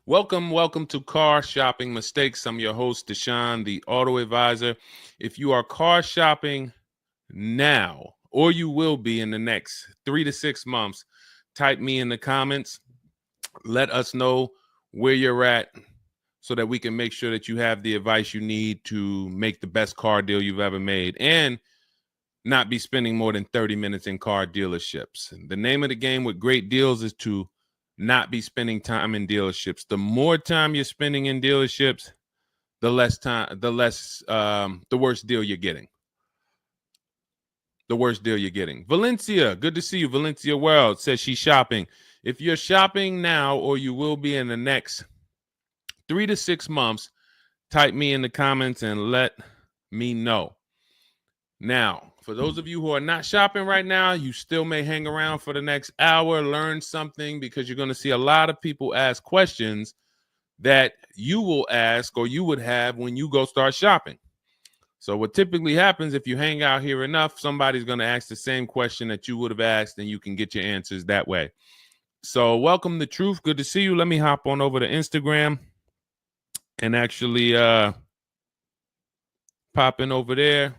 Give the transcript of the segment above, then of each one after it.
Welcome to Car Shopping Mistakes. I'm your host, Deshone the Auto Advisor. If you are car shopping now, or you will be in the next 3 to 6 months, type me in the comments. Let us know where you're at so that we can make sure that you have the advice you need to make the best car deal you've ever made and not be spending more than 30 minutes in car dealerships. The name of the game with great deals is to not be spending time in dealerships. The more time you're spending in dealerships, the worse deal you're getting. The worst deal you're getting. Valencia, good to see you. Valencia World says she's shopping. If you're shopping now or you will be in the next 3 to 6 months, type me in the comments and let me know. Now, for those of you who are not shopping right now, you still may hang around for the next hour, learn something, because you're going to see a lot of people ask questions that you will ask or you would have when you go start shopping. So what typically happens if you hang out here enough, somebody's going to ask the same question that you would have asked, and you can get your answers that way. So welcome to Truth. Good to see you. Let me hop on over to Instagram and actually pop in over there.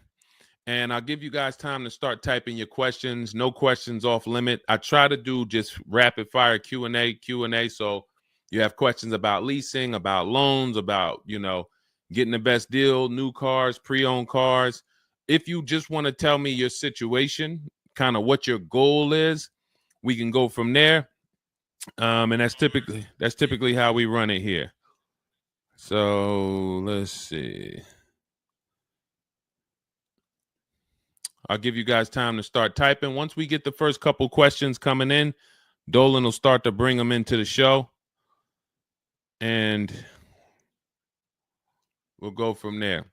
And I'll give you guys time to start typing your questions. No questions off limit. I try to do just rapid fire Q&A. So you have questions about leasing, about loans, about, getting the best deal, new cars, pre-owned cars. If you just want to tell me your situation, kind of what your goal is, we can go from there. And that's typically how we run it here. So let's see. I'll give you guys time to start typing. Once we get the first couple questions coming in, Dolan will start to bring them into the show. And we'll go from there.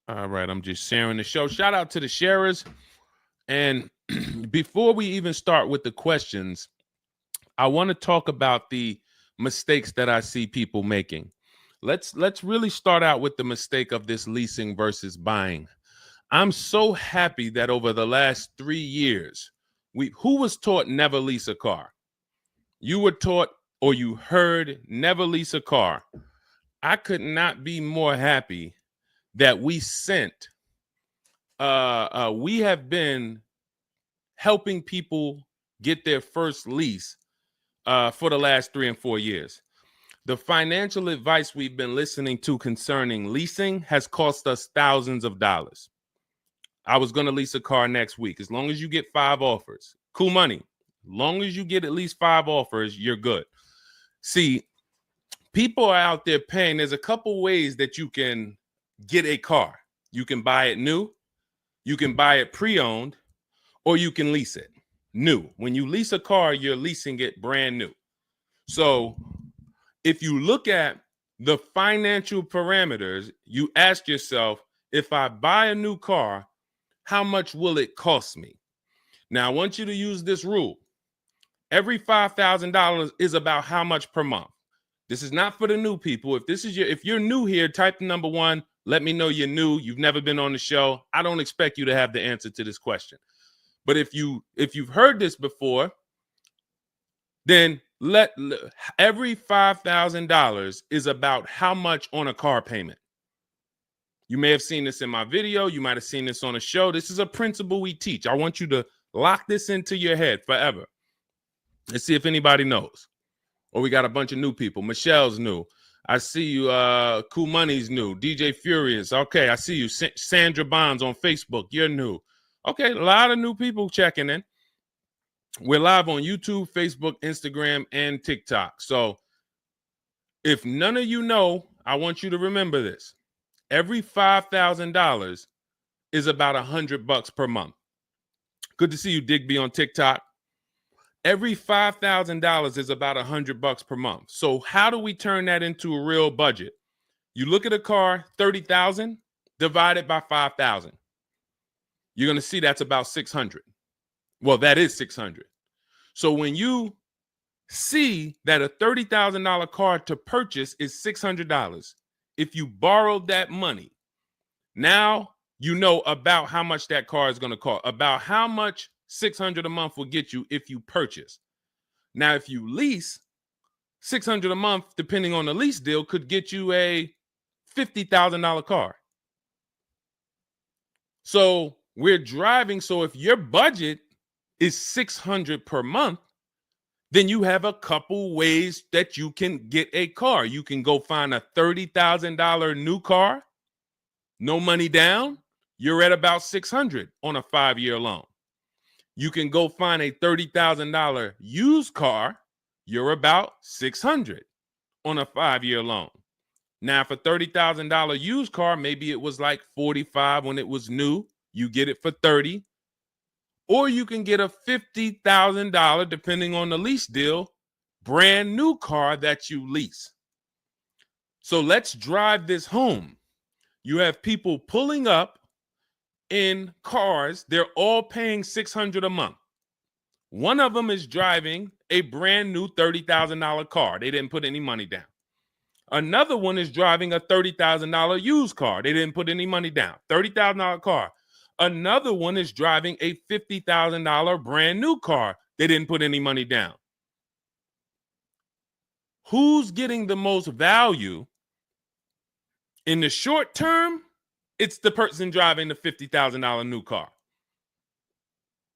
All right, I'm just sharing the show. Shout out to the sharers. And before we even start with the questions, I want to talk about the mistakes that I see people making. Let's really start out with the mistake of this leasing versus buying. I'm so happy that over the last 3 years, who was taught never lease a car? You were taught or you heard never lease a car. I could not be more happy that we have been helping people get their first lease for the last 3 and 4 years. The financial advice we've been listening to concerning leasing has cost us thousands of dollars. I was going to lease a car next week. As long as you get 5 offers, cool money. As long as you get at least 5 offers, you're good. See, people are out there paying. There's a couple ways that you can get a car. You can buy it new, you can buy it pre-owned, or you can lease it new. When you lease a car, you're leasing it brand new. So if you look at the financial parameters, you ask yourself, if I buy a new car, how much will it cost me? Now, I want you to use this rule. Every $5,000 is about how much per month. This is not for the new people. If you're new here, type the number 1. Let me know you're new. You've never been on the show. I don't expect you to have the answer to this question. But if you've heard this before, then every $5,000 is about how much on a car payment. You may have seen this in my video. You might have seen this on a show. This is a principle we teach. I want you to lock this into your head forever. Let's see if anybody knows. Or we got a bunch of new people. Michelle's new. I see you. Cool Money's new. DJ Furious. Okay, I see you. Sandra Bonds on Facebook. You're new. Okay, a lot of new people checking in. We're live on YouTube, Facebook, Instagram, and TikTok. So if none of you know, I want you to remember this. Every $5,000 is about $100 per month. Good to see you, Digby, on TikTok. Every $5,000 is about $100 per month. So how do we turn that into a real budget? You look at a car, $30,000 divided by 5,000. You're going to see that's about 600. Well, that is 600. So when you see that a $30,000 car to purchase is $600, if you borrowed that money, now you know about how much that car is going to cost, about how much $600 a month will get you if you purchase. Now, if you lease, $600 a month, depending on the lease deal, could get you a $50,000 car. So we're driving. So if your budget is $600 per month, then you have a couple ways that you can get a car. You can go find a $30,000 new car, no money down. You're at about $600 on a 5-year loan. You can go find a $30,000 used car. You're about $600 on a 5-year loan. Now, for $30,000 used car, maybe it was like $45 when it was new. You get it for $30. Or you can get a $50,000, depending on the lease deal, brand new car that you lease. So let's drive this home. You have people pulling up in cars. They're all paying $600 a month. One of them is driving a brand new $30,000 car. They didn't put any money down. Another one is driving a $30,000 used car. They didn't put any money down. $30,000 car. Another one is driving a $50,000 brand new car. They didn't put any money down. Who's getting the most value? In the short term, it's the person driving the $50,000 new car.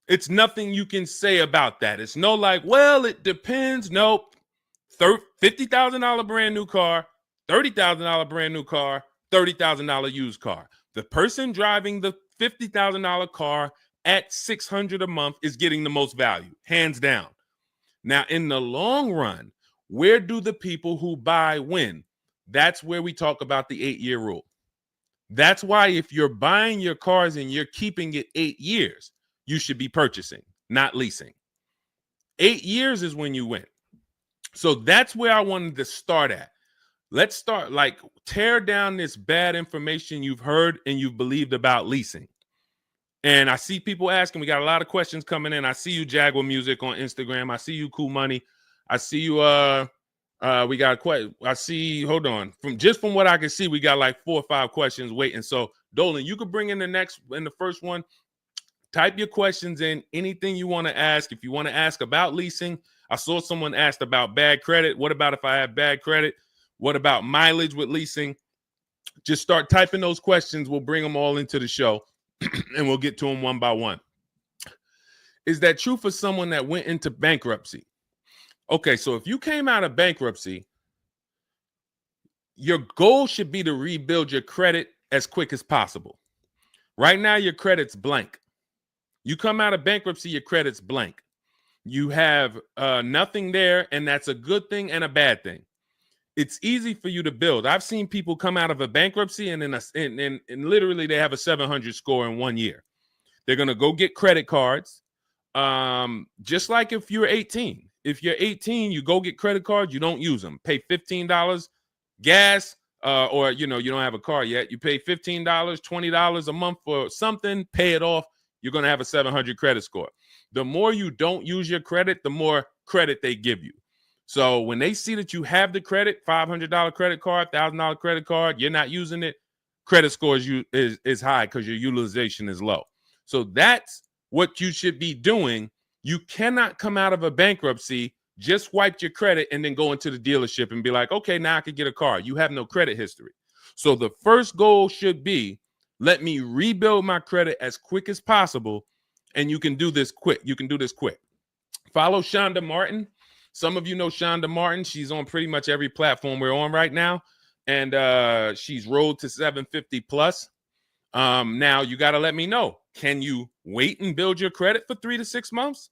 It's nothing you can say about that. It's no like, well, it depends. Nope. $50,000 brand new car, $30,000 brand new car, $30,000 used car. The person driving the $50,000 car at $600 a month is getting the most value, hands down. Now, in the long run, where do the people who buy win? That's where we talk about the 8-year rule. That's why if you're buying your cars and you're keeping it 8 years, you should be purchasing, not leasing. 8 years is when you win. So that's where I wanted to start at. Let's start, like, tear down this bad information you've heard and you've believed about leasing. And I see people asking, we got a lot of questions coming in. I see you, Jaguar Music, on Instagram. I see you, Cool Money. I see you, we got quite, I see, hold on. From what I can see, we got like 4 or 5 questions waiting. So Dolan, you could bring in the first one. Type your questions in, anything you want to ask. If you want to ask about leasing, I saw someone asked about bad credit. What about if I have bad credit? What about mileage with leasing? Just start typing those questions. We'll bring them all into the show and we'll get to them one by one. Is that true for someone that went into bankruptcy? Okay, so if you came out of bankruptcy, your goal should be to rebuild your credit as quick as possible. Right now, your credit's blank. You come out of bankruptcy, your credit's blank. You have nothing there, and that's a good thing and a bad thing. It's easy for you to build. I've seen people come out of a bankruptcy and literally they have a 700 score in 1 year. They're going to go get credit cards. Just like if you're 18. If you're 18, you go get credit cards, you don't use them. Pay $15 gas, or you don't have a car yet. You pay $15, $20 a month for something, pay it off. You're going to have a 700 credit score. The more you don't use your credit, the more credit they give you. So when they see that you have the credit, $500 credit card, $1,000 credit card, you're not using it, credit score is high because your utilization is low. So that's what you should be doing. You cannot come out of a bankruptcy, just wipe your credit, and then go into the dealership and be like, okay, now I can get a car. You have no credit history. So the first goal should be, let me rebuild my credit as quick as possible. And you can do this quick. Follow Shonda Martin. Some of you know Shonda Martin. She's on pretty much every platform we're on right now. And she's Road to 750 plus. Now you got to let me know. Can you wait and build your credit for 3 to 6 months?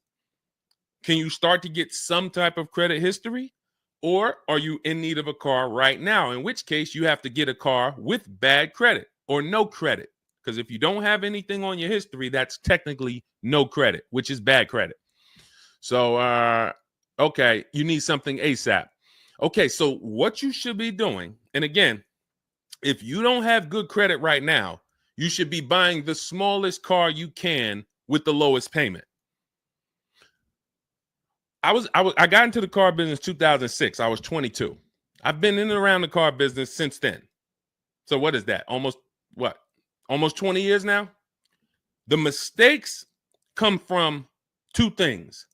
Can you start to get some type of credit history? Or are you in need of a car right now? In which case you have to get a car with bad credit or no credit. Because if you don't have anything on your history, that's technically no credit, which is bad credit. So, okay, you need something ASAP. Okay, so what you should be doing, and again, if you don't have good credit right now, you should be buying the smallest car you can with the lowest payment. I got into the car business 2006. I was 22. I've been in and around the car business since then. So what is that? Almost 20 years now? The mistakes come from 2 things.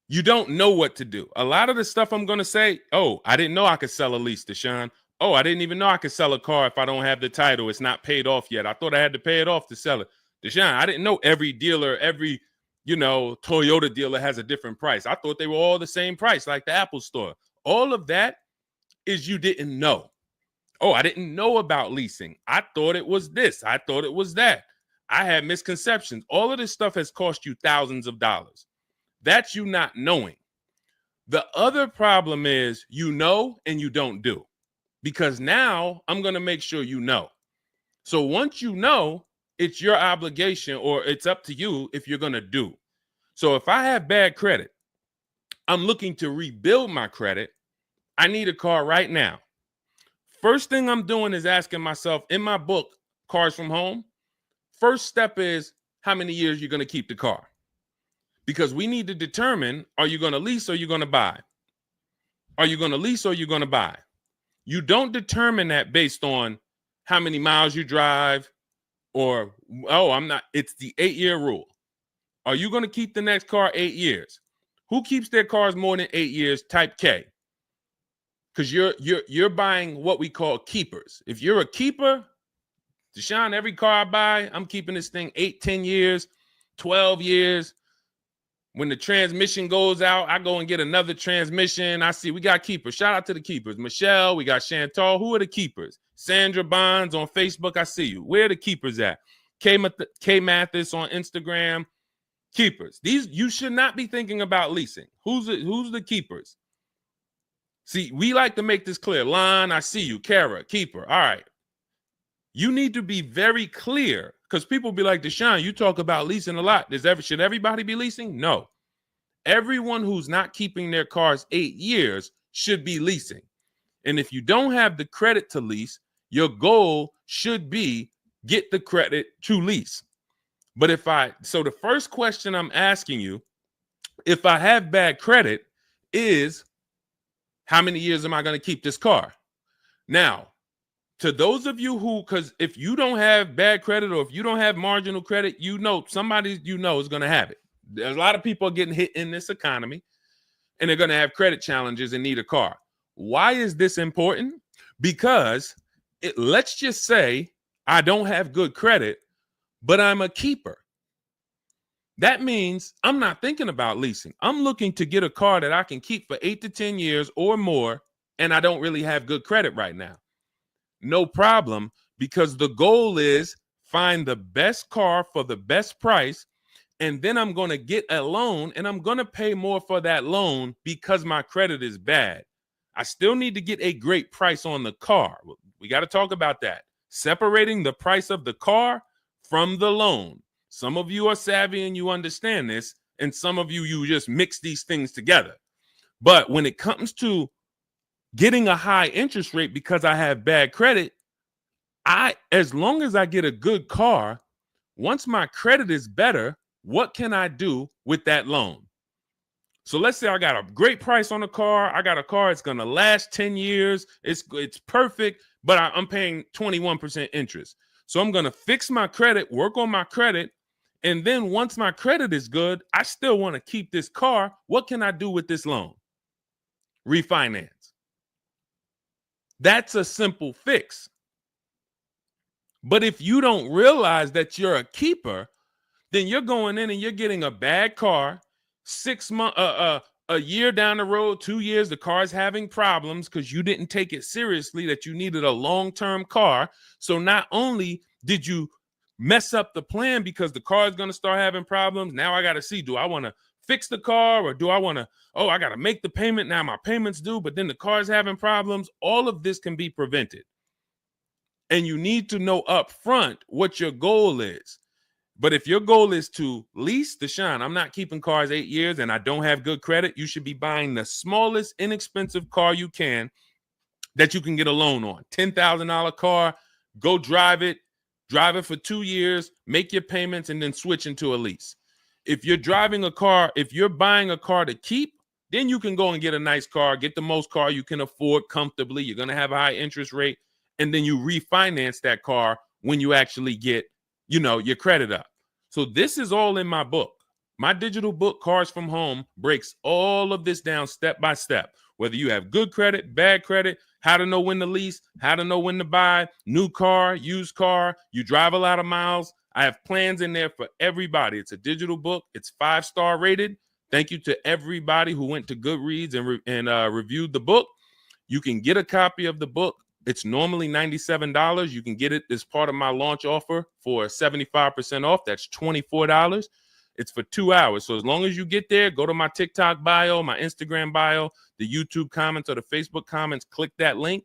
You don't know what to do. A lot of the stuff I'm going to say, oh, I didn't know I could sell a lease, Deshone. Oh, I didn't even know I could sell a car if I don't have the title. It's not paid off yet. I thought I had to pay it off to sell it. Deshone, I didn't know every dealer, every, Toyota dealer has a different price. I thought they were all the same price, like the Apple store. All of that is you didn't know. Oh, I didn't know about leasing. I thought it was this. I thought it was that. I had misconceptions. All of this stuff has cost you thousands of dollars. That's you not knowing. The other problem is you know and you don't do, because now I'm going to make sure you know. So once you know, it's your obligation, or it's up to you if you're going to do. So if I have bad credit, I'm looking to rebuild my credit. I need a car right now. First thing I'm doing is asking myself, in my book, Cars from Home, first step is how many years you're going to keep the car. Because we need to determine, are you going to lease or you're going to buy? Are you going to lease or you're going to buy? You don't determine that based on how many miles you drive or, it's the 8-year rule. Are you going to keep the next car 8 years? Who keeps their cars more than 8 years? Type K. Because you're buying what we call keepers. If you're a keeper, Deshone, every car I buy, I'm keeping this thing 8, 10 years, 12 years. When the transmission goes out, I go and get another transmission. I see we got keepers. Shout out to the keepers. Michelle, we got Chantal. Who are the keepers? Sandra Bonds on Facebook. I see you. Where are the keepers at? K Mathis on Instagram. Keepers. These, you should not be thinking about leasing. Who's the keepers? See, we like to make this clear. Lon, I see you. Kara, keeper. All right. You need to be very clear, because people be like, Deshone, you talk about leasing a lot. Should everybody be leasing? No. Everyone who's not keeping their cars 8 years should be leasing. And if you don't have the credit to lease, your goal should be get the credit to lease. But so the first question I'm asking you, if I have bad credit, is how many years am I going to keep this car? Now, to those of you because if you don't have bad credit, or if you don't have marginal credit, somebody is going to have it. There's a lot of people getting hit in this economy, and they're going to have credit challenges and need a car. Why is this important? Because let's just say I don't have good credit, but I'm a keeper. That means I'm not thinking about leasing. I'm looking to get a car that I can keep for 8 to 10 years or more, and I don't really have good credit right now. No problem, because the goal is find the best car for the best price, and then I'm going to get a loan, and I'm going to pay more for that loan because my credit is bad. I still need to get a great price on the car. We got to talk about that. Separating the price of the car from the loan. Some of you are savvy and you understand this, and some of you just mix these things together. But when it comes to getting a high interest rate because I have bad credit, as long as I get a good car, once my credit is better, what can I do with that loan? So let's say I got a great price on a car. I got a car, it's going to last 10 years. It's perfect, but I'm paying 21% interest. So I'm going to fix my credit, work on my credit. And then once my credit is good, I still want to keep this car. What can I do with this loan? Refinance. That's a simple fix. But if you don't realize that you're a keeper, then you're going in and you're getting a bad car. 6 months, a year down the road, 2 years, the car's having problems because you didn't take it seriously that you needed a long-term car. So not only did you mess up the plan because the car is going to start having problems, now I got to see, do I want to fix the car, or do I want to, I got to make the payment, now my payment's due, but then the car's having problems. All of this can be prevented. And you need to know up front what your goal is. But if your goal is to lease, Deshone, I'm not keeping cars 8 years and I don't have good credit, you should be buying the smallest inexpensive car you can that you can get a loan on. $10,000 car, go drive it for 2 years, make your payments, and then switch into a lease. If you're driving a car, if you're buying a car to keep, then you can go and get a nice car, get the most car you can afford comfortably. You're going to have a high interest rate, and then you refinance that car when you actually get your credit up. So this is all in my book. My digital book, Cars from Home, breaks all of this down step by step. Whether you have good credit, bad credit, how to know when to lease, how to know when to buy, new car, used car, you drive a lot of miles. I have plans in there for everybody. It's a digital book. It's 5-star rated. Thank you to everybody who went to Goodreads and reviewed the book. You can get a copy of the book. It's normally $97. You can get it as part of my launch offer for 75% off. That's $24. It's for 2 hours. So as long as you get there, go to my TikTok bio, my Instagram bio, the YouTube comments or the Facebook comments, click that link,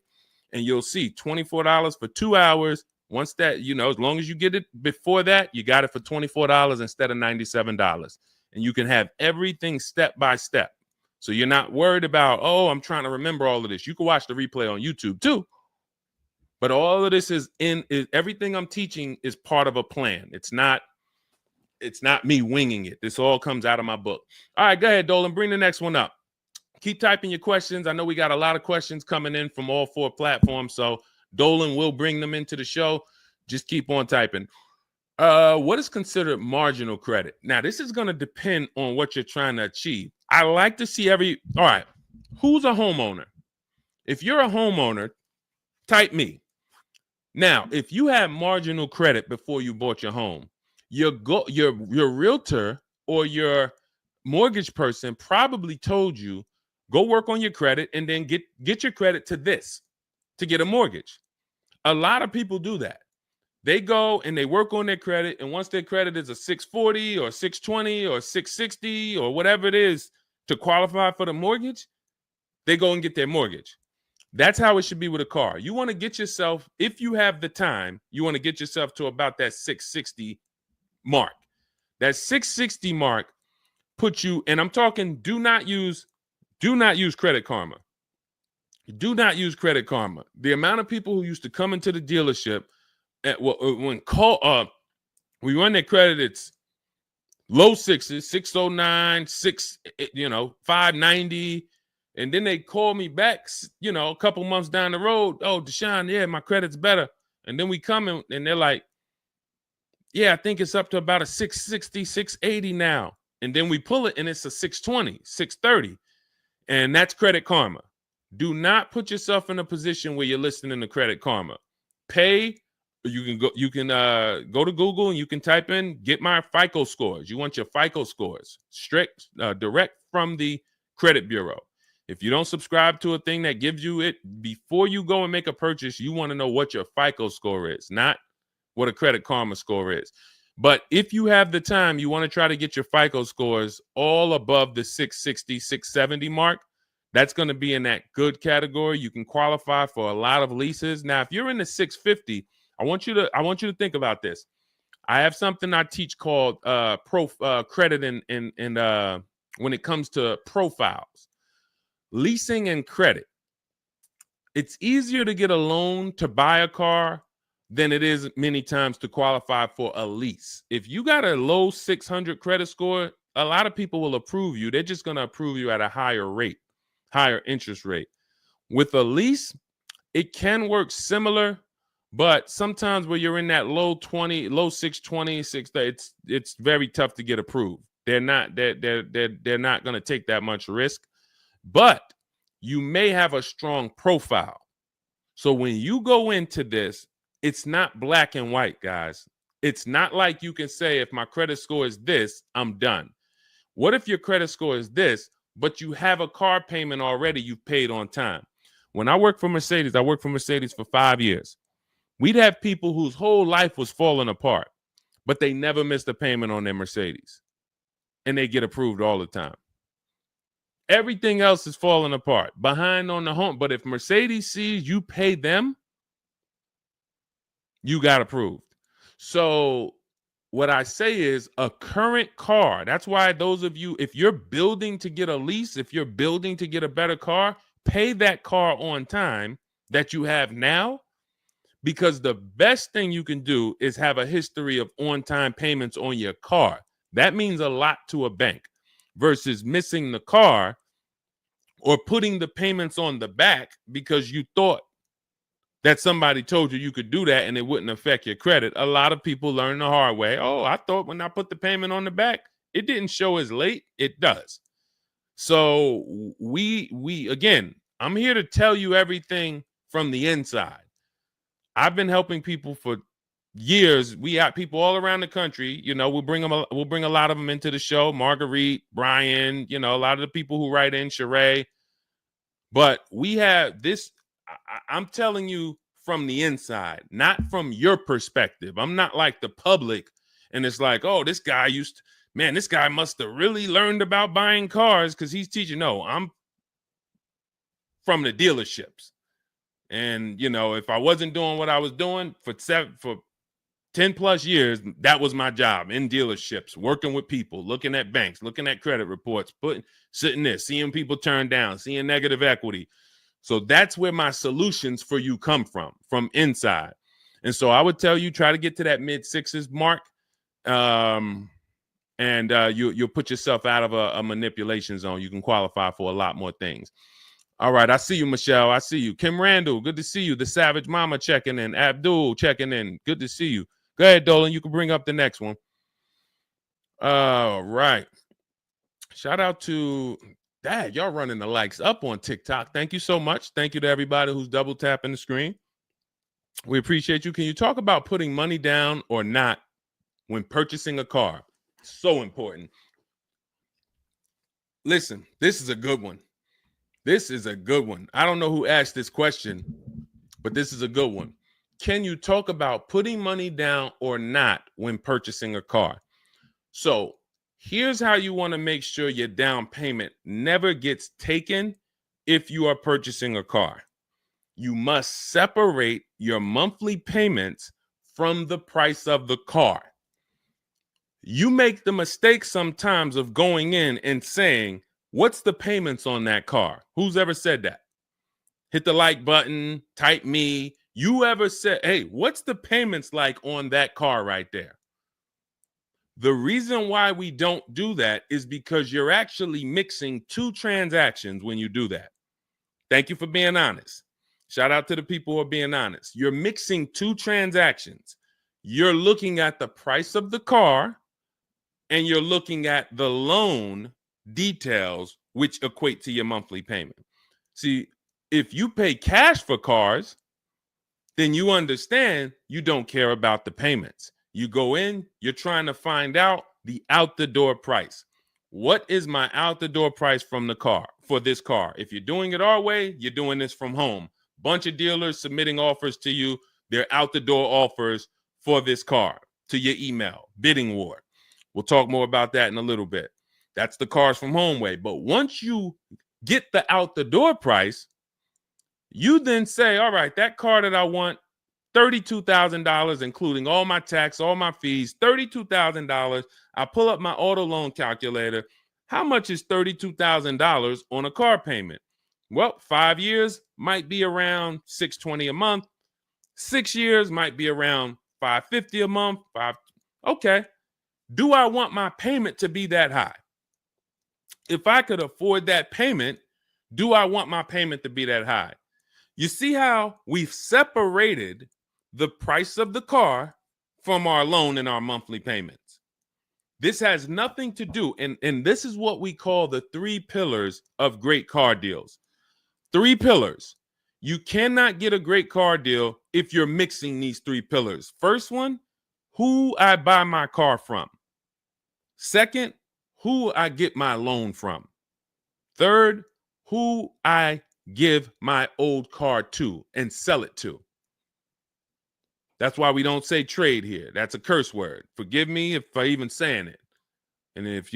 and you'll see $24 for 2 hours. Once that, as long as you get it before that, you got it for $24 instead of $97. And you can have everything step by step. So you're not worried about, I'm trying to remember all of this. You can watch the replay on YouTube too. But all of this is everything I'm teaching is part of a plan. It's not me winging it. This all comes out of my book. All right, go ahead, Dolan. Bring the next one up. Keep typing your questions. I know we got a lot of questions coming in from all 4 platforms, so Dolan will bring them into the show. Just keep on typing. What is considered marginal credit? Now, this is going to depend on what you're trying to achieve. I like to see all right, who's a homeowner? If you're a homeowner, type me. Now, if you had marginal credit before you bought your home, your realtor or your mortgage person probably told you, go work on your credit and then get your credit to this to get a mortgage. A lot of people do that. They go and they work on their credit, and once their credit is a 640 or 620 or 660 or whatever it is to qualify for the mortgage, they go and get their mortgage. That's how it should be with a car. You want to get yourself, if you have the time, you want to get yourself to about that 660 mark. That 660 mark puts you, and I'm talking, do not use Credit Karma. Do not use Credit Karma. The amount of people who used to come into the dealership we run their credit, it's low 6s, 609, 590. And then they call me back, a couple months down the road. Oh, Deshone, yeah, my credit's better. And then we come in and they're like, yeah, I think it's up to about a 660, 680 now. And then we pull it and it's a 620, 630. And that's Credit Karma. Do not put yourself in a position where you're listening to Credit Karma. Pay. You can go to Google and you can type in, get my FICO scores. You want your FICO scores direct from the credit bureau. If you don't subscribe to a thing that gives you it before you go and make a purchase, you want to know what your FICO score is, not what a Credit Karma score is. But if you have the time, you want to try to get your FICO scores all above the 660, 670 mark. That's going to be in that good category. You can qualify for a lot of leases. Now, if you're in the 650, I want you to think about this. I have something I teach called credit and when it comes to profiles, leasing and credit. It's easier to get a loan to buy a car than it is many times to qualify for a lease. If you got a low 600 credit score, a lot of people will approve you. They're just going to approve you at a higher rate, higher interest rate. With a lease, it can work similar. But sometimes when you're in that low 620, 630, it's very tough to get approved. They're not going to take that much risk, but you may have a strong profile. So when you go into this, it's not black and white, guys. It's not like you can say, if my credit score is this, I'm done. What if your credit score is this, but you have a car payment already you've paid on time? When I worked for Mercedes, I worked for Mercedes for 5 years. We'd have people whose whole life was falling apart, but they never missed a payment on their Mercedes, and they get approved all the time. Everything else is falling apart, behind on the home. But if Mercedes sees you pay them, you got approved. So what I say is a current car. That's why those of you, if you're building to get a lease, if you're building to get a better car, pay that car on time that you have now. Because the best thing you can do is have a history of on-time payments on your car. That means a lot to a bank versus missing the car or putting the payments on the back because you thought that somebody told you could do that and it wouldn't affect your credit. A lot of people learn the hard way. Oh, I thought when I put the payment on the back, it didn't show as late. It does. So we again, I'm here to tell you everything from the inside. I've been helping people for years. We got people all around the country. You know, we'll bring a lot of them into the show. Marguerite, Brian, you know, a lot of the people who write in, Sheree. But we have this. I'm telling you from the inside, not from your perspective. I'm not like the public, and it's like, oh, this guy this guy must have really learned about buying cars because he's teaching. No, I'm from the dealerships. And, you know, if I wasn't doing what I was doing for 10 plus years, that was my job in dealerships, working with people, looking at banks, looking at credit reports, sitting there, seeing people turn down, seeing negative equity. So that's where my solutions for you come from inside. And so I would tell you, try to get to that mid sixes mark. And you'll put yourself out of a manipulation zone. You can qualify for a lot more things. All right, I see you, Michelle. I see you. Kim Randall, good to see you. The Savage Mama checking in. Abdul checking in. Good to see you. Go ahead, Dolan. You can bring up the next one. All right. Shout out to Dad. Y'all running the likes up on TikTok. Thank you so much. Thank you to everybody who's double tapping the screen. We appreciate you. Can you talk about putting money down or not when purchasing a car? So important. Listen, this is a good one. This is a good one. I don't know who asked this question, but this is a good one. Can you talk about putting money down or not when purchasing a car? So here's how you want to make sure your down payment never gets taken if you are purchasing a car. You must separate your monthly payments from the price of the car. You make the mistake sometimes of going in and saying, what's the payments on that car? Who's ever said that? Hit the like button, type me. You ever said, hey, what's the payments like on that car right there? The reason why we don't do that is because you're actually mixing two transactions when you do that. Thank you for being honest. Shout out to the people who are being honest. You're mixing two transactions. You're looking at the price of the car and you're looking at the loan details, which equate to your monthly payment. See, if you pay cash for cars, then you understand you don't care about the payments. You go in, you're trying to find out the out the door price. What is my out the door price from the car for this car? If you're doing it our way, you're doing this from home. Bunch of dealers submitting offers to you. They're out the door offers for this car to your email, bidding war. We'll talk more about that in a little bit. That's the cars from home way. But once you get the out the door price, you then say, all right, that car that I want, $32,000, including all my tax, all my fees, $32,000. I pull up my auto loan calculator. How much is $32,000 on a car payment? Well, 5 years might be around $620 a month. 6 years might be around $550 a month. Okay. Do I want my payment to be that high? If I could afford that payment, do I want my payment to be that high? You see how we've separated the price of the car from our loan and our monthly payments. This has nothing to do, and this is what we call the 3 pillars of great car deals. 3 pillars. You cannot get a great car deal if you're mixing these 3 pillars. First one, who I buy my car from. Second, who I get my loan from. Third, who I give my old car to and sell it to. That's why we don't say trade here. That's a curse word. Forgive me if I even saying it. And if,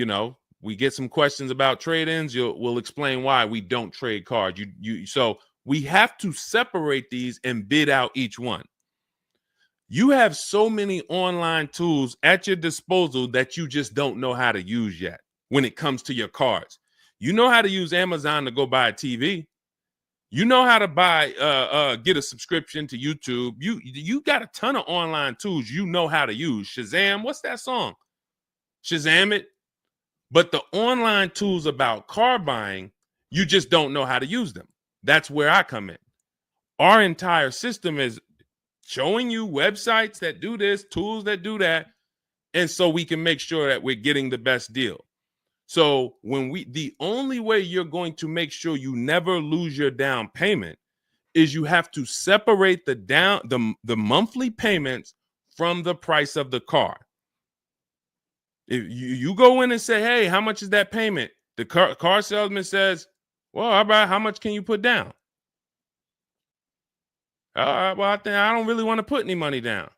we get some questions about trade-ins, we'll explain why we don't trade cars. So we have to separate these and bid out each one. You have so many online tools at your disposal that you just don't know how to use yet when it comes to your cars. You know how to use Amazon to go buy a TV. You know how to get a subscription to YouTube. You got a ton of online tools you know how to use. Shazam, what's that song? Shazam it. But the online tools about car buying, you just don't know how to use them. That's where I come in. Our entire system is showing you websites that do this, tools that do that. And so we can make sure that we're getting the best deal. So the only way you're going to make sure you never lose your down payment is you have to separate the monthly payments from the price of the car. If you go in and say, hey, how much is that payment? The car salesman says, well, how much can you put down? Well, I don't really want to put any money down.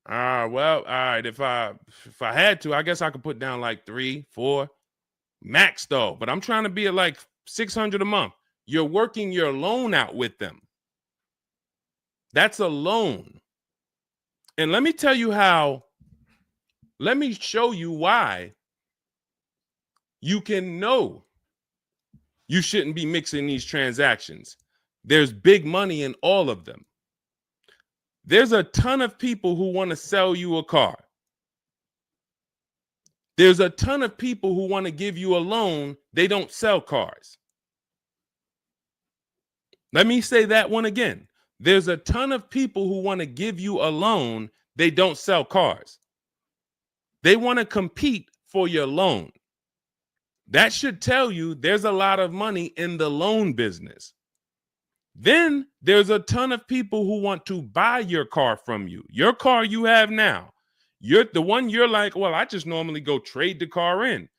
Well, all right. If I had to, I guess I could put down like 3, 4 max though. But I'm trying to be at like $600 a month. You're working your loan out with them. That's a loan. And let me tell you how. Let me show you why you can know you shouldn't be mixing these transactions. There's big money in all of them. There's a ton of people who want to sell you a car. There's a ton of people who want to give you a loan. They don't sell cars. Let me say that one again. There's a ton of people who want to give you a loan. They don't sell cars. They want to compete for your loan. That should tell you there's a lot of money in the loan business. Then there's a ton of people who want to buy your car from you. Your car you have now. You're the one you're like, well, I just normally go trade the car in.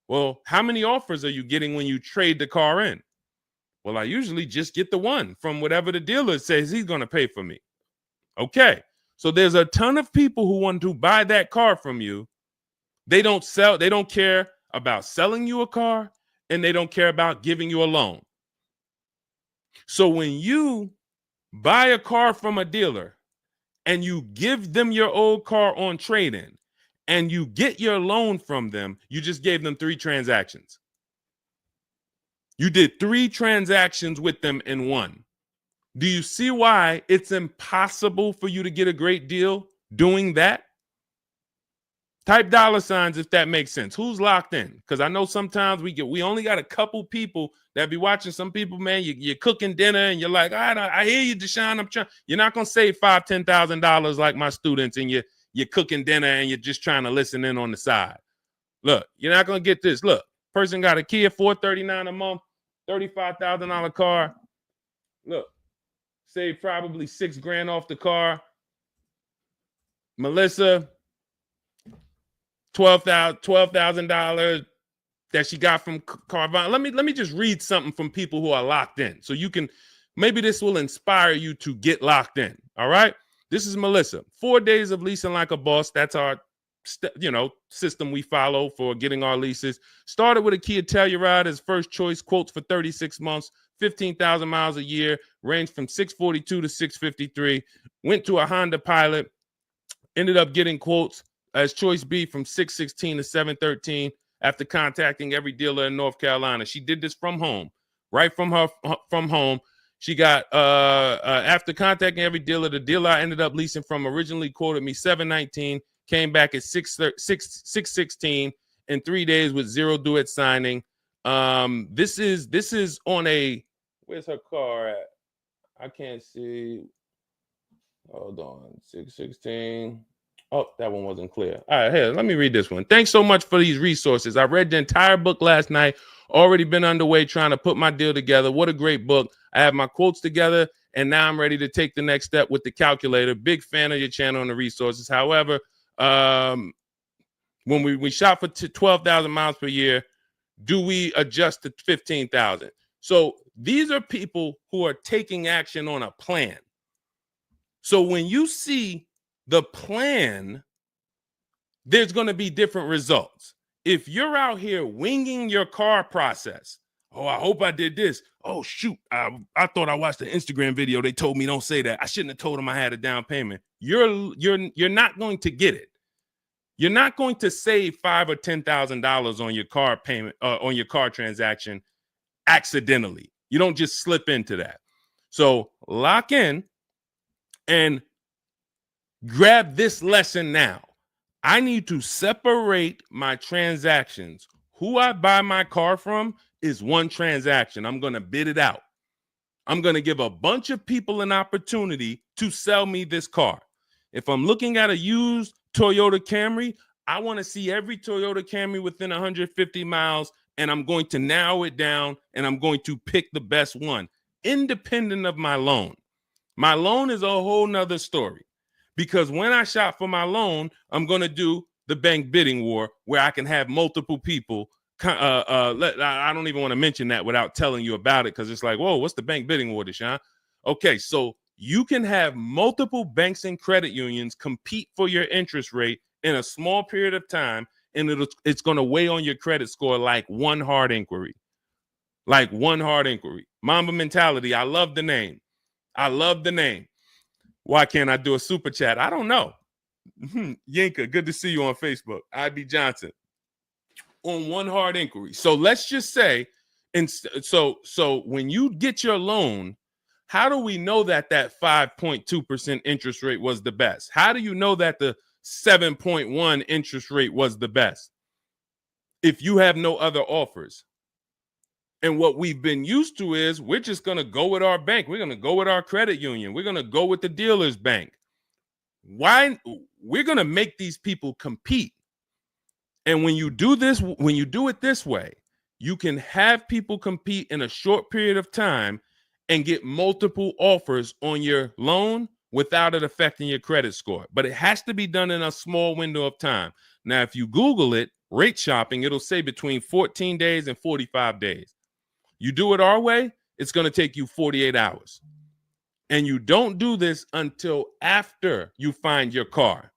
Well, how many offers are you getting when you trade the car in? Well, I usually just get the one from whatever the dealer says he's going to pay for me. Okay. So there's a ton of people who want to buy that car from you. They don't care about selling you a car, and they don't care about giving you a loan. So when you buy a car from a dealer and you give them your old car on trade-in and you get your loan from them, you just gave them 3 transactions. You did 3 transactions with them in one. Do you see why it's impossible for you to get a great deal doing that? Type $signs if that makes sense. Who's locked in? Because I know sometimes we only got a couple people that be watching. Some people, man, you're cooking dinner and you're like, all right, I hear you, Deshone. You're not gonna save $5,000, $10,000 like my students, and you're cooking dinner and you're just trying to listen in on the side. Look, you're not gonna get this. Look, person got a Kia $439 a month, $35,000 car. Look, save probably $6,000 off the car. Melissa, $12,000 that she got from Carvana. Let me just read something from people who are locked in, so you can, maybe this will inspire you to get locked in. All right, this is Melissa. 4 days of leasing like a boss. That's our system we follow for getting our leases. Started with a Kia Telluride as first choice. Quotes for 36 months, 15,000 miles a year. Ranged from 642 to 653. Went to a Honda Pilot. Ended up getting quotes as choice B from 616 to 713 after contacting every dealer in North Carolina. She did this from home, right from home. She got after contacting every dealer, the dealer I ended up leasing from originally quoted me 719, came back at 616 in 3 days with 0 due at signing. This is on a, where's her car at? I can't see. Hold on, 616. Oh, that one wasn't clear. All right, here, let me read this one. Thanks so much for these resources. I read the entire book last night. Already been underway trying to put my deal together. What a great book. I have my quotes together, and now I'm ready to take the next step with the calculator. Big fan of your channel and the resources. However, when we shop for 12,000 miles per year, do we adjust to 15,000? So these are people who are taking action on a plan. So when you see the plan, there's going to be different results. If you're out here winging your car process, oh, I hope I did this. Oh, shoot, I thought I watched the Instagram video. They told me don't say that. I shouldn't have told them I had a down payment. You're not going to get it. You're not going to save $5,000 or $10,000 on your car payment, on your car transaction accidentally. You don't just slip into that. So lock in and grab this lesson now. I need to separate my transactions. Who I buy my car from is one transaction. I'm going to bid it out. I'm going to give a bunch of people an opportunity to sell me this car. If I'm looking at a used Toyota Camry, I want to see every Toyota Camry within 150 miles, and I'm going to narrow it down, and I'm going to pick the best one, independent of my loan. My loan is a whole nother story, because when I shop for my loan, I'm going to do the bank bidding war where I can have multiple people. I don't even want to mention that without telling you about it, because it's like, whoa, what's the bank bidding war, Deshone? Okay, so you can have multiple banks and credit unions compete for your interest rate in a small period of time, and it's going to weigh on your credit score like one hard inquiry. Like one hard inquiry. Mamba Mentality, I love the name. I love the name. Why can't I do a super chat? I don't know. Yinka, good to see you on Facebook. IB Johnson. On one hard inquiry. So let's just say, and so when you get your loan, how do we know that 5.2% interest rate was the best? How do you know that the 7.1 interest rate was the best if you have no other offers? And what we've been used to is we're just going to go with our bank. We're going to go with our credit union. We're going to go with the dealer's bank. Why? We're going to make these people compete. And when you do this, when you do it this way, you can have people compete in a short period of time and get multiple offers on your loan without it affecting your credit score. But it has to be done in a small window of time. Now, if you Google it, rate shopping, it'll say between 14 days and 45 days. You do it our way, it's going to take you 48 hours. And you don't do this until after you find your car.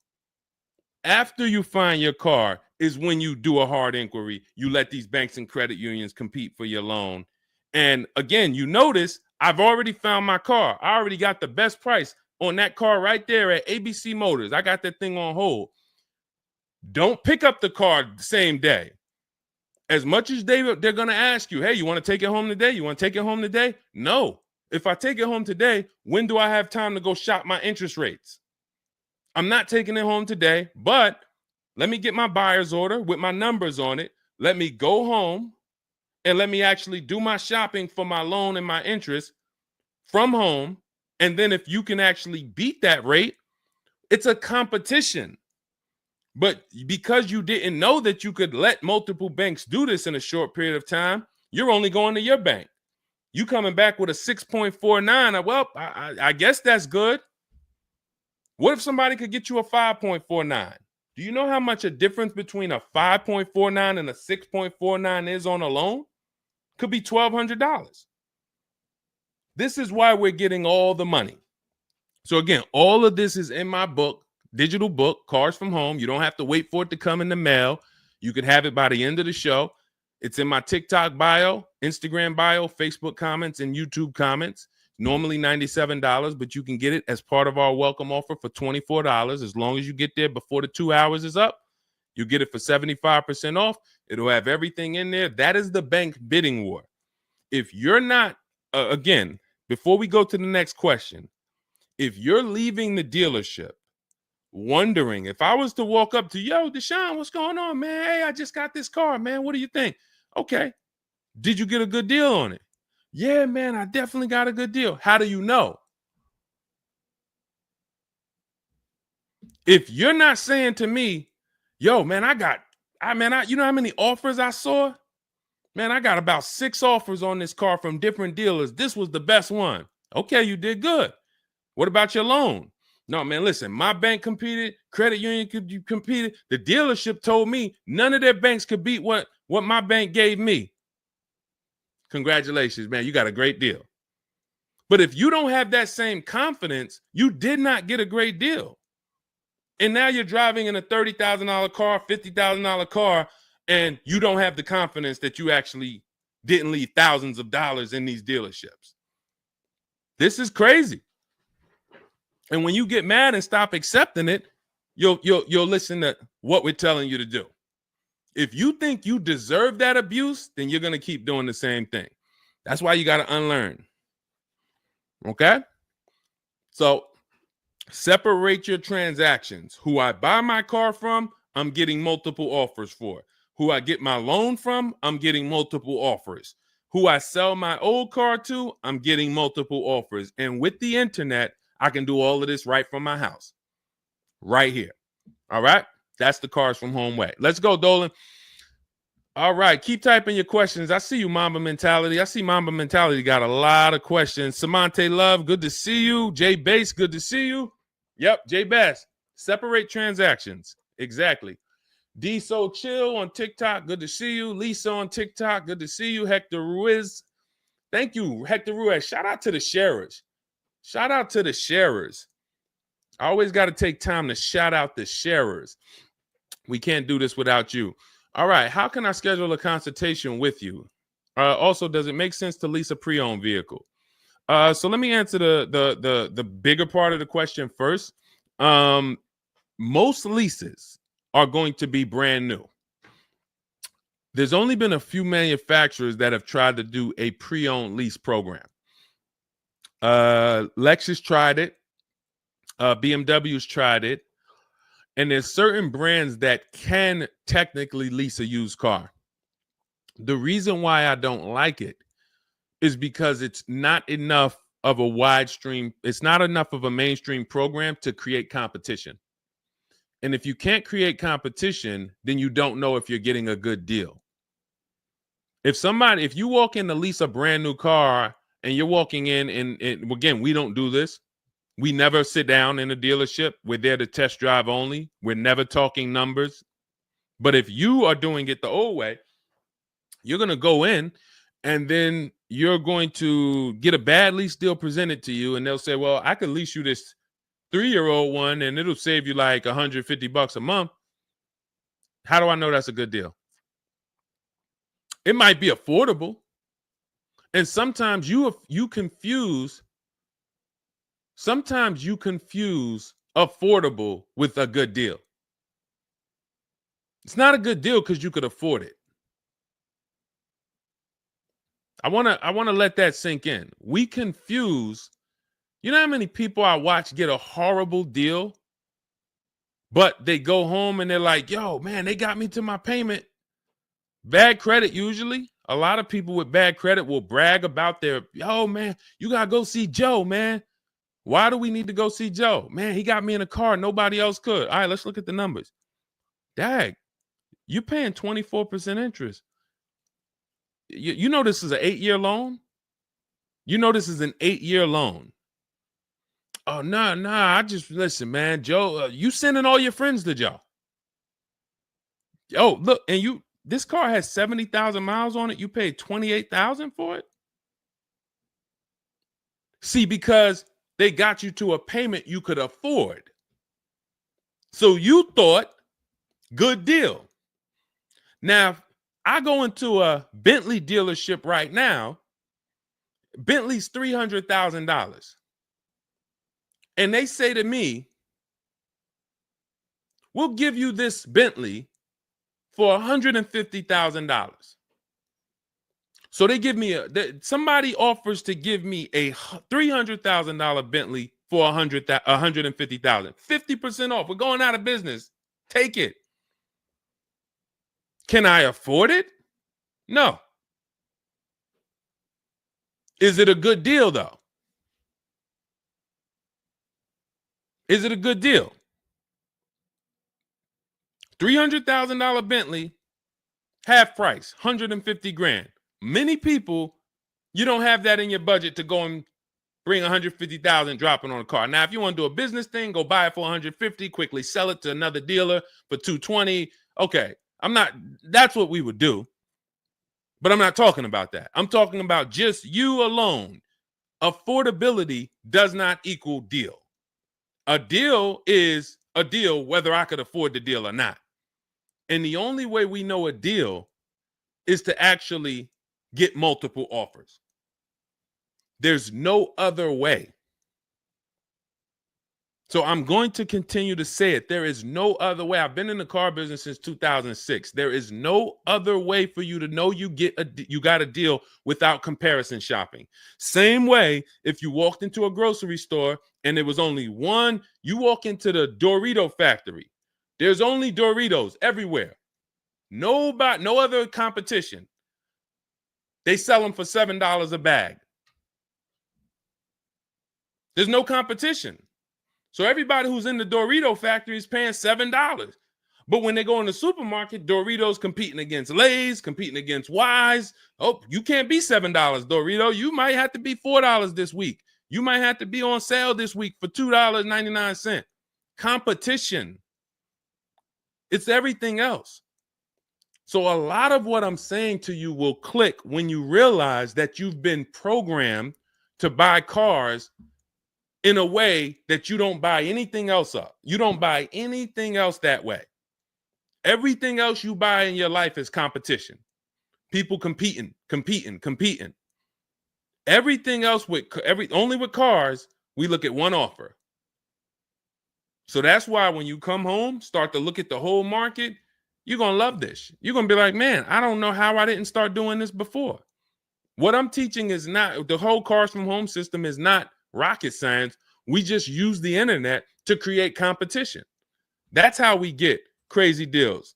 After you find your car is when you do a hard inquiry. You let these banks and credit unions compete for your loan. And again, you notice I've already found my car. I already got the best price on that car right there at ABC Motors. I got that thing on hold. Don't pick up the car the same day. As much as they're going to ask you, hey, you want to take it home today? You want to take it home today? No. If I take it home today, when do I have time to go shop my interest rates? I'm not taking it home today, but let me get my buyer's order with my numbers on it. Let me go home and let me actually do my shopping for my loan and my interest from home. And then if you can actually beat that rate, it's a competition. But because you didn't know that you could let multiple banks do this in a short period of time, you're only going to your bank. You coming back with a 6.49. Well, I guess that's good. What if somebody could get you a 5.49? Do you know how much a difference between a 5.49 and a 6.49 is on a loan? Could be $1,200. This is why we're getting all the money. So again, all of this is in my book, digital book, Cars from Home. You don't have to wait for it to come in the mail. You could have it by the end of the show. It's in my TikTok bio, Instagram bio, Facebook comments, and YouTube comments. Normally $97, but you can get it as part of our welcome offer for $24. As long as you get there before the 2 hours is up, you get it for 75% off. It'll have everything in there. That is the bank bidding war. If you're not, again, before we go to the next question, if you're leaving the dealership wondering, if I was to walk up to, yo, Deshone, what's going on, man? Hey, I just got this car, man. What do you think? Okay. Did you get a good deal on it? Yeah, man, I definitely got a good deal. How do you know? If you're not saying to me, yo, man, you know how many offers I saw? Man, I got about 6 offers on this car from different dealers. This was the best one. Okay, you did good. What about your loan? No, man, listen, my bank competed, credit union competed. The dealership told me none of their banks could beat what my bank gave me. Congratulations, man. You got a great deal. But if you don't have that same confidence, you did not get a great deal. And now you're driving in a $30,000 car, $50,000 car, and you don't have the confidence that you actually didn't leave thousands of dollars in these dealerships. This is crazy. And when you get mad and stop accepting it, you'll listen to what we're telling you to do. If you think you deserve that abuse, then you're going to keep doing the same thing. That's why you got to unlearn. Okay? So separate your transactions. Who I buy my car from, I'm getting multiple offers for. Who I get my loan from, I'm getting multiple offers. Who I sell my old car to, I'm getting multiple offers. And with the internet, I can do all of this right from my house. Right here. All right. That's the Cars from Home way. Let's go, Dolan. All right. Keep typing your questions. I see you, Mamba Mentality. I see Mamba Mentality got a lot of questions. Samante Love, good to see you. Jay Bass, good to see you. Yep, Jay Bass. Separate transactions. Exactly. D So Chill on TikTok, good to see you. Lisa on TikTok, good to see you. Hector Ruiz, thank you, Hector Ruiz. Shout out to the sharers. Shout out to the sharers. I always got to take time to shout out the sharers. We can't do this without you. All right, how can I schedule a consultation with you? Also, does it make sense to lease a pre-owned vehicle? So let me answer the bigger part of the question first. Most leases are going to be brand new. There's only been a few manufacturers that have tried to do a pre-owned lease program. Lexus tried it. BMW's tried it. And there's certain brands that can technically lease a used car. The reason why I don't like it is because it's not enough of a wide stream. It's not enough of a mainstream program to create competition. And if you can't create competition, then you don't know if you're getting a good deal. If you walk in to lease a brand new car and you're walking in and again, we don't do this. We never sit down in a dealership. We're there to test drive only. We're never talking numbers. But if you are doing it the old way, you're going to go in and then you're going to get a bad lease deal presented to you. And they'll say, well, I could lease you this 3-year-old one and it'll save you like $150 a month. How do I know that's a good deal? It might be affordable. And sometimes you confuse affordable with a good deal. It's not a good deal because you could afford it. I want to let that sink in. We confuse, you know how many people I watch get a horrible deal, but they go home and they're like, yo, man, they got me to my payment. Bad credit usually. A lot of people with bad credit will brag about yo, man, you got to go see Joe, man. Why do we need to go see Joe? Man, he got me in a car. Nobody else could. All right, let's look at the numbers. Dag, you're paying 24% interest. You know this is an 8-year loan? You know this is an 8-year loan. Oh, nah, I just, listen, man, Joe, you sending all your friends to Joe. Oh, look, and this car has 70,000 miles on it. You paid 28,000 for it? See, because they got you to a payment you could afford. So you thought, good deal. Now, I go into a Bentley dealership right now. Bentley's $300,000. And they say to me, we'll give you this Bentley for $150,000. So they give me somebody offers to give me a $300,000 Bentley for $150,000. 50% off. We're going out of business. Take it. Can I afford it? No. Is it a good deal, though? Is it a good deal? $300,000 Bentley, half price, 150 grand. Many people, you don't have that in your budget to go and bring 150,000 dropping on a car. Now, if you want to do a business thing, go buy it for 150, quickly sell it to another dealer for 220. Okay, that's what we would do. But I'm not talking about that. I'm talking about just you alone. Affordability does not equal deal. A deal is a deal whether I could afford the deal or not. And the only way we know a deal is to actually get multiple offers. There's no other way. So I'm going to continue to say it. There is no other way. I've been in the car business since 2006. There is no other way for you to know you got a deal without comparison shopping. Same way if you walked into a grocery store and there was only one, you walk into the Dorito factory. There's only Doritos everywhere. No other competition. They sell them for $7 a bag. There's no competition. So everybody who's in the Dorito factory is paying $7. But when they go in the supermarket, Doritos competing against Lay's, competing against Wise. Oh, you can't be $7, Dorito. You might have to be $4 this week. You might have to be on sale this week for $2.99. Competition. It's everything else. So a lot of what I'm saying to you will click when you realize that you've been programmed to buy cars in a way that you don't buy anything else up. You don't buy anything else that way. Everything else you buy in your life is competition. People competing. Everything else only with cars, we look at one offer. So that's why when you come home, start to look at the whole market, you're going to love this. You're going to be like, man, I don't know how I didn't start doing this before. What I'm teaching is not, the whole Cars from Home system is not rocket science. We just use the internet to create competition. That's how we get crazy deals.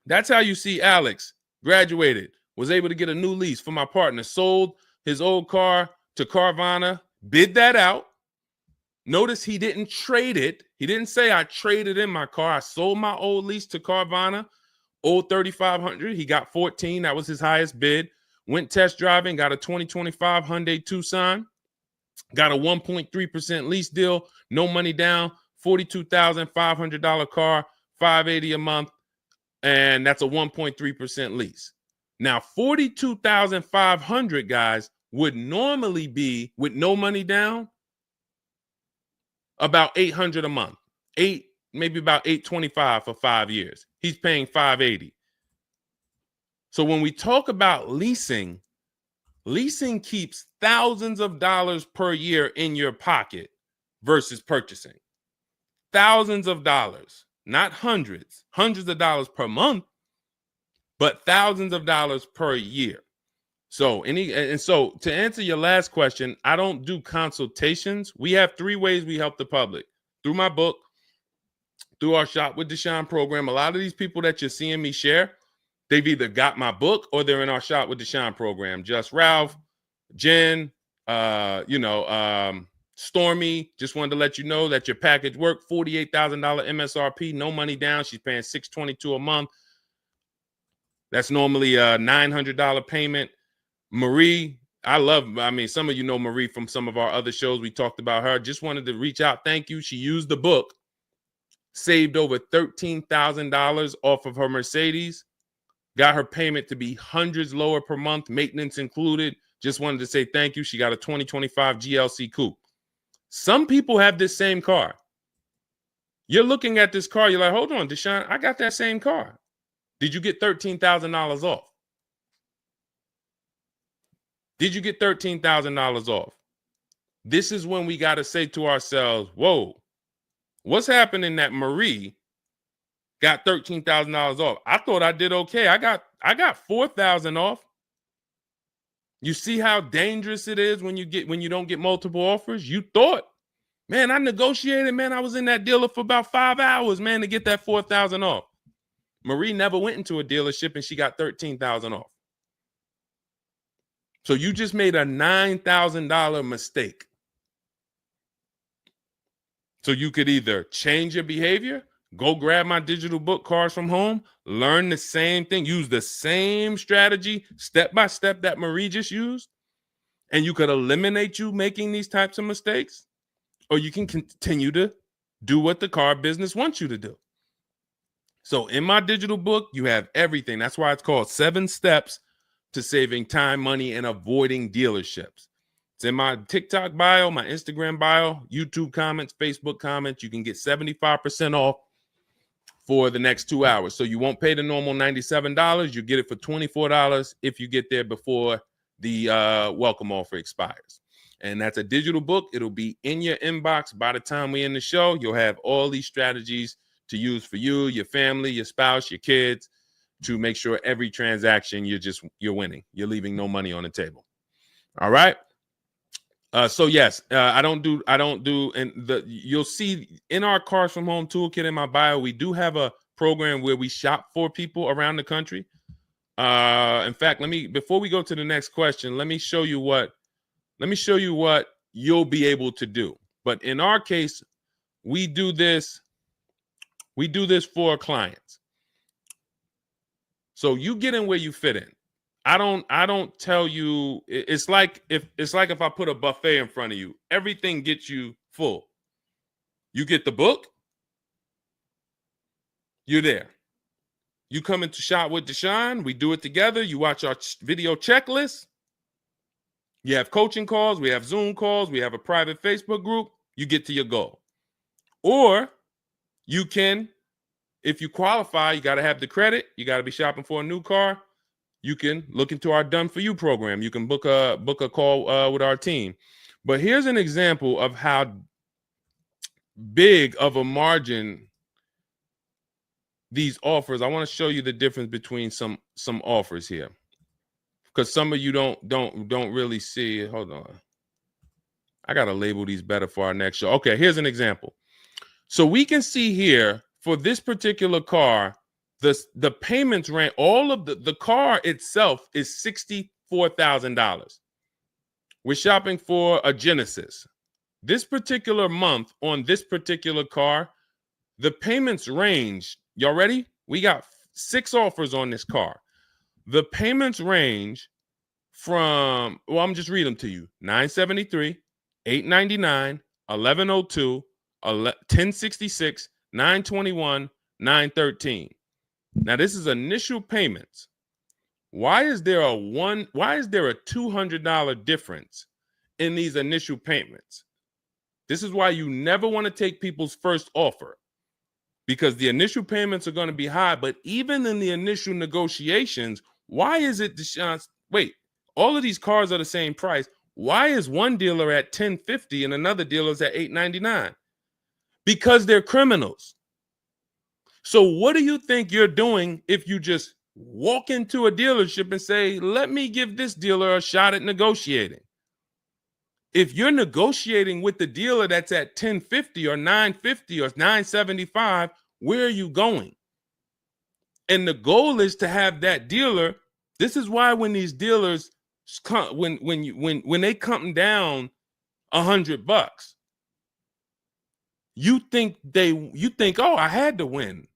That's how you see Alex graduated, was able to get a new lease for my partner, sold his old car to Carvana, bid that out. Notice he didn't trade it. He didn't say I traded in my car. I sold my old lease to Carvana, old 3,500. He got 14. That was his highest bid. Went test driving, got a 2025 Hyundai Tucson, got a 1.3% lease deal, no money down, $42,500 car, $580 a month, and that's a 1.3% lease. Now, $42,500, guys, would normally be, with no money down, about $800 a month. Maybe about $825 for 5 years. He's paying $580. So when we talk about leasing keeps thousands of dollars per year in your pocket versus purchasing. Thousands of dollars, not hundreds of dollars per month, but thousands of dollars per year. So to answer your last question, I don't do consultations. We have 3 ways we help the public: through my book, through our Shop with Deshone program. A lot of these people that you're seeing me share, they've either got my book or they're in our Shop with Deshone program. Just Ralph, Jen, Stormy. Just wanted to let you know that your package worked. $48,000 MSRP, no money down. She's paying $622 a month. That's normally a $900 payment. Marie, some of you know Marie from some of our other shows. We talked about her. Just wanted to reach out. Thank you. She used the book, saved over $13,000 off of her Mercedes, got her payment to be hundreds lower per month, maintenance included. Just wanted to say thank you. She got a 2025 GLC Coupe. Some people have this same car. You're looking at this car. You're like, hold on, Deshone, I got that same car. Did you get $13,000 off? Did you get $13,000 off? This is when we got to say to ourselves, whoa, what's happening that Marie got $13,000 off? I thought I did okay. I got $4,000 off. You see how dangerous it is when you don't get multiple offers? You thought, man, I negotiated, man. I was in that dealer for about 5 hours, man, to get that $4,000 off. Marie never went into a dealership and she got $13,000 off. So you just made a $9,000 mistake. So you could either change your behavior, go grab my digital book, Cars from Home, learn the same thing, use the same strategy step by step that Marie just used, and you could eliminate you making these types of mistakes, or you can continue to do what the car business wants you to do. So in my digital book, you have everything. That's why it's called 7 Steps to Saving Time, Money, and Avoiding Dealerships. It's in my TikTok bio, my Instagram bio, YouTube comments, Facebook comments. You can get 75% off for the next 2 hours. So you won't pay the normal $97. You get it for $24 if you get there before the welcome offer expires. And that's a digital book. It'll be in your inbox by the time we end the show. You'll have all these strategies to use for you, your family, your spouse, your kids, to make sure every transaction you're winning. You're leaving no money on the table. All right. So yes, I don't do, and you'll see in our Cars from Home toolkit in my bio, we do have a program where we shop for people around the country. In fact, before we go to the next question, let me show you what you'll be able to do. But in our case, we do this for clients. So you get in where you fit in. I don't tell you, it's like if I put a buffet in front of you, everything gets you full. You get the book, you're there. You come into Shop with Deshone, we do it together. You watch our video checklist. You have coaching calls, we have Zoom calls, we have a private Facebook group. You get to your goal. Or you can, if you qualify, you got to have the credit. You got to be shopping for a new car. You can look into our Done For You program. You can book a call with our team. But here's an example of how big of a margin these offers. I want to show you the difference between some offers here, because some of you don't really see it. Hold on. I got to label these better for our next show. Okay, here's an example. So we can see here for this particular car, the payments range, all of the car itself is $64,000. We're shopping for a Genesis. This particular month on this particular car, the payments range. Y'all ready? We got 6 offers on this car. The payments range from, well, I'm just reading them to you. $973, $899, $1,102, $1,066, $921, $913. Now this is initial payments. Why is there a $200 difference in these initial payments? This is why you never want to take people's first offer, because the initial payments are going to be high. But even in the initial negotiations, why is it, Deshone? Wait, all of these cars are the same price. Why is one dealer at $1,050 and another dealer is at $899? Because they're criminals. So what do you think you're doing if you just walk into a dealership and say, let me give this dealer a shot at negotiating? If you're negotiating with the dealer that's at $1,050 or $950 or $975, where are you going? And the goal is to have that dealer. This is why when these dealers come, when they come down $100, you think, oh, I had to win.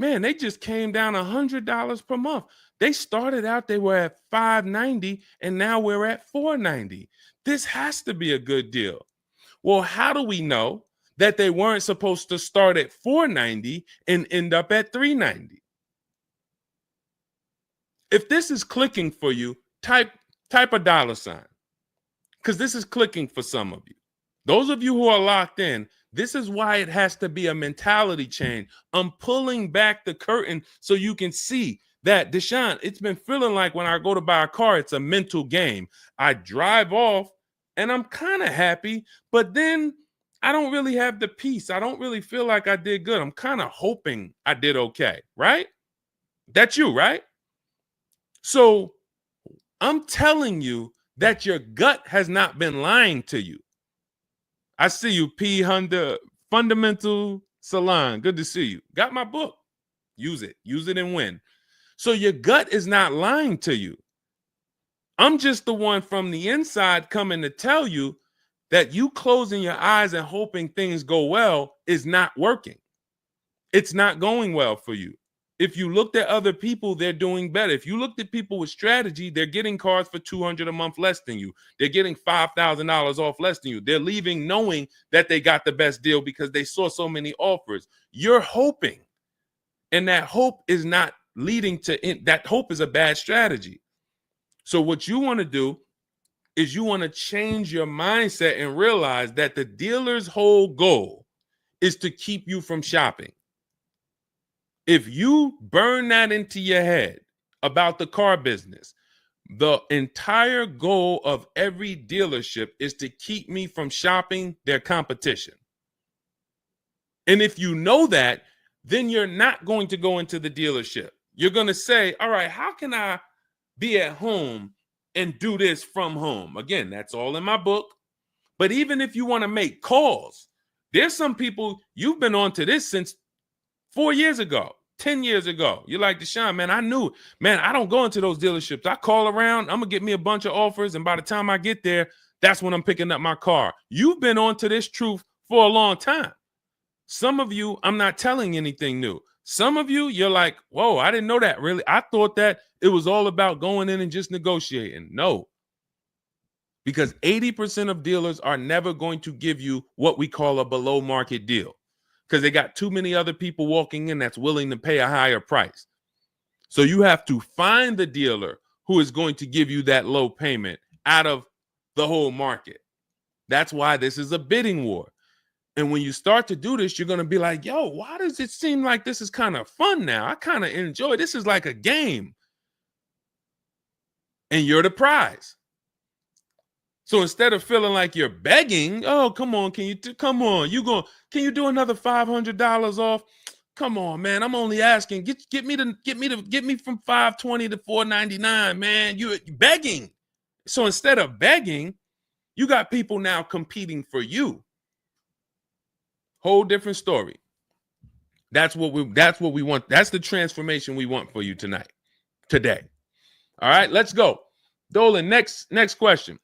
Man, they just came down $100 per month. They started out, they were at $590, and now we're at $490. This has to be a good deal. Well, how do we know that they weren't supposed to start at $490 and end up at $390? If this is clicking for you, type a $, because this is clicking for some of you. Those of you who are locked in, this is why it has to be a mentality change. I'm pulling back the curtain so you can see that, Deshone, it's been feeling like when I go to buy a car, it's a mental game. I drive off and I'm kind of happy, but then I don't really have the peace. I don't really feel like I did good. I'm kind of hoping I did okay, right? That's you, right? So I'm telling you that your gut has not been lying to you. I see you, P. Honda Fundamental Salon. Good to see you. Got my book. Use it. Use it and win. So your gut is not lying to you. I'm just the one from the inside coming to tell you that you closing your eyes and hoping things go well is not working. It's not going well for you. If you looked at other people, they're doing better. If you looked at people with strategy, they're getting cars for $200 a month less than you. They're getting $5,000 off less than you. They're leaving knowing that they got the best deal because they saw so many offers. You're hoping, and that hope is not leading to that. Hope is a bad strategy. So what you want to do is you want to change your mindset and realize that the dealer's whole goal is to keep you from shopping. If you burn that into your head about the car business, the entire goal of every dealership is to keep me from shopping their competition. And if you know that, then you're not going to go into the dealership. You're going to say, all right, how can I be at home and do this from home? Again, that's all in my book. But even if you want to make calls, there's some people, you've been on to this since 4 years ago, 10 years ago. You're like, Deshone, man, I knew, man, I don't go into those dealerships. I call around, I'm going to get me a bunch of offers. And by the time I get there, that's when I'm picking up my car. You've been on to this truth for a long time. Some of you, I'm not telling anything new. Some of you, you're like, whoa, I didn't know that really. I thought that it was all about going in and just negotiating. No, because 80% of dealers are never going to give you what we call a below market deal because they got too many other people walking in that's willing to pay a higher price. So you have to find the dealer who is going to give you that low payment out of the whole market. That's why this is a bidding war. And when you start to do this, you're going to be like, yo, why does it seem like this is kind of fun now? I kind of enjoy this. Is like a game. And you're the prize. So instead of feeling like you're begging, oh, come on, can you do another $500 off? Come on, man. I'm only asking. Get me from 520 to 499, man. You're begging. So instead of begging, you got people now competing for you. Whole different story. That's what we want. That's the transformation we want for you today. All right, let's go. Dolan, next question.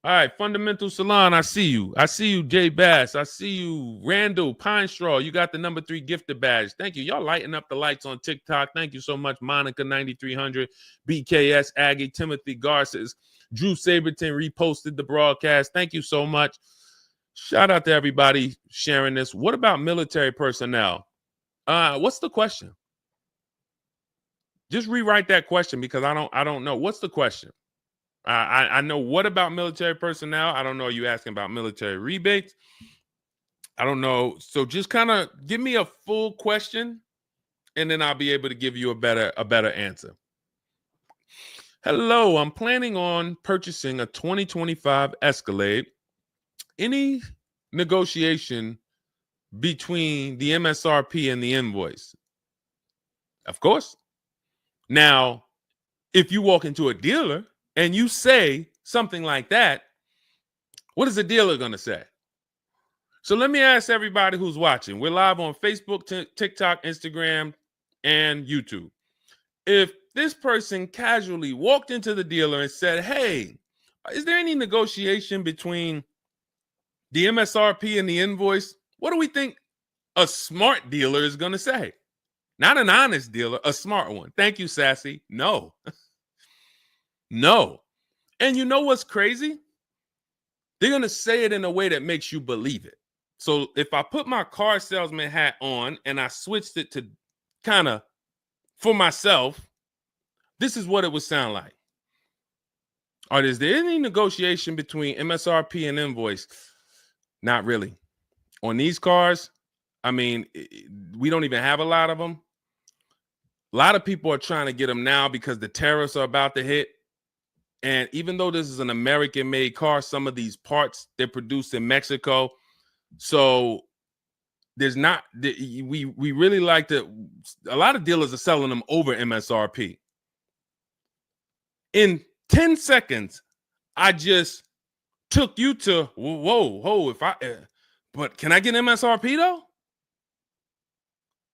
All right, Fundamental Salon, I see you. I see you, Jay Bass. I see you, Randall Pine Straw. You got the number 3 gifted badge. Thank you. Y'all lighting up the lights on TikTok. Thank you so much, Monica 9300, BKS Aggie, Timothy Garces, Drew Saberton reposted the broadcast. Thank you so much. Shout out to everybody sharing this. What about military personnel? What's the question? Just rewrite that question because I don't know. What's the question? I know what about military personnel. I don't know. Are you asking about military rebates? I don't know. So just kind of give me a full question, and then I'll be able to give you a better answer. Hello, I'm planning on purchasing a 2025 Escalade. Any negotiation between the MSRP and the invoice? Of course. Now, if you walk into a dealer and you say something like that, what is the dealer going to say? So let me ask everybody who's watching. We're live on Facebook, TikTok, Instagram, and YouTube. If this person casually walked into the dealer and said, hey, is there any negotiation between the MSRP and the invoice? What do we think a smart dealer is going to say? Not an honest dealer, a smart one. Thank you, Sassy. No. No. And you know what's crazy? They're going to say it in a way that makes you believe it. So if I put my car salesman hat on and I switched it to kind of for myself, this is what it would sound like. Or is there any negotiation between MSRP and invoice? Not really. On these cars, I mean, we don't even have a lot of them. A lot of people are trying to get them now because the tariffs are about to hit. And even though this is an American-made car, some of these parts, they're produced in Mexico. So there's not, we really like to, a lot of dealers are selling them over MSRP. In 10 seconds, I just took you to, whoa, but can I get MSRP though?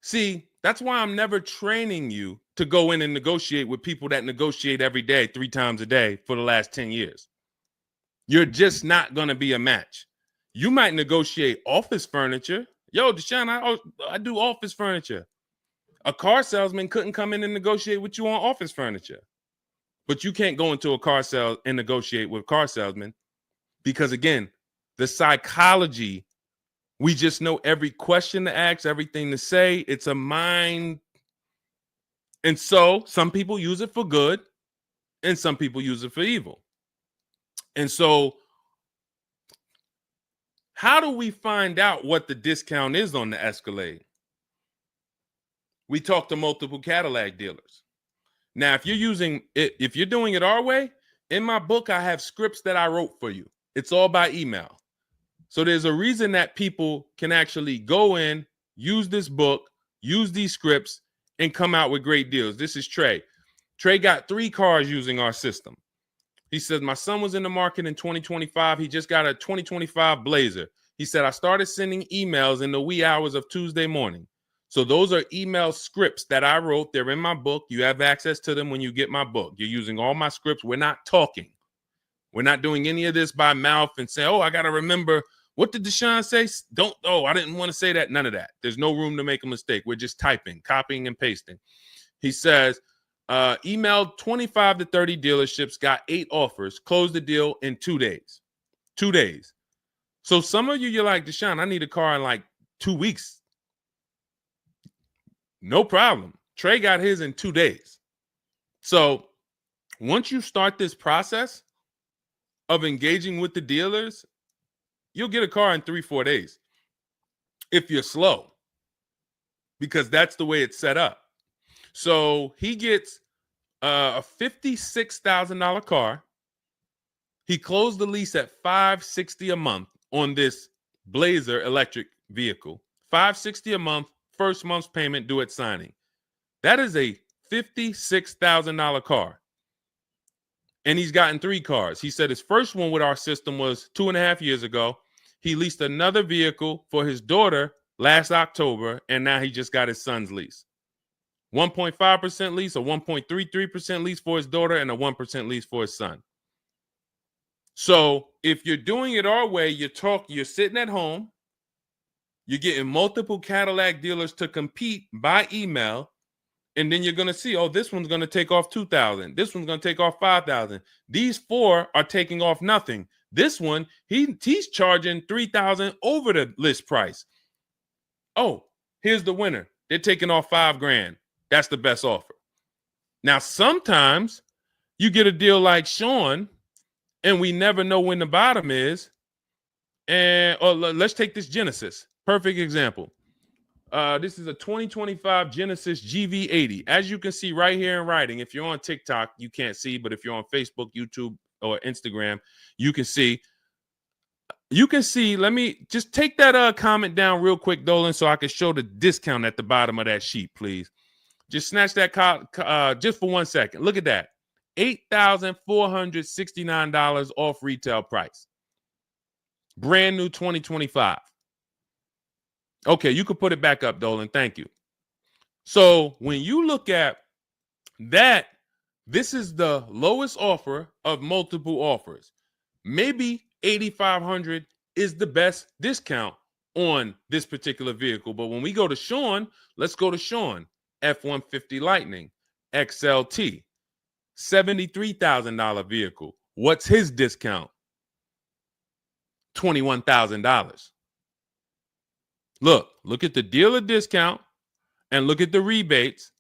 See, that's why I'm never training you to go in and negotiate with people that negotiate every day, 3 times a day for the last 10 years. You're just not going to be a match. You might negotiate office furniture. Yo, Deshone, I do office furniture. A car salesman couldn't come in and negotiate with you on office furniture. But you can't go into a car sale and negotiate with car salesmen because, again, the psychology, we just know every question to ask, everything to say. It's a mind. And so some people use it for good and some people use it for evil. And so how do we find out what the discount is on the Escalade? We talk to multiple Cadillac dealers. Now, if you're doing it our way, in my book, I have scripts that I wrote for you. It's all by email. So there's a reason that people can actually go in, use this book, use these scripts, and come out with great deals. This is Trey. Trey got 3 cars using our system. He says, my son was in the market in 2025. He just got a 2025 Blazer. He said, I started sending emails in the wee hours of Tuesday morning. So those are email scripts that I wrote. They're in my book. You have access to them when you get my book. You're using all my scripts. We're not talking. We're not doing any of this by mouth and saying, oh, I got to remember What did Deshone say? Don't, oh, I didn't want to say that. None of that. There's no room to make a mistake. We're just typing, copying, and pasting. He says, emailed 25 to 30 dealerships, got 8 offers, closed the deal in 2 days. 2 days. So some of you, you're like, Deshone, I need a car in like 2 weeks. No problem. Trey got his in 2 days. So once you start this process of engaging with the dealers, you'll get a car in 3-4 days if you're slow, because that's the way it's set up. So he gets a $56,000 car. He closed the lease at $560 a month on this Blazer electric vehicle. $560 a month, first month's payment due at signing. That is a $56,000 car. And he's gotten 3 cars. He said his first one with our system was 2.5 years ago. He leased another vehicle for his daughter last October, and now he just got his son's lease. 1.5% lease, a 1.33% lease for his daughter, and a 1% lease for his son. So if you're doing it our way, you're sitting at home, you're getting multiple Cadillac dealers to compete by email, and then you're going to see, oh, this one's going to take off $2,000. This one's going to take off $5,000. These 4 are taking off nothing. This one, he's charging $3,000 over the list price. Oh, here's the winner. They're taking off $5,000. That's the best offer. Now, sometimes you get a deal like Sean, and we never know when the bottom is. And let's take this Genesis. Perfect example. This is a 2025 Genesis GV80. As you can see right here in writing, if you're on TikTok, you can't see, but if you're on Facebook, YouTube, or Instagram, you can see. You can see, let me just take that comment down real quick, Dolan, so I can show the discount at the bottom of that sheet, please. Just snatch that just for 1 second. Look at that. $8,469 off retail price. Brand new 2025. Okay, you can put it back up, Dolan. Thank you. So when you look at that, this is the lowest offer of multiple offers. Maybe $8,500 is the best discount on this particular vehicle. But when we go to Sean, let's go to Sean. F-150 Lightning, XLT, $73,000 vehicle. What's his discount? $21,000. Look at the dealer discount and look at the rebates.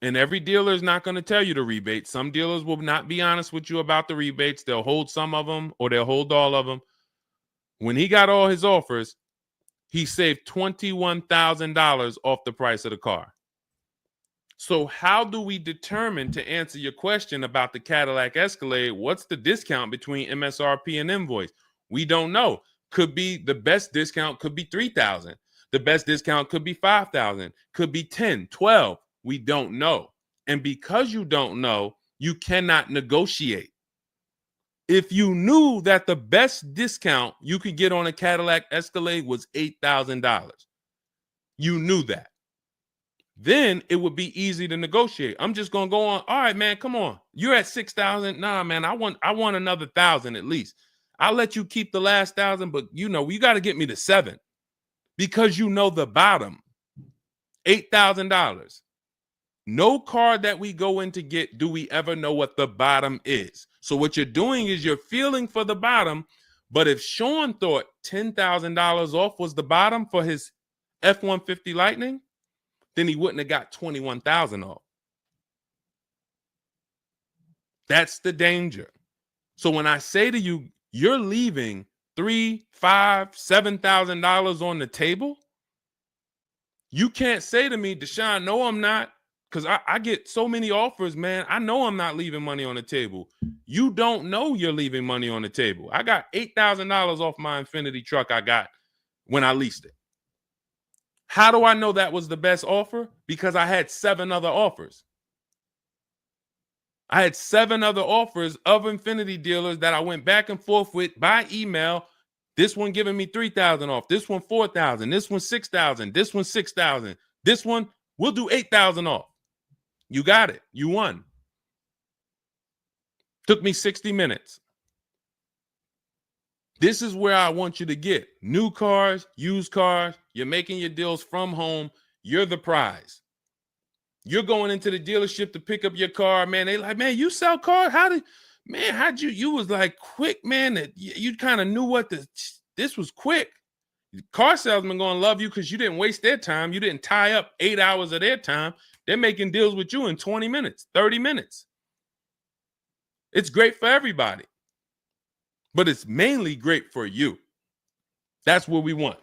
And every dealer is not going to tell you the rebates. Some dealers will not be honest with you about the rebates. They'll hold some of them or they'll hold all of them. When he got all his offers, he saved $21,000 off the price of the car. So how do we determine, to answer your question about the Cadillac Escalade, what's the discount between MSRP and invoice? We don't know. Could be the best discount could be $3,000. The best discount could be $5,000, could be $10,000, $12,000. We don't know. And because you don't know, you cannot negotiate. If you knew that the best discount you could get on a Cadillac Escalade was $8,000, you knew that, then it would be easy to negotiate. I'm just going to go on. All right, man, come on. You're at $6,000. Nah, man, I want another $1,000 at least. I'll let you keep the last $1,000, but you got to get me to $7,000 because you know the bottom, $8,000. No car that we go in to get do we ever know what the bottom is. So what you're doing is you're feeling for the bottom. But if Sean thought $10,000 off was the bottom for his F-150 Lightning, then he wouldn't have got $21,000 off. That's the danger. So when I say to you, you're leaving $3,000, $5,000, $7,000 on the table, you can't say to me, Deshone, no, I'm not. Because I get so many offers, man. I know I'm not leaving money on the table. You don't know you're leaving money on the table. I got $8,000 off my Infinity truck I got when I leased it. How do I know that was the best offer? Because I had 7 other offers. I had 7 other offers of Infinity dealers that I went back and forth with by email. This one giving me $3,000 off. This one $4,000. This one $6,000. This one $6,000. This one we'll do $8,000 off. You got it. You won. Took me 60 minutes. This is where I want you to get new cars, used cars. You're making your deals from home. You're the prize. You're going into the dealership to pick up your car, man. They like, man, you sell cars? How'd you was like quick, man, that you kind of knew what this was quick. Car salesmen going to love you because you didn't waste their time. You didn't tie up 8 hours of their time. They're making deals with you in 20 minutes, 30 minutes. It's great for everybody, but it's mainly great for you. That's what we want.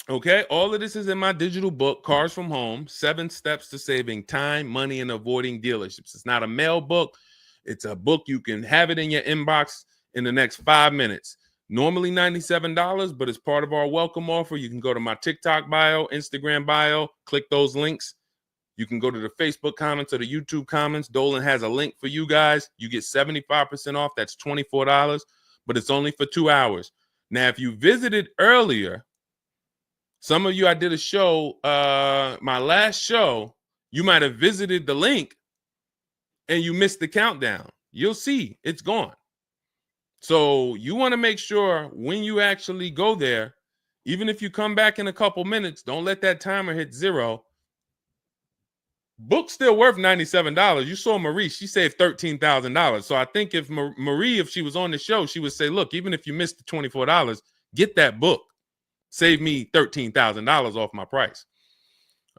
Okay, all of this is in my digital book, Cars from Home, 7 Steps to Saving Time, Money, and Avoiding Dealerships. It's not a mail book. It's a book. You can have it in your inbox in the next 5 minutes. Normally $97, but as part of our welcome offer, you can go to my TikTok bio, Instagram bio, click those links. You can go to the Facebook comments or the YouTube comments. Dolan has a link for you guys. You get 75% off. That's $24, but it's only for 2 hours. Now, if you visited earlier, some of you, I did a show, my last show, you might have visited the link and you missed the countdown. You'll see it's gone. So you want to make sure when you actually go there, even if you come back in a couple minutes, don't let that timer hit 0. Book's still worth $97. You saw Marie, she saved $13,000. So I think if Marie, if she was on the show, she would say, look, even if you missed the $24, get that book. Save me $13,000 off my price.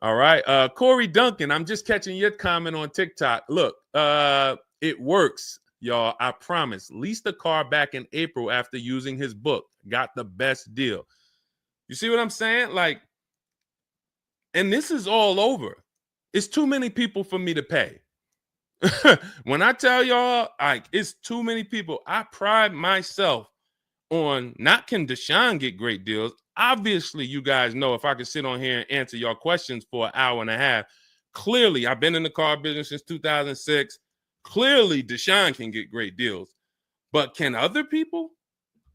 All right. Corey Duncan, I'm just catching your comment on TikTok. Look, it works, y'all. I promise. Leased a car back in April after using his book. Got the best deal. You see what I'm saying? Like, and this is all over. It's too many people for me to pay. When I tell y'all, like, it's too many people. I pride myself on not can Deshone get great deals. Obviously, you guys know if I could sit on here and answer your questions for an hour and a half, clearly I've been in the car business since 2006. Clearly, Deshone can get great deals. But can other people?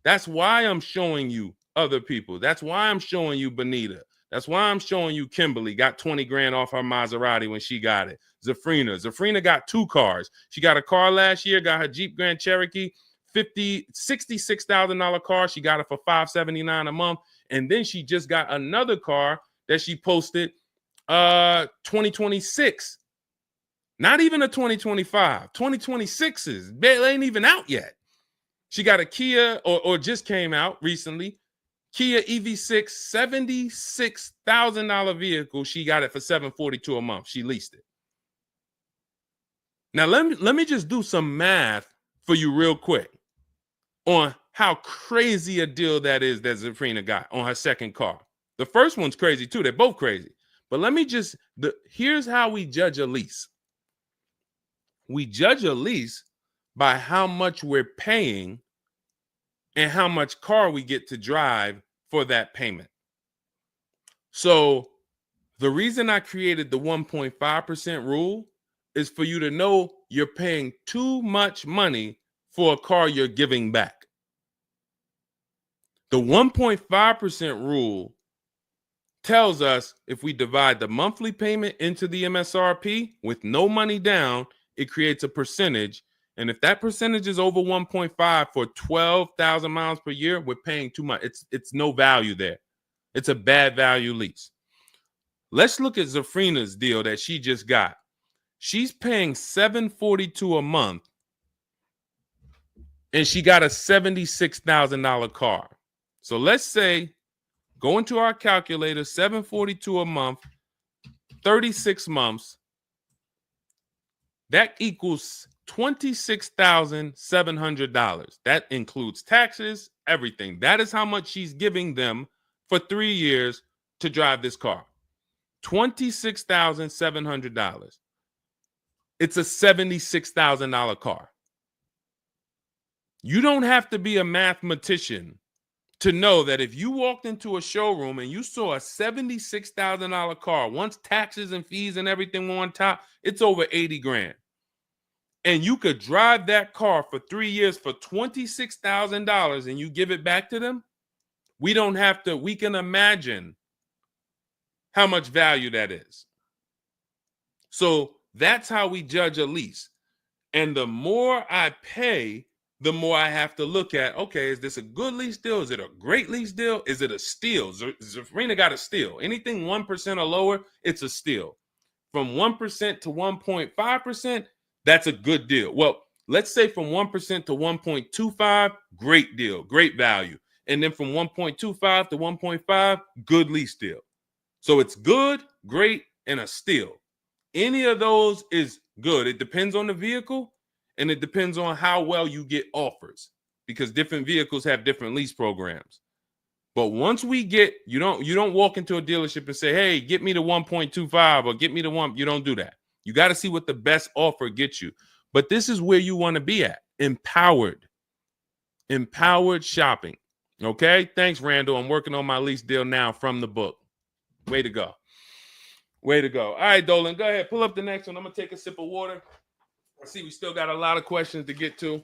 That's why I'm showing you other people. That's why I'm showing you Benita. That's why I'm showing you Kimberly got 20 grand off her Maserati when she got it. Zafrina got 2 cars. She got a car last year, got her Jeep Grand Cherokee, $66,000 car. She got it for $579 a month. And then she just got another car that she posted 2026. Not even a 2025. 2026s. They ain't even out yet. She got a Kia or just came out recently. Kia EV6, $76,000 vehicle. She got it for $742 a month. She leased it. Now let me just do some math for you real quick on how crazy a deal that is that Zafrina got on her second car. The first one's crazy too. They're both crazy. But let me just, here's how we judge a lease. We judge a lease by how much we're paying and how much car we get to drive for that payment. So the reason I created the 1.5% rule is for you to know you're paying too much money for a car you're giving back. The 1.5% rule tells us if we divide the monthly payment into the MSRP with no money down, it creates a percentage. And if that percentage is over 1.5 for 12,000 miles per year, we're paying too much. It's no value there. It's a bad value lease. Let's look at Zafrina's deal that she just got. She's paying $742 a month, and she got a $76,000 car. So let's say, go into our calculator, $742 a month, 36 months. That equals $26,700. That includes taxes, everything. That is how much she's giving them for 3 years to drive this car. $26,700. It's a $76,000 car. You don't have to be a mathematician to know that if you walked into a showroom and you saw a $76,000 car, once taxes and fees and everything were on top, it's over 80 grand. And you could drive that car for 3 years for $26,000 and you give it back to them, we don't have to, we can imagine how much value that is. So that's how we judge a lease. And the more I pay the more I have to look at, okay, is this a good lease deal? Is it a great lease deal? Is it a steal? Zafrina got a steal. Anything 1% or lower, it's a steal. From 1% to 1.5%, that's a good deal. Well, let's say from 1% to 1.25, great deal, great value. And then from 1.25 to 1.5, good lease deal. So it's good, great, and a steal. Any of those is good. It depends on the vehicle, and it depends on how well you get offers, because different vehicles have different lease programs. But once we get, you don't walk into a dealership and say, hey, get me to 1.25 or get me to 1. You don't do that. You got to see what the best offer gets you. But this is where you want to be at. Empowered shopping. Okay. Thanks, Randall. I'm working on my lease deal now from the book. Way to go. Way to go. All right, Dolan, go ahead. Pull up the next one. I'm going to take a sip of water. I see we still got a lot of questions to get to.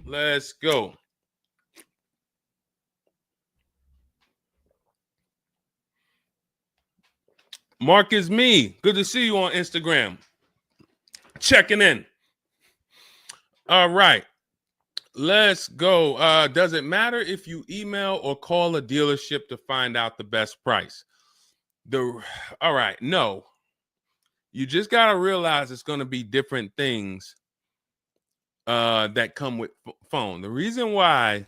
Let's go. Mark is me. Good to see you on Instagram. Checking in. All right. Let's go. Does it matter if you email or call a dealership to find out the best price? All right. No. You just got to realize it's going to be different things that come with phone. The reason why.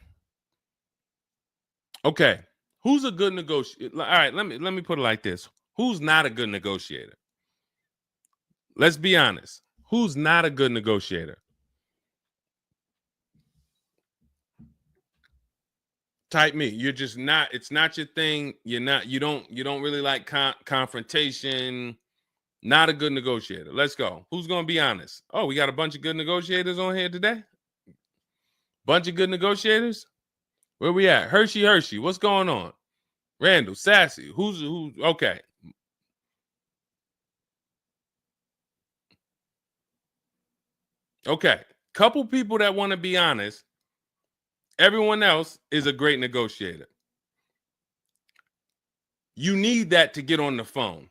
Okay. Who's a good negotiator? All right. Let me put it like this. Who's not a good negotiator? Let's be honest. Who's not a good negotiator? Type me. You're just not. It's not your thing. You don't really like confrontation. Not a good negotiator. Let's go. Who's going to be honest? Oh, we got a bunch of good negotiators on here today. Bunch of good negotiators. Where we at? Hershey. What's going on? Randall, Sassy. Who's okay. Okay. Couple people that want to be honest. Everyone else is a great negotiator. You need that to get on the phone.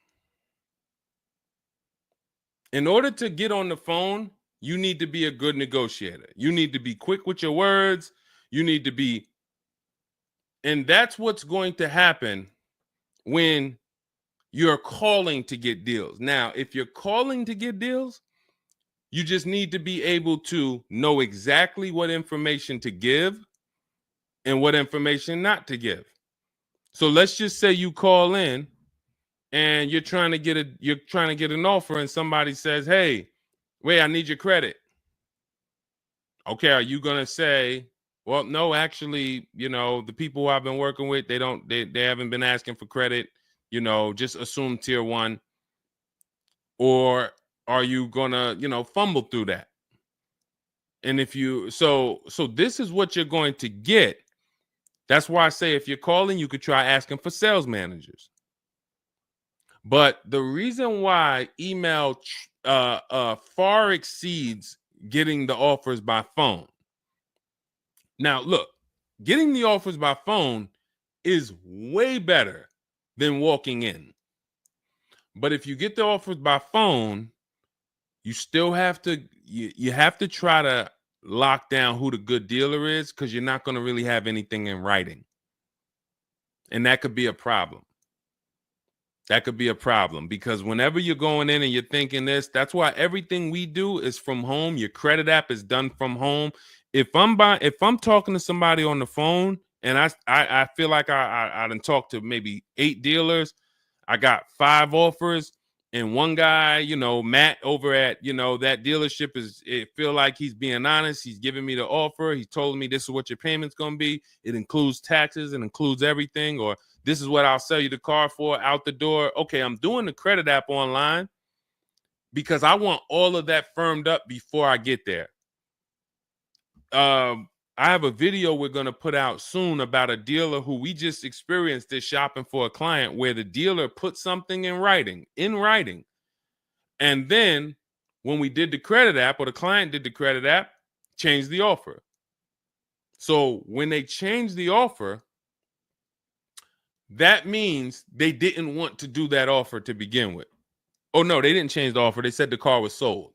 In order to get on the phone, you need to be a good negotiator. You need to be quick with your words. You need to be, and that's what's going to happen when you're calling to get deals. Now, if you're calling to get deals, you just need to be able to know exactly what information to give and what information not to give. So let's just say you call in and you're trying to get an offer, and somebody says, "Hey, wait, I need your credit." Okay, are you gonna say, "Well, no, actually, the people I've been working with, they haven't been asking for credit. Just assume tier 1," or are you gonna, fumble through that? And if you so this is what you're going to get. That's why I say if you're calling, you could try asking for sales managers. But the reason why email far exceeds getting the offers by phone. Now, look, getting the offers by phone is way better than walking in. But if you get the offers by phone, you still have to you have to try to lock down who the good dealer is, because you're not going to really have anything in writing. And that could be a problem. That could be a problem, because whenever you're going in and you're thinking this, that's why everything we do is from home. Your credit app is done from home. If I'm talking to somebody on the phone and I feel like I done talked to maybe 8 dealers, I got 5 offers, and one guy, Matt over at, that dealership it feel like he's being honest. He's giving me the offer. He told me this is what your payment's going to be. It includes taxes. It includes everything. Or this is what I'll sell you the car for out the door. Okay, I'm doing the credit app online because I want all of that firmed up before I get there. I have a video we're going to put out soon about a dealer who we just experienced this shopping for a client, where the dealer put something in writing. And then when we did the credit app, or the client did the credit app, changed the offer. So when they changed the offer, that means they didn't want to do that offer to begin with. Oh, no, they didn't change the offer. They said the car was sold.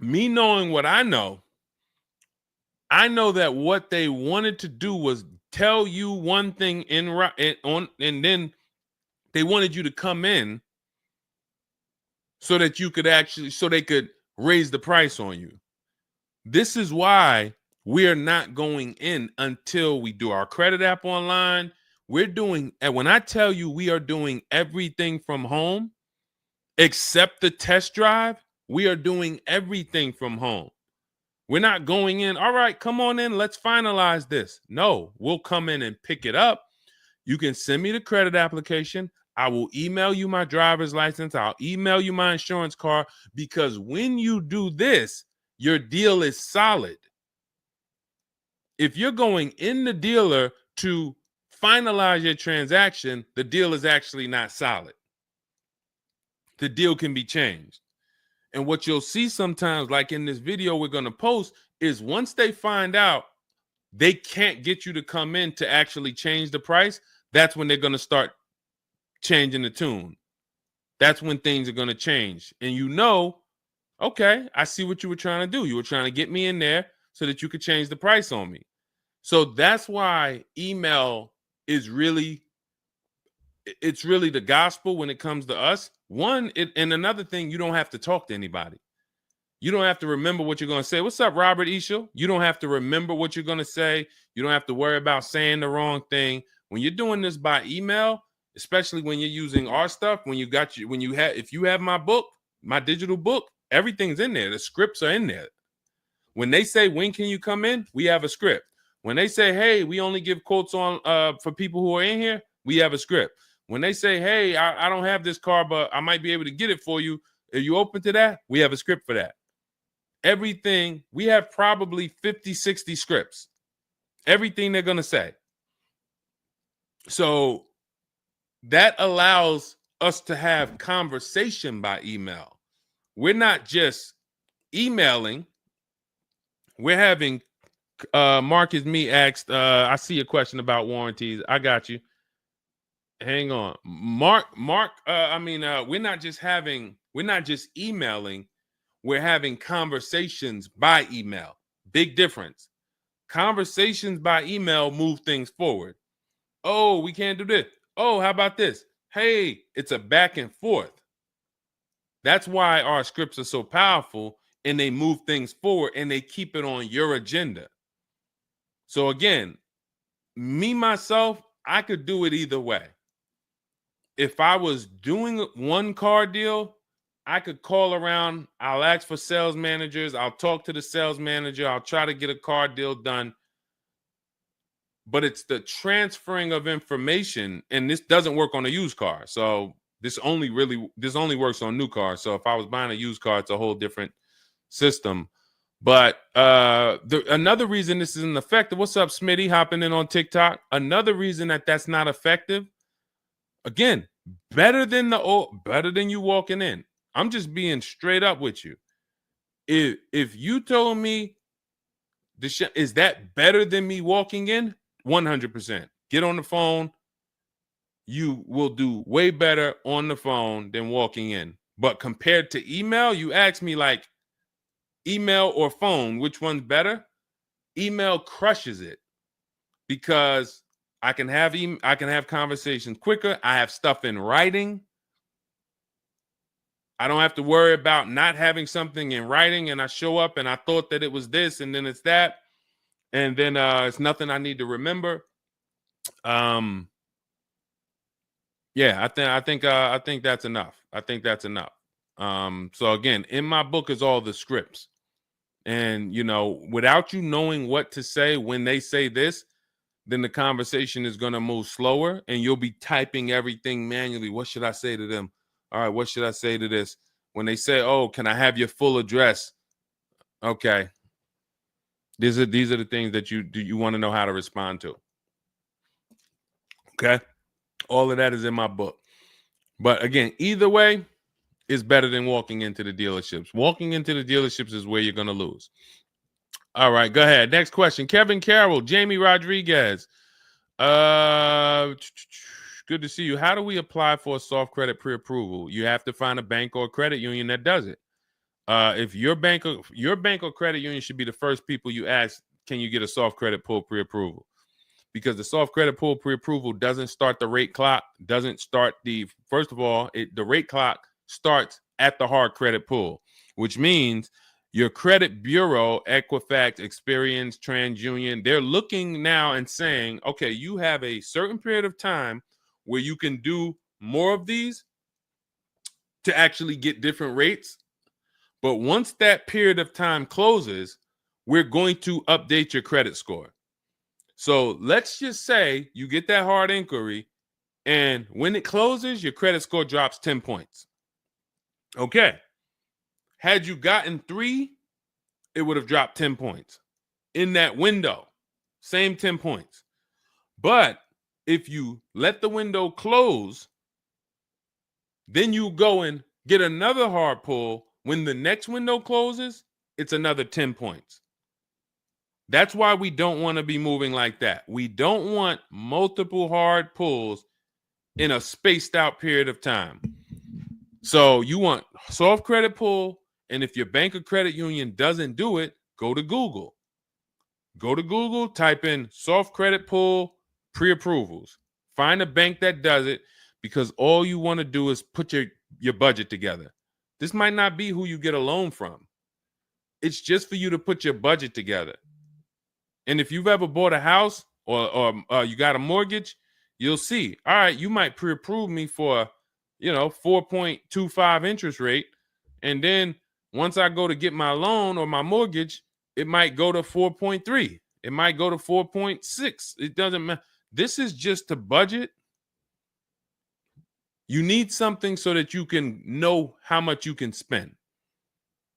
Me knowing what I know that what they wanted to do was tell you one thing and then they wanted you to come in so that you could so they could raise the price on you. This is why we are not going in until we do our credit app online. And when I tell you we are doing everything from home, except the test drive, we are doing everything from home. We're not going in, all right, come on in, let's finalize this. No, we'll come in and pick it up. You can send me the credit application. I will email you my driver's license. I'll email you my insurance card, because when you do this, your deal is solid. If you're going in the dealer to finalize your transaction, the deal is actually not solid. The deal can be changed. And what you'll see sometimes, like in this video we're going to post, is once they find out they can't get you to come in to actually change the price, that's when they're going to start changing the tune. That's when things are going to change. And okay, I see what you were trying to do. You were trying to get me in there so that you could change the price on me. So that's why email is really the gospel when it comes to us. And another thing, you don't have to talk to anybody. You don't have to remember what you're going to say. What's up, Robert Ishel? You don't have to remember what you're going to say. You don't have to worry about saying the wrong thing. When you're doing this by email, especially when you're using our stuff, if you have my book, my digital book, everything's in there. The scripts are in there. When they say, when can you come in? We have a script. When they say, hey, we only give quotes on for people who are in here, we have a script. When they say, hey, I don't have this car, but I might be able to get it for you. Are you open to that? We have a script for that. Everything, we have probably 50, 60 scripts. Everything they're going to say. So that allows us to have conversation by email. We're not just emailing. We're having, Marcus Me asked, I see a question about warranties. I got you. Hang on. Mark, we're not just emailing. We're having conversations by email. Big difference. Conversations by email move things forward. Oh, we can't do this. Oh, how about this? Hey, it's a back and forth. That's why our scripts are so powerful, and they move things forward, and they keep it on your agenda. So again, myself, I could do it either way. If I was doing one car deal, I could call around. I'll ask for sales managers. I'll talk to the sales manager. I'll try to get a car deal done. But it's the transferring of information, and this doesn't work on a used car. So this only works on new cars. So if I was buying a used car, it's a whole different system. But another reason this isn't effective. What's up, Smitty? Hopping in on TikTok. Another reason that's not effective. Again, better than you walking in. I'm just being straight up with you. If you told me is that better than me walking in? 100%. Get on the phone. You will do way better on the phone than walking in. But compared to email, you ask me like email or phone, which one's better? Email crushes it because I can have conversations quicker. I have stuff in writing. I don't have to worry about not having something in writing, and I show up and I thought that it was this and then it's that, and then it's nothing I need to remember. Yeah, I think that's enough. I think that's enough. So again, in my book is all the scripts. And without you knowing what to say when they say this, then the conversation is going to move slower and you'll be typing everything manually. What should I say to them? All right, what should I say to this? When they say, "Oh, can I have your full address?" Okay. These are the things that you want to know how to respond to. Okay? All of that is in my book. But again, either way is better than walking into the dealerships. Walking into the dealerships is where you're going to lose. All right, go ahead. Next question. Kevin Carroll, Jamie Rodriguez. Good to see you. How do we apply for a soft credit pre-approval? You have to find a bank or a credit union that does it. If your bank or credit union should be the first people you ask, can you get a soft credit pull pre-approval? Because the soft credit pull pre-approval doesn't start the rate clock, doesn't start first of all, the rate clock starts at the hard credit pull, which means your credit bureau, Equifax, Experian, TransUnion, they're looking now and saying, okay, you have a certain period of time where you can do more of these to actually get different rates. But once that period of time closes, we're going to update your credit score. So let's just say you get that hard inquiry, and when it closes, your credit score drops 10 points. Okay. Had you gotten 3, it would have dropped 10 points. In that window, same 10 points. But if you let the window close, then you go and get another hard pull. When the next window closes, it's another 10 points. That's why we don't want to be moving like that. We don't want multiple hard pulls in a spaced out period of time. So you want soft credit pull, and if your bank or credit union doesn't do it, go to Google. Go to Google, type in soft credit pull pre-approvals. Find a bank that does it, because all you want to do is put your budget together. This might not be who you get a loan from. It's just for you to put your budget together. And if you've ever bought a house or you got a mortgage, you'll see, all right, you might pre-approve me for, 4.25 interest rate. And then once I go to get my loan or my mortgage, it might go to 4.3. It might go to 4.6. It doesn't matter. This is just to budget. You need something so that you can know how much you can spend.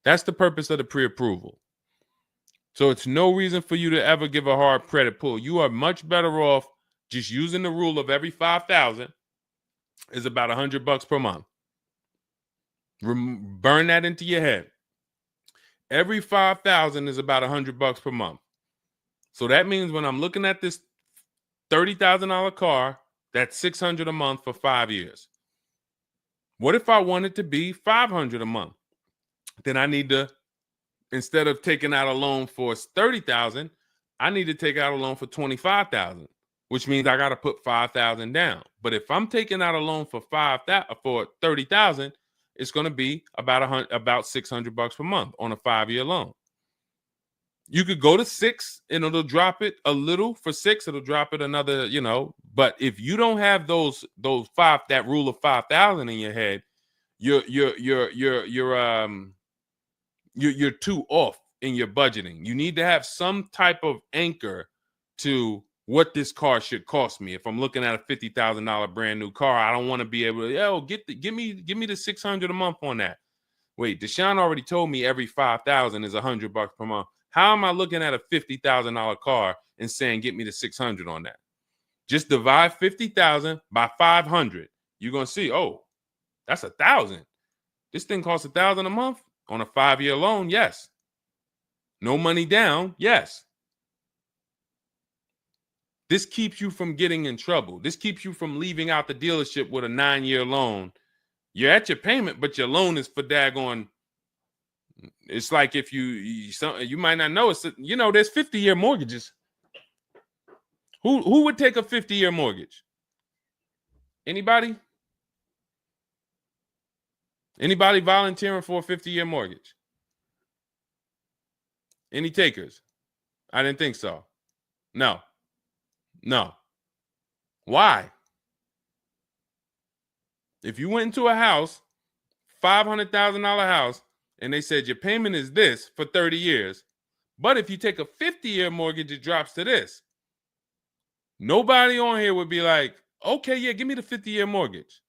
That's the purpose of the pre-approval. So it's no reason for you to ever give a hard credit pull. You are much better off just using the rule of every 5,000 is about $100 per month. Burn that into your head. Every 5,000 is about $100 per month. So that means when I'm looking at this $30,000 car, that's $600 a month for 5 years. What if I want it to be $500 a month? Then I need to, instead of taking out a loan for $30,000, I need to take out a loan for $25,000, which means I got to put $5,000 down. But if I'm taking out a loan for $30,000, it's going to be about $600 per month on a 5-year loan. You could go to 6 and it'll drop it a little. For 6, it'll drop it another, But if you don't have that rule of 5,000 in your head, you're too off in your budgeting. You need to have some type of anchor to what this car should cost me. If I'm looking at a $50,000 brand new car, I don't want to be able to, give me the $600 a month on that. Wait, Deshone already told me every 5,000 is $100 per month. How am I looking at a $50,000 car and saying get me the 600 on that? Just divide 50,000 by 500. You're gonna see, oh, that's 1,000. This thing costs 1,000 a month on a 5-year loan. Yes. No money down. Yes. This keeps you from getting in trouble. This keeps you from leaving out the dealership with a 9-year loan. You're at your payment, but your loan is for daggone. It's like if you might not know, it's there's 50-year mortgages. Who would take a 50-year mortgage? Anybody? Anybody volunteering for a 50-year mortgage? Any takers? I didn't think so. No. Why? If you went into a house, $500,000 house, and they said your payment is this for 30 years, but if you take a 50-year mortgage, it drops to this. Nobody on here would be like, okay, yeah, give me the 50-year mortgage.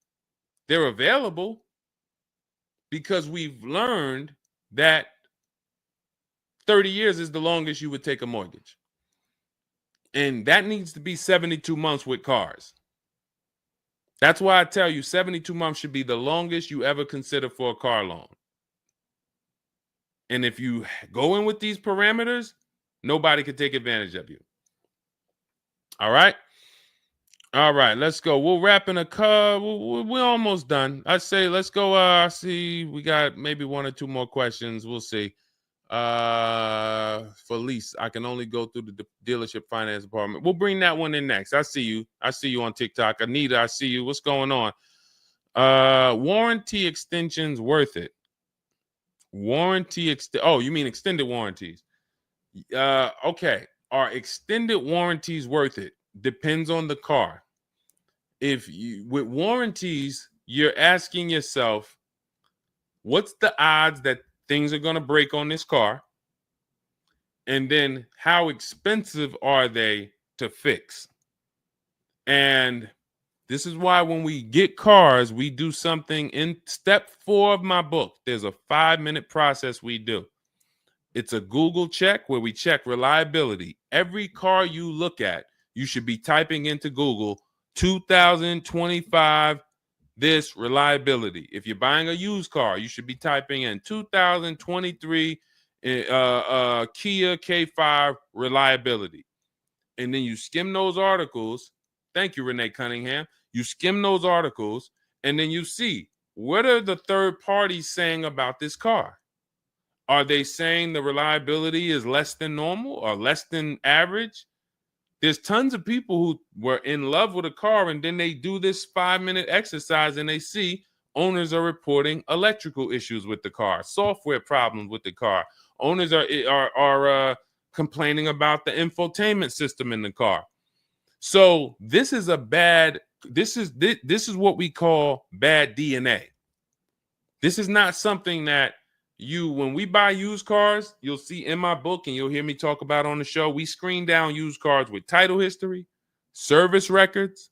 They're available because we've learned that 30 years is the longest you would take a mortgage. And that needs to be 72 months with cars. That's why I tell you 72 months should be the longest you ever consider for a car loan. And if you go in with these parameters, nobody can take advantage of you. All right. All right, let's go. We'll wrap in a car. We're almost done. I say let's go. I see we got maybe one or two more questions. We'll see. For lease, I can only go through the dealership finance department. We'll bring that one in next. I see you. I see you on TikTok. Anita, I see you. What's going on? Warranty extensions worth it? Oh, you mean extended warranties? Okay. Are extended warranties worth it? Depends on the car. If you with warranties, you're asking yourself, what's the odds that things are going to break on this car? And then how expensive are they to fix? And this is why when we get cars, we do something in step 4 of my book. There's a 5-minute process we do. It's a Google check where we check reliability. Every car you look at, you should be typing into Google 2025 this reliability. If you're buying a used car, you should be typing in 2023 Kia K5 reliability. And then you skim those articles. Thank you, Renee Cunningham. You skim those articles, and then you see, what are the third parties saying about this car? Are they saying the reliability is less than normal or less than average? There's tons of people who were in love with a car, and then they do this 5-minute exercise and they see owners are reporting electrical issues with the car, software problems with the car. Owners are complaining about the infotainment system in the car. So this is what we call bad DNA. This is not something that when we buy used cars, you'll see in my book and you'll hear me talk about on the show. We screen down used cars with title history, service records,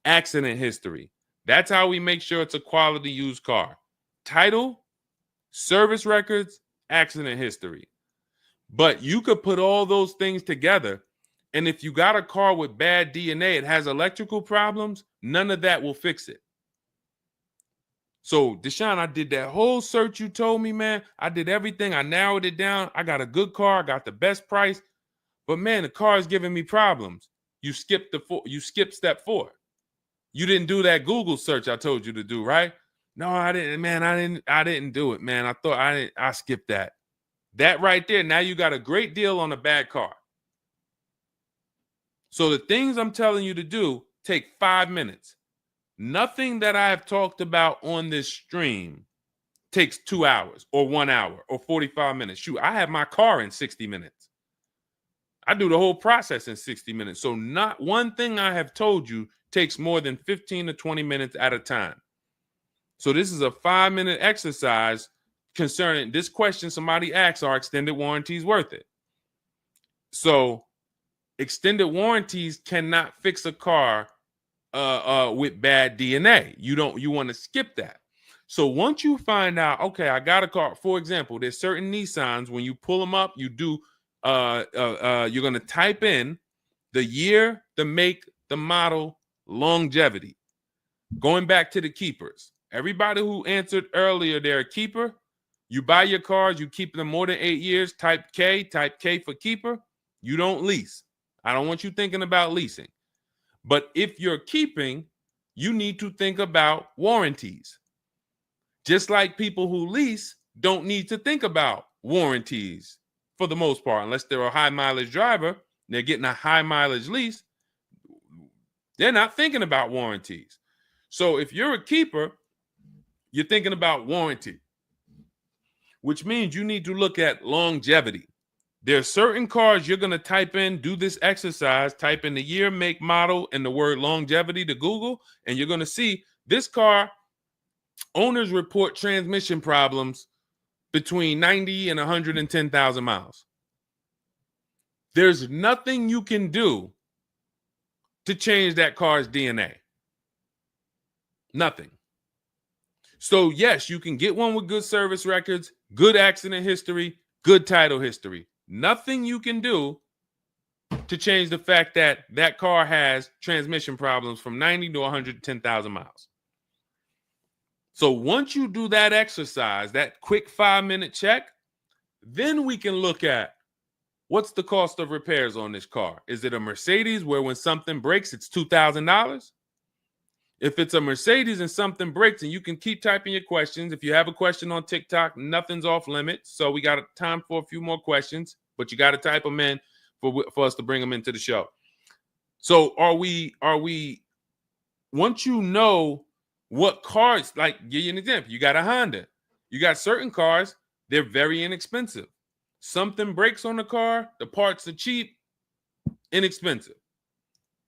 accident history. That's how we make sure it's a quality used car. Title, service records, accident history. But you could put all those things together, and if you got a car with bad DNA, it has electrical problems, none of that will fix it. So, Deshone, I did that whole search you told me, man. I did everything. I narrowed it down. I got a good car. I got the best price. But, man, the car is giving me problems. You skipped step 4. You didn't do that Google search I told you to do, right? No, I didn't, man. I didn't do it, man. I skipped that. That right there, now you got a great deal on a bad car. So the things I'm telling you to do take 5 minutes. Nothing that I have talked about on this stream takes 2 hours or 1 hour or 45 minutes. Shoot, I have my car in 60 minutes. I do the whole process in 60 minutes. So not one thing I have told you takes more than 15 to 20 minutes at a time. So this is a 5-minute exercise concerning this question somebody asks, are extended warranties worth it? So extended warranties cannot fix a car with bad DNA. You want to skip that. So once you find out, okay, I got a car. For example, there's certain Nissans, when you pull them up, you do you're going to type in the year, the make, the model, longevity. Going back to the keepers. Everybody who answered earlier, they're a keeper. You buy your cars, you keep them more than 8 years, type K for keeper. You don't lease. I don't want you thinking about leasing. But if you're keeping, you need to think about warranties. Just like people who lease don't need to think about warranties for the most part, unless they're a high mileage driver, they're getting a high mileage lease, they're not thinking about warranties. So if you're a keeper, you're thinking about warranty, which means you need to look at longevity. There are certain cars you're going to type in, do this exercise, type in the year, make, model, and the word longevity to Google, and you're going to see this car, owners report transmission problems between 90 and 110,000 miles. There's nothing you can do to change that car's DNA. Nothing. So yes, you can get one with good service records, good accident history, good title history. Nothing you can do to change the fact that that car has transmission problems from 90 to 110,000 miles. So once you do that exercise, that quick 5-minute check, then we can look at what's the cost of repairs on this car? Is it a Mercedes where when something breaks, it's $2,000? If it's a Mercedes and something breaks, and you can keep typing your questions. If you have a question on TikTok, nothing's off limits. So we got time for a few more questions, but you got to type them in for us to bring them into the show. So are we, once you know what cars, like give you an example, you got a Honda, you got certain cars, they're very inexpensive. Something breaks on the car, the parts are cheap, inexpensive.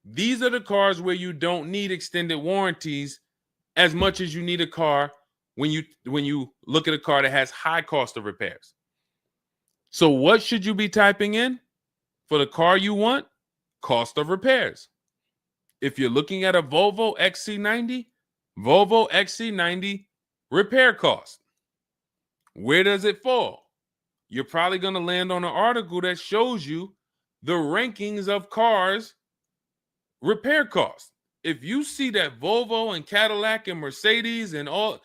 These are the cars where you don't need extended warranties as much as you need a car when you look at a car that has high cost of repairs. So what should you be typing in for the car you want? Cost of repairs. If you're looking at a Volvo XC90, Volvo XC90 repair cost. Where does it fall? You're probably going to land on an article that shows you the rankings of cars repair costs. If you see that Volvo and Cadillac and Mercedes and all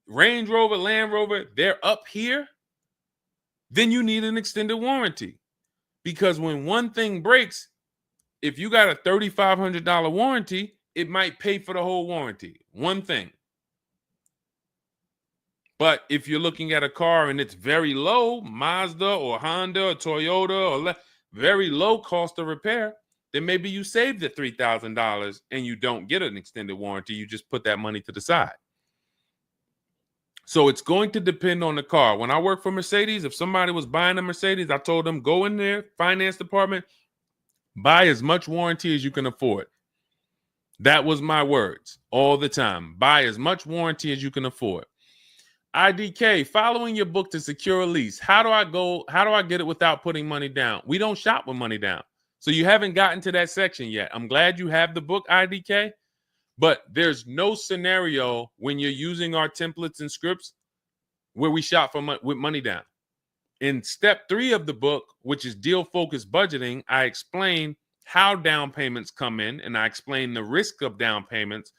Range Rover, Land Rover, they're up here, then you need an extended warranty. Because when one thing breaks, if you got a $3,500 warranty, it might pay for the whole warranty. One thing. But if you're looking at a car and it's very low, Mazda or Honda or Toyota or very low cost of repair, then maybe you save the $3,000 and you don't get an extended warranty. You just put that money to the side. So it's going to depend on the car. When I worked for Mercedes, if somebody was buying a Mercedes, I told them, go in there, finance department, buy as much warranty as you can afford. That was my words all the time. Buy as much warranty as you can afford. IDK, following your book to secure a lease. How do I get it without putting money down? We don't shop with money down. So you haven't gotten to that section yet. I'm glad you have the book, IDK, but there's no scenario when you're using our templates and scripts where we shop with money down. In step 3 of the book, which is deal focused budgeting, I explain how down payments come in and I explain the risk of down payments.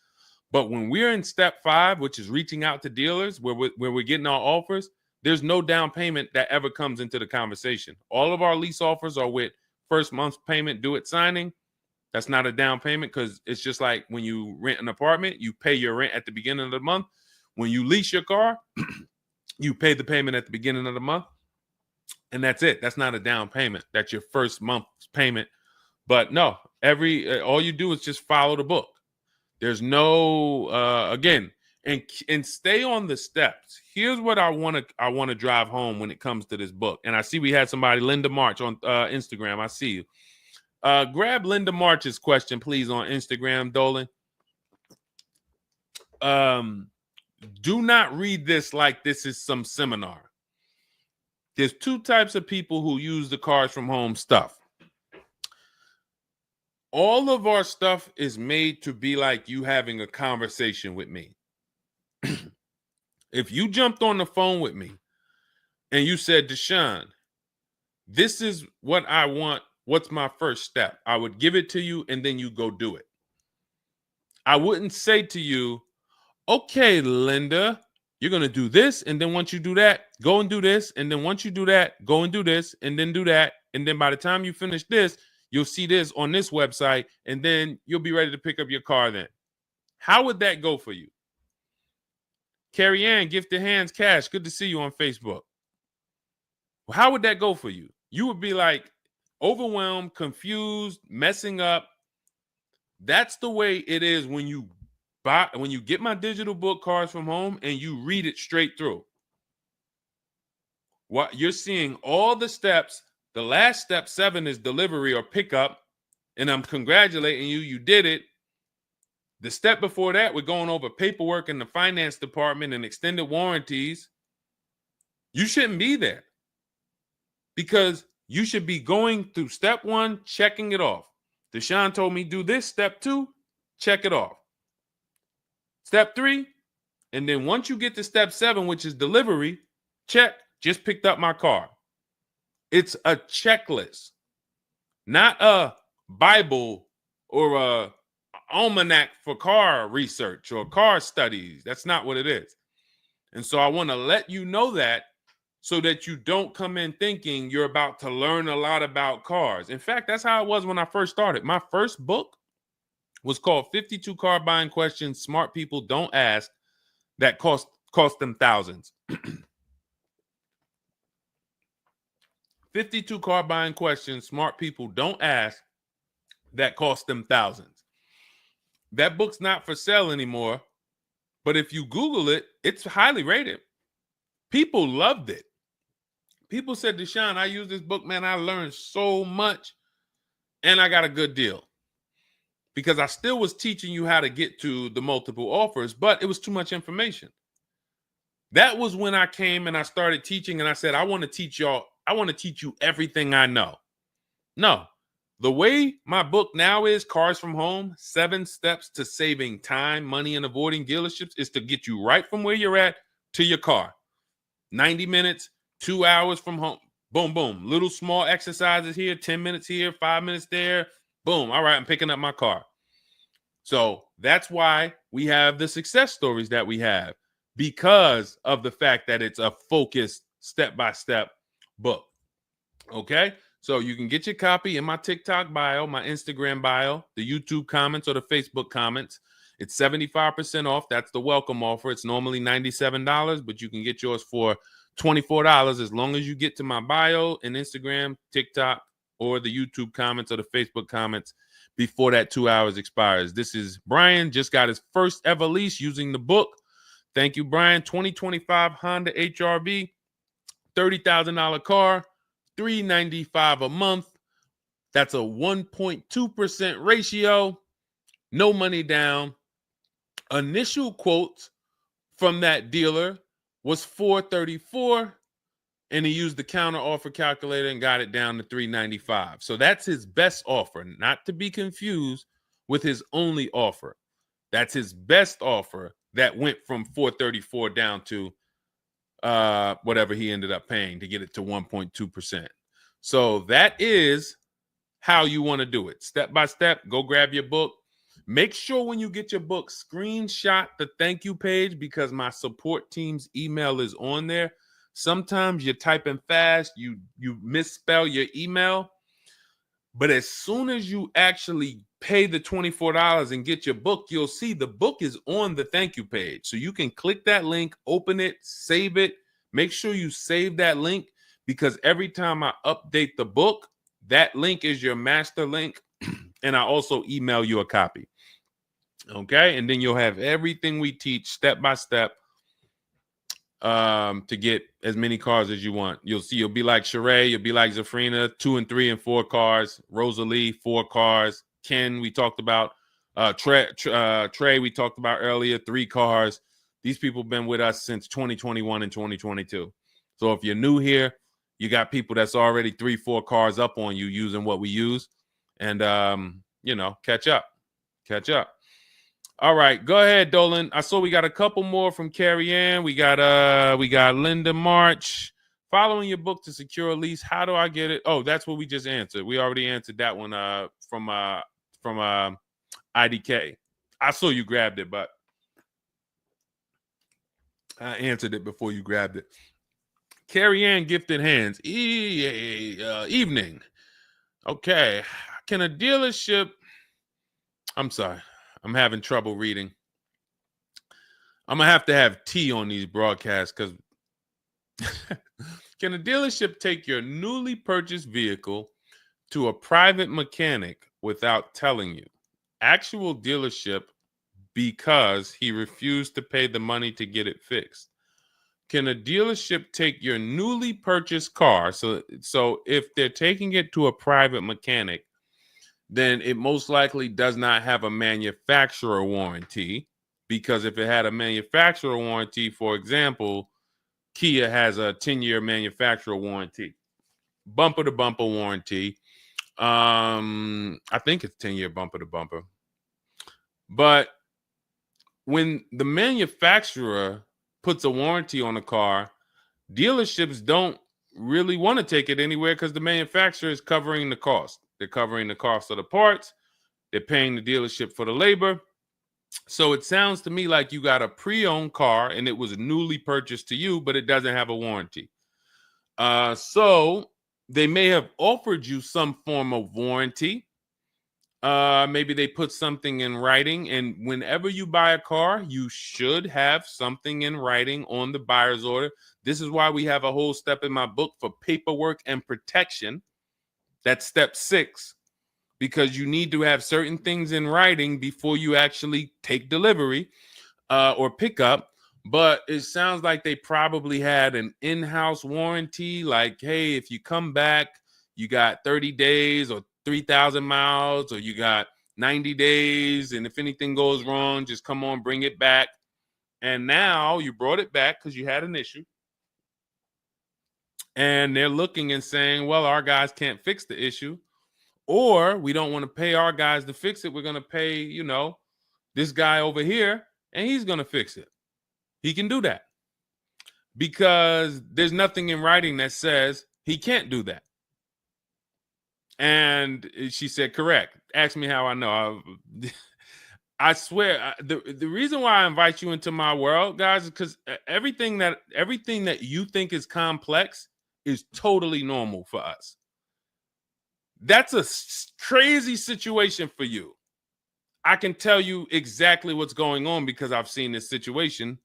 But when we're in step 5, which is reaching out to dealers where we're getting our offers, there's no down payment that ever comes into the conversation. All of our lease offers are with first month's payment due at signing. That's not a down payment because it's just like when you rent an apartment, you pay your rent at the beginning of the month. When you lease your car, you pay the payment at the beginning of the month. And that's it. That's not a down payment. That's your first month's payment. But no, all you do is just follow the book. There's no again, and stay on the steps. Here's what I want to drive home when it comes to this book. And I see we had somebody, Linda March, on Instagram. I see you. Grab Linda March's question, please, on Instagram, Dolan. Do not read this like this is some seminar. There's 2 types of people who use the Cars from Home stuff. All of our stuff is made to be like you having a conversation with me. If you jumped on the phone with me and you said, Deshone, this is what I want. What's my first step? I would give it to you and then you go do it. I wouldn't say to you, okay, Linda, you're going to do this. And then once you do that, go and do this. And then once you do that, go and do this and then do that. And then by the time you finish this, you'll see this on this website, and then you'll be ready to pick up your car then. How would that go for you? Carrie Ann, Gifted Hands Cash, good to see you on Facebook. Well, how would that go for you? You would be like overwhelmed, confused, messing up. That's the way it is when you get my digital book, Cars from Home, and you read it straight through. What you're seeing all the steps. The last step 7 is delivery or pickup, and I'm congratulating you. You did it. The step before that, we're going over paperwork in the finance department and extended warranties. You shouldn't be there because you should be going through step 1, checking it off. Deshone told me do this. Step 2, check it off. Step 3, and then once you get to step 7, which is delivery, check, just picked up my car. It's a checklist, not a Bible or a almanac for car research or car studies. That's not what it is. And so I want to let you know that so that you don't come in thinking you're about to learn a lot about cars. In fact, that's how it was when I first started. My first book was called 52 Car Buying Questions Smart People Don't Ask that cost them thousands. 52 car buying questions smart people don't ask that cost them thousands. That book's not for sale anymore, but if you Google it, it's highly rated. People loved it. People said, Deshone, I use this book, man. I learned so much and I got a good deal. Because I still was teaching you how to get to the multiple offers, but it was too much information. That was when I came and I started teaching and I said, I want to teach you everything I know. No, the way my book now is, Cars from Home, 7 Steps to Saving Time, Money, and Avoiding Dealerships, is to get you right from where you're at to your car. 90 minutes, 2 hours from home. Boom, boom. Little small exercises here, 10 minutes here, 5 minutes there. Boom. All right, I'm picking up my car. So that's why we have the success stories that we have, because of the fact that it's a focused step-by-step book. Okay? So you can get your copy in my TikTok bio, my Instagram bio, the YouTube comments, or the Facebook comments. It's 75% off. That's the welcome offer. It's normally $97, but you can get yours for $24 as long as you get to my bio and Instagram, TikTok, or the YouTube comments or the Facebook comments before that 2 hours expires. This is Brian, just got his first ever lease using the book. Thank you, Brian. 2025 Honda HRV, $30,000 car, $395 a month. That's a 1.2% ratio. No money down. Initial quotes from that dealer was $434, and he used the counter offer calculator and got it down to $395. So that's his best offer, not to be confused with his only offer. That's his best offer that went from $434 down to whatever he ended up paying to get it to 1.2%. So that is how you want to do it. Step by step, go grab your book. Make sure when you get your book, screenshot the thank you page, because my support team's email is on there. Sometimes you're typing fast, you misspell your email, but as soon as you actually pay the $24 and get your book, you'll see the book is on the thank you page. So you can click that link, open it, save it. Make sure you save that link, because every time I update the book, that link is your master link, and I also email you a copy. Okay, and then you'll have everything we teach step by step to get as many cars as you want. You'll see, you'll be like Sheree, you'll be like Zafrina, 2 and 3 and 4 cars. Rosalie, 4 cars. Ken, we talked about. Trey, we talked about earlier, 3 cars. These people have been with us since 2021 and 2022. So if you're new here, you got people that's already 3, 4 cars up on you using what we use, and catch up. All right, go ahead, Dolan. I saw we got a couple more from Carrie Ann. We got Linda March. Following your book to secure a lease, how do I get it? Oh, that's what we just answered. We already answered that one from IDK. I saw you grabbed it, but I answered it before you grabbed it. Carrie Ann Gifted Hands. Evening. Okay. Can a dealership... I'm sorry. I'm having trouble reading. I'm going to have tea on these broadcasts, because can a dealership take your newly purchased vehicle to a private mechanic without telling you? Actual dealership, because he refused to pay the money to get it fixed. Can a dealership take your newly purchased car? So if they're taking it to a private mechanic, then it most likely does not have a manufacturer warranty, because if it had a manufacturer warranty, for example, Kia has a 10-year manufacturer warranty, bumper-to-bumper warranty. I think it's 10-year bumper-to-bumper. But when the manufacturer puts a warranty on a car, dealerships don't really want to take it anywhere, because the manufacturer is covering the cost. They're covering the cost of the parts. They're paying the dealership for the labor. So it sounds to me like you got a pre-owned car and it was newly purchased to you, but it doesn't have a warranty. So they may have offered you some form of warranty. Maybe they put something in writing, and whenever you buy a car, you should have something in writing on the buyer's order. This is why we have a whole step in my book for paperwork and protection. That's step 6, because you need to have certain things in writing before you actually take delivery or pick up. But it sounds like they probably had an in-house warranty, like, hey, if you come back, you got 30 days or 3,000 miles, or you got 90 days, and if anything goes wrong, just come on, bring it back. And now you brought it back because you had an issue, and they're looking and saying, well, our guys can't fix the issue, or we don't want to pay our guys to fix it. We're going to pay, this guy over here, and he's going to fix it. He can do that because there's nothing in writing that says he can't do that. And she said, correct. Ask me how I know. I swear, the reason why I invite you into my world, guys, is because everything that you think is complex is totally normal for us. That's a crazy situation for you. I can tell you exactly what's going on because I've seen this situation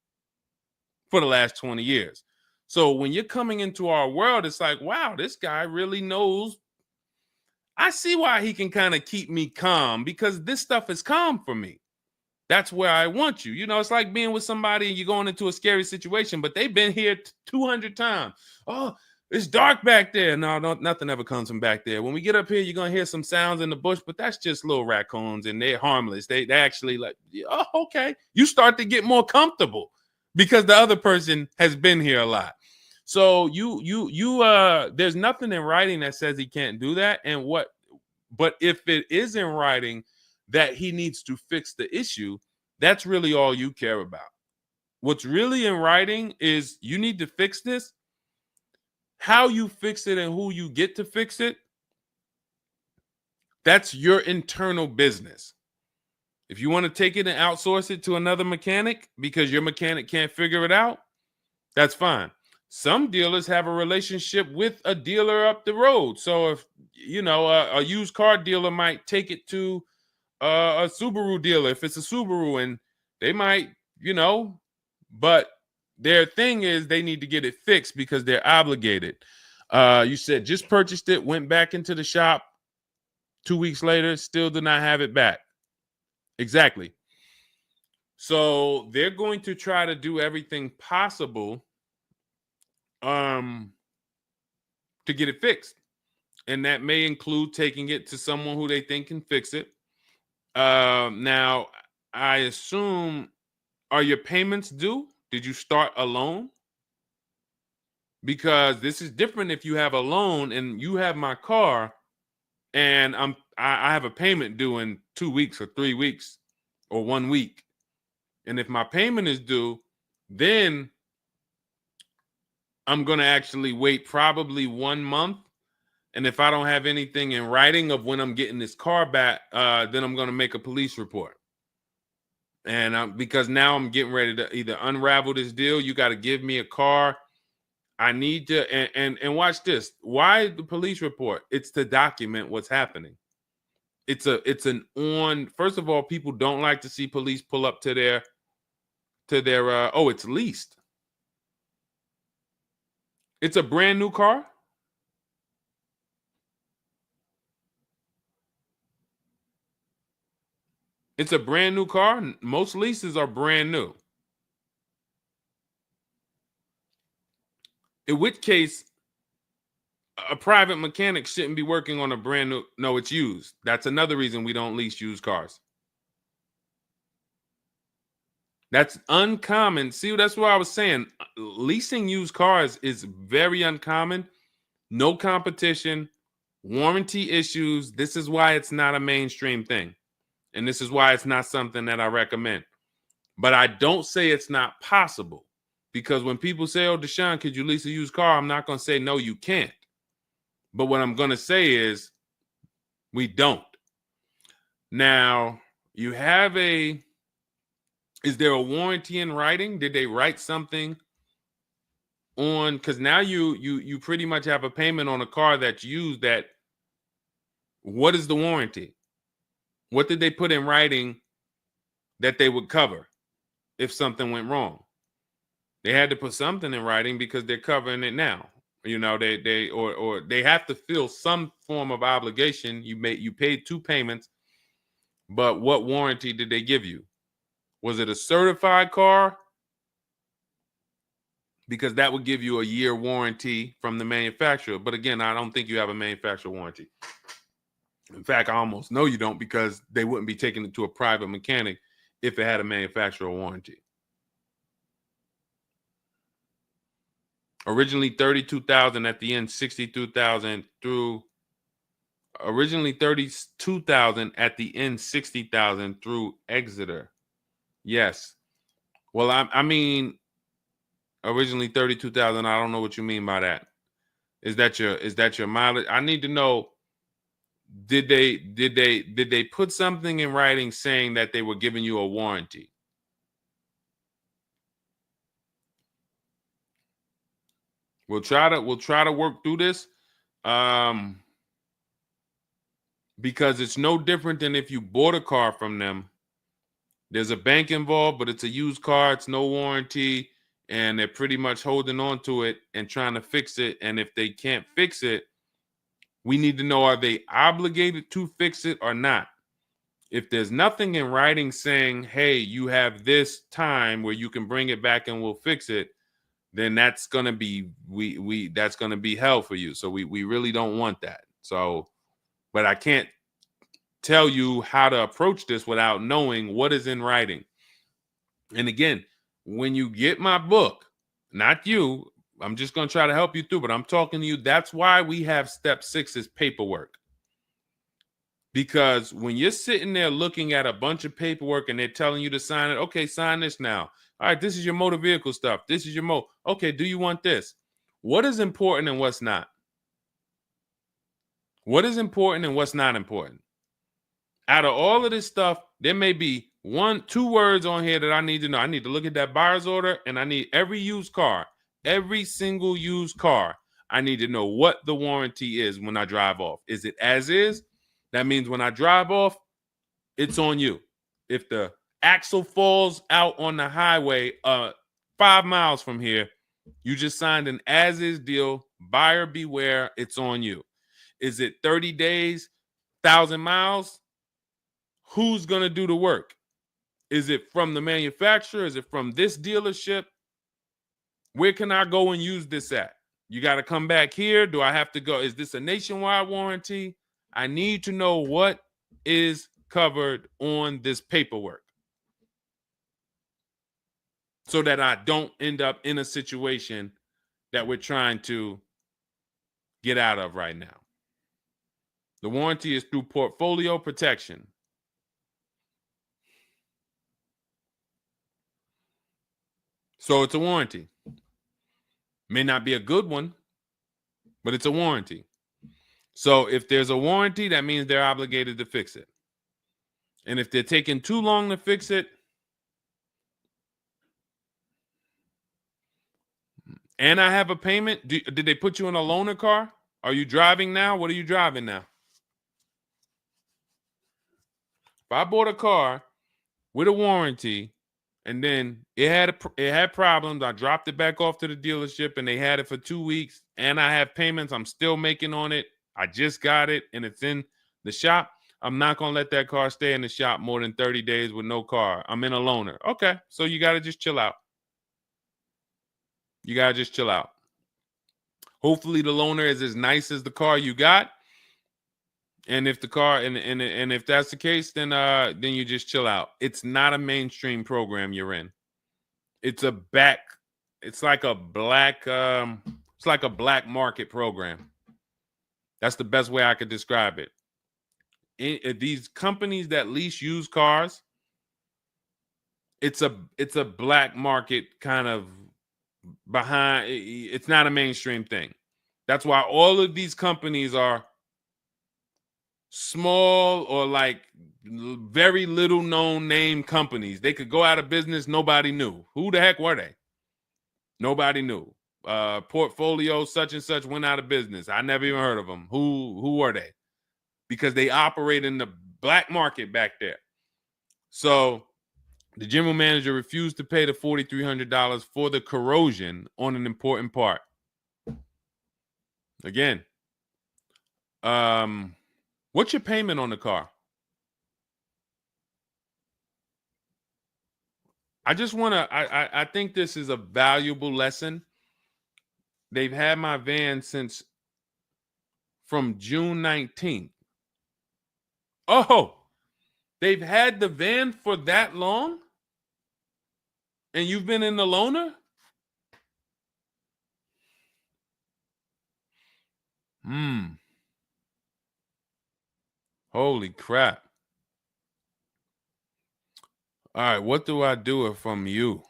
for the last 20 years. So when you're coming into our world, it's like, wow, this guy really knows. I see why he can kind of keep me calm, because this stuff is calm for me. That's where I want you. It's like being with somebody and you're going into a scary situation, but they've been here 200 times. Oh, it's dark back there. No, nothing ever comes from back there. When we get up here, you're going to hear some sounds in the bush, but that's just little raccoons and they're harmless. They actually like, oh, okay. You start to get more comfortable because the other person has been here a lot. So there's nothing in writing that says he can't do that. But if it is in writing that he needs to fix the issue, that's really all you care about. What's really in writing is you need to fix this. How you fix it and who you get to fix it, that's your internal business. If you want to take it and outsource it to another mechanic because your mechanic can't figure it out, that's fine. Some dealers have a relationship with a dealer up the road. So if, a used car dealer might take it to a Subaru dealer if it's a Subaru, and they might, but their thing is they need to get it fixed because they're obligated. You said just purchased it, went back into the shop 2 weeks later, still did not have it back. Exactly. So they're going to try to do everything possible to get it fixed. And that may include taking it to someone who they think can fix it. Now, I assume, are your payments due? Did you start a loan? Because this is different if you have a loan and you have my car and I have a payment due in 2 weeks or 3 weeks or 1 week. And if my payment is due, then I'm going to actually wait probably 1 month. And if I don't have anything in writing of when I'm getting this car back, then I'm going to make a police report. And because now I'm getting ready to either unravel this deal, you got to give me a car. I need to, and watch this. Why the police report? It's to document what's happening. First of all, people don't like to see police pull up to their, it's leased. It's a brand new car. It's a brand new car. Most leases are brand new. In which case, a private mechanic shouldn't be working on a brand new. No, it's used. That's another reason we don't lease used cars. That's uncommon. See, that's what I was saying. Leasing used cars is very uncommon. No competition, warranty issues. This is why it's not a mainstream thing. And this is why it's not something that I recommend. But I don't say it's not possible. Because when people say, oh, Deshone, could you lease a used car? I'm not going to say, no, you can't. But what I'm going to say is we don't. Now, you have is there a warranty in writing? Did they write something on, because now you pretty much have a payment on a car that's used. That what is the warranty? What did they put in writing that they would cover if something went wrong? They had to put something in writing because they're covering it now. You know, or they have to fill some form of obligation. You paid 2 payments, but what warranty did they give you? Was it a certified car? Because that would give you a year warranty from the manufacturer. But again, I don't think you have a manufacturer warranty. In fact, I almost know you don't, because they wouldn't be taking it to a private mechanic if it had a manufacturer warranty. Originally 32,000, at the end 62,000 through. Originally 32,000, at the end 60,000 through Exeter. Yes. Well, I mean, originally 32,000. I don't know what you mean by that. Is that your mileage? I need to know. Did they put something in writing saying that they were giving you a warranty? We'll try to work through this, because it's no different than if you bought a car from them. There's a bank involved, but it's a used car. It's no warranty, and they're pretty much holding on to it and trying to fix it. And if they can't fix it, we need to know, are they obligated to fix it or not? If there's nothing in writing saying, hey, you have this time where you can bring it back and we'll fix it, then that's gonna be that's gonna be hell for you. So we really don't want that. So, but I can't tell you how to approach this without knowing what is in writing. And again, when you get my book, not you, I'm just gonna try to help you through, but I'm talking to you. That's why we have step 6 is paperwork. Because when you're sitting there looking at a bunch of paperwork and they're telling you to sign it, okay, sign this now. All right, this is your motor vehicle stuff. This is your okay, do you want this? What is important and what's not? What is important and what's not important? Out of all of this stuff, there may be 1-2 words on here that I need to know. I need to look at that buyer's order, and I need every used car, every single used car. I need to know what the warranty is when I drive off. Is it as is? That means when I drive off, it's on you. If the axle falls out on the highway 5 miles from here, you just signed an as-is deal. Buyer beware, it's on you. Is it 30 days, 1,000 miles? Who's going to do the work? Is it from the manufacturer? Is it from this dealership? Where can I go and use this at? You got to come back here. Do I have to go? Is this a nationwide warranty? I need to know what is covered on this paperwork so that I don't end up in a situation that we're trying to get out of right now. The warranty is through portfolio protection. So it's a warranty. May not be a good one, but it's a warranty. So if there's a warranty, that means they're obligated to fix it. And if they're taking too long to fix it, and I have a payment, did they put you in a loaner car? Are you driving now? What are you driving now? If I bought a car with a warranty and then it had problems, I dropped it back off to the dealership and they had it for 2 weeks, and I have payments I'm still making on it, I just got it and it's in the shop, I'm not going to let that car stay in the shop more than 30 days with no car. I'm in a loaner. Okay, so you got to just chill out. You got to just chill out. Hopefully the loaner is as nice as the car you got. And if the car and if that's the case, then you just chill out. It's not a mainstream program you're in. It's like a black market program. That's the best way I could describe it. These companies that lease used cars, it's a black market kind of behind. It's not a mainstream thing. That's why all of these companies are small or like very little known name companies. They could go out of business. Nobody knew. Who the heck were they? Nobody knew. portfolio such and such went out of business. I never even heard of them. Who are they? Because they operate in the black market back there. So the general manager refused to pay the $4,300 for the corrosion on an important part. Again, what's your payment on the car? I just want to, I think this is a valuable lesson. They've had my van since from June 19th. Oh, they've had the van for that long? And you've been in the loaner? Holy crap. All right, what do I do from you?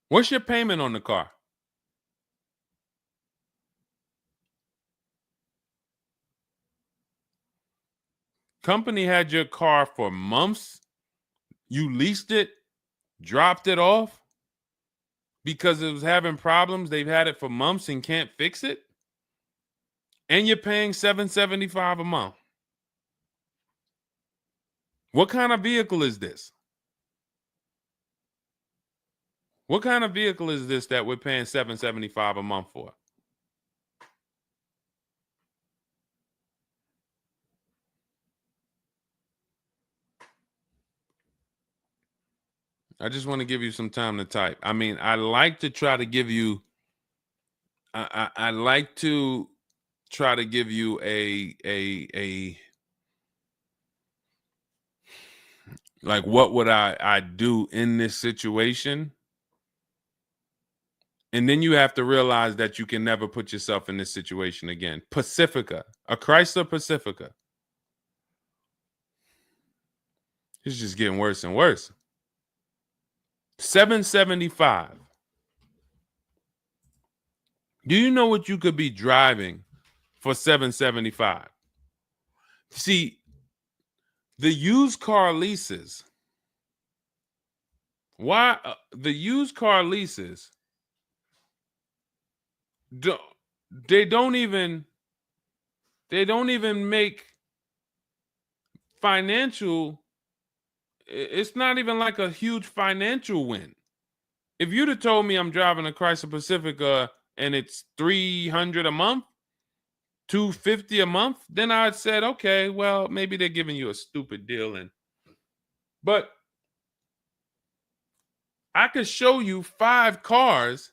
What's your payment on the car? Company had your car for months. You leased it, dropped it off because it was having problems. They've had it for months and can't fix it. And you're paying $775 a month. What kind of vehicle is this? What kind of vehicle is this that we're paying $775 a month for? I just want to give you some time to type. I mean, I like to try to give you, I like to try to give you a like, what would I do in this situation? And then you have to realize that you can never put yourself in this situation again. Pacifica, a Chrysler Pacifica. It's just getting worse and worse. $775. Do you know what you could be driving for $775? See, the used car leases. Why the used car leases? They don't even make financial. It's not even like a huge financial win. If you'd have told me I'm driving a Chrysler Pacifica and it's $300 a month, $250 a month, then I'd said, okay, well, maybe they're giving you a stupid deal. But I could show you 5 cars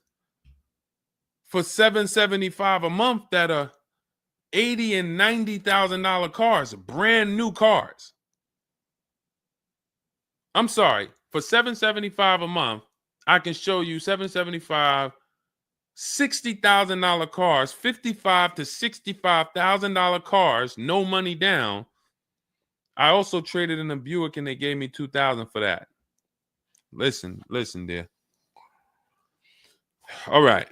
for $775 a month that are $80,000 and $90,000 cars, brand new cars. I'm sorry, for $775 a month, I can show you $775, $60,000 cars, $55,000 to $65,000 cars, no money down. I also traded in a Buick and they gave me $2,000 for that. Listen, dear. All right.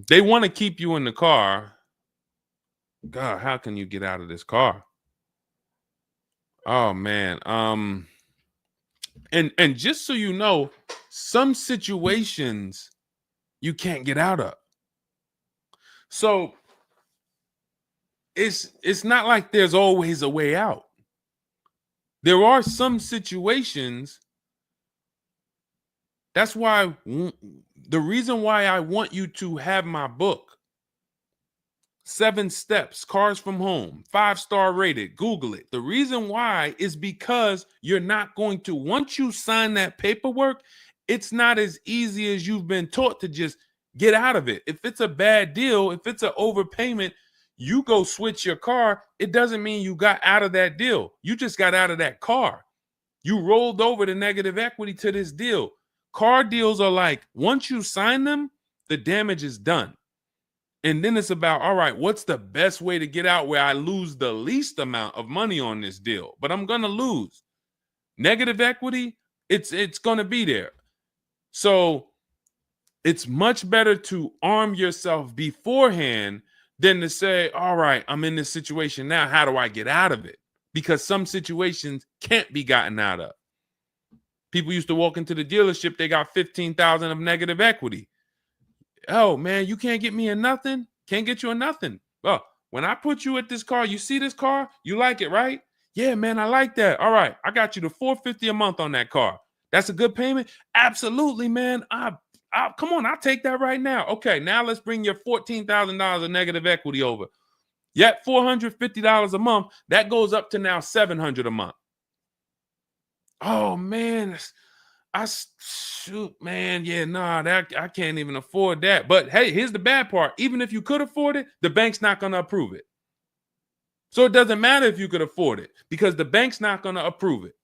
They want to keep you in the car. God, how can you get out of this car? Oh man. And just so you know, some situations you can't get out of. So it's not like there's always a way out. There are some situations. That's why the reason why I want you to have my book, 7 Steps, Cars from Home, 5-star rated, Google it. The reason why is because you're not going to, once you sign that paperwork, it's not as easy as you've been taught to just get out of it. If it's a bad deal, if it's an overpayment, you go switch your car. It doesn't mean you got out of that deal. You just got out of that car. You rolled over the negative equity to this deal. Car deals are like, once you sign them, the damage is done. And then it's about, all right, what's the best way to get out where I lose the least amount of money on this deal? But I'm going to lose. Negative equity, it's going to be there. So it's much better to arm yourself beforehand than to say, all right, I'm in this situation now. How do I get out of it? Because some situations can't be gotten out of. People used to walk into the dealership, they got 15,000 of negative equity. Oh man, you can't get me in nothing. Can't get you in nothing. Well, when I put you at this car, you see this car, you like it, right? Yeah, man, I like that. All right, I got you the $450 a month on that car. That's a good payment. Absolutely, man. Come on, I'll take that right now. Okay, now let's bring your $14,000 of negative equity over. Yet $450 a month. That goes up to now $700 a month. Oh man, shoot, man, yeah, nah, that I can't even afford that. But hey, here's the bad part. Even if you could afford it, the bank's not going to approve it. So it doesn't matter if you could afford it because the bank's not going to approve it.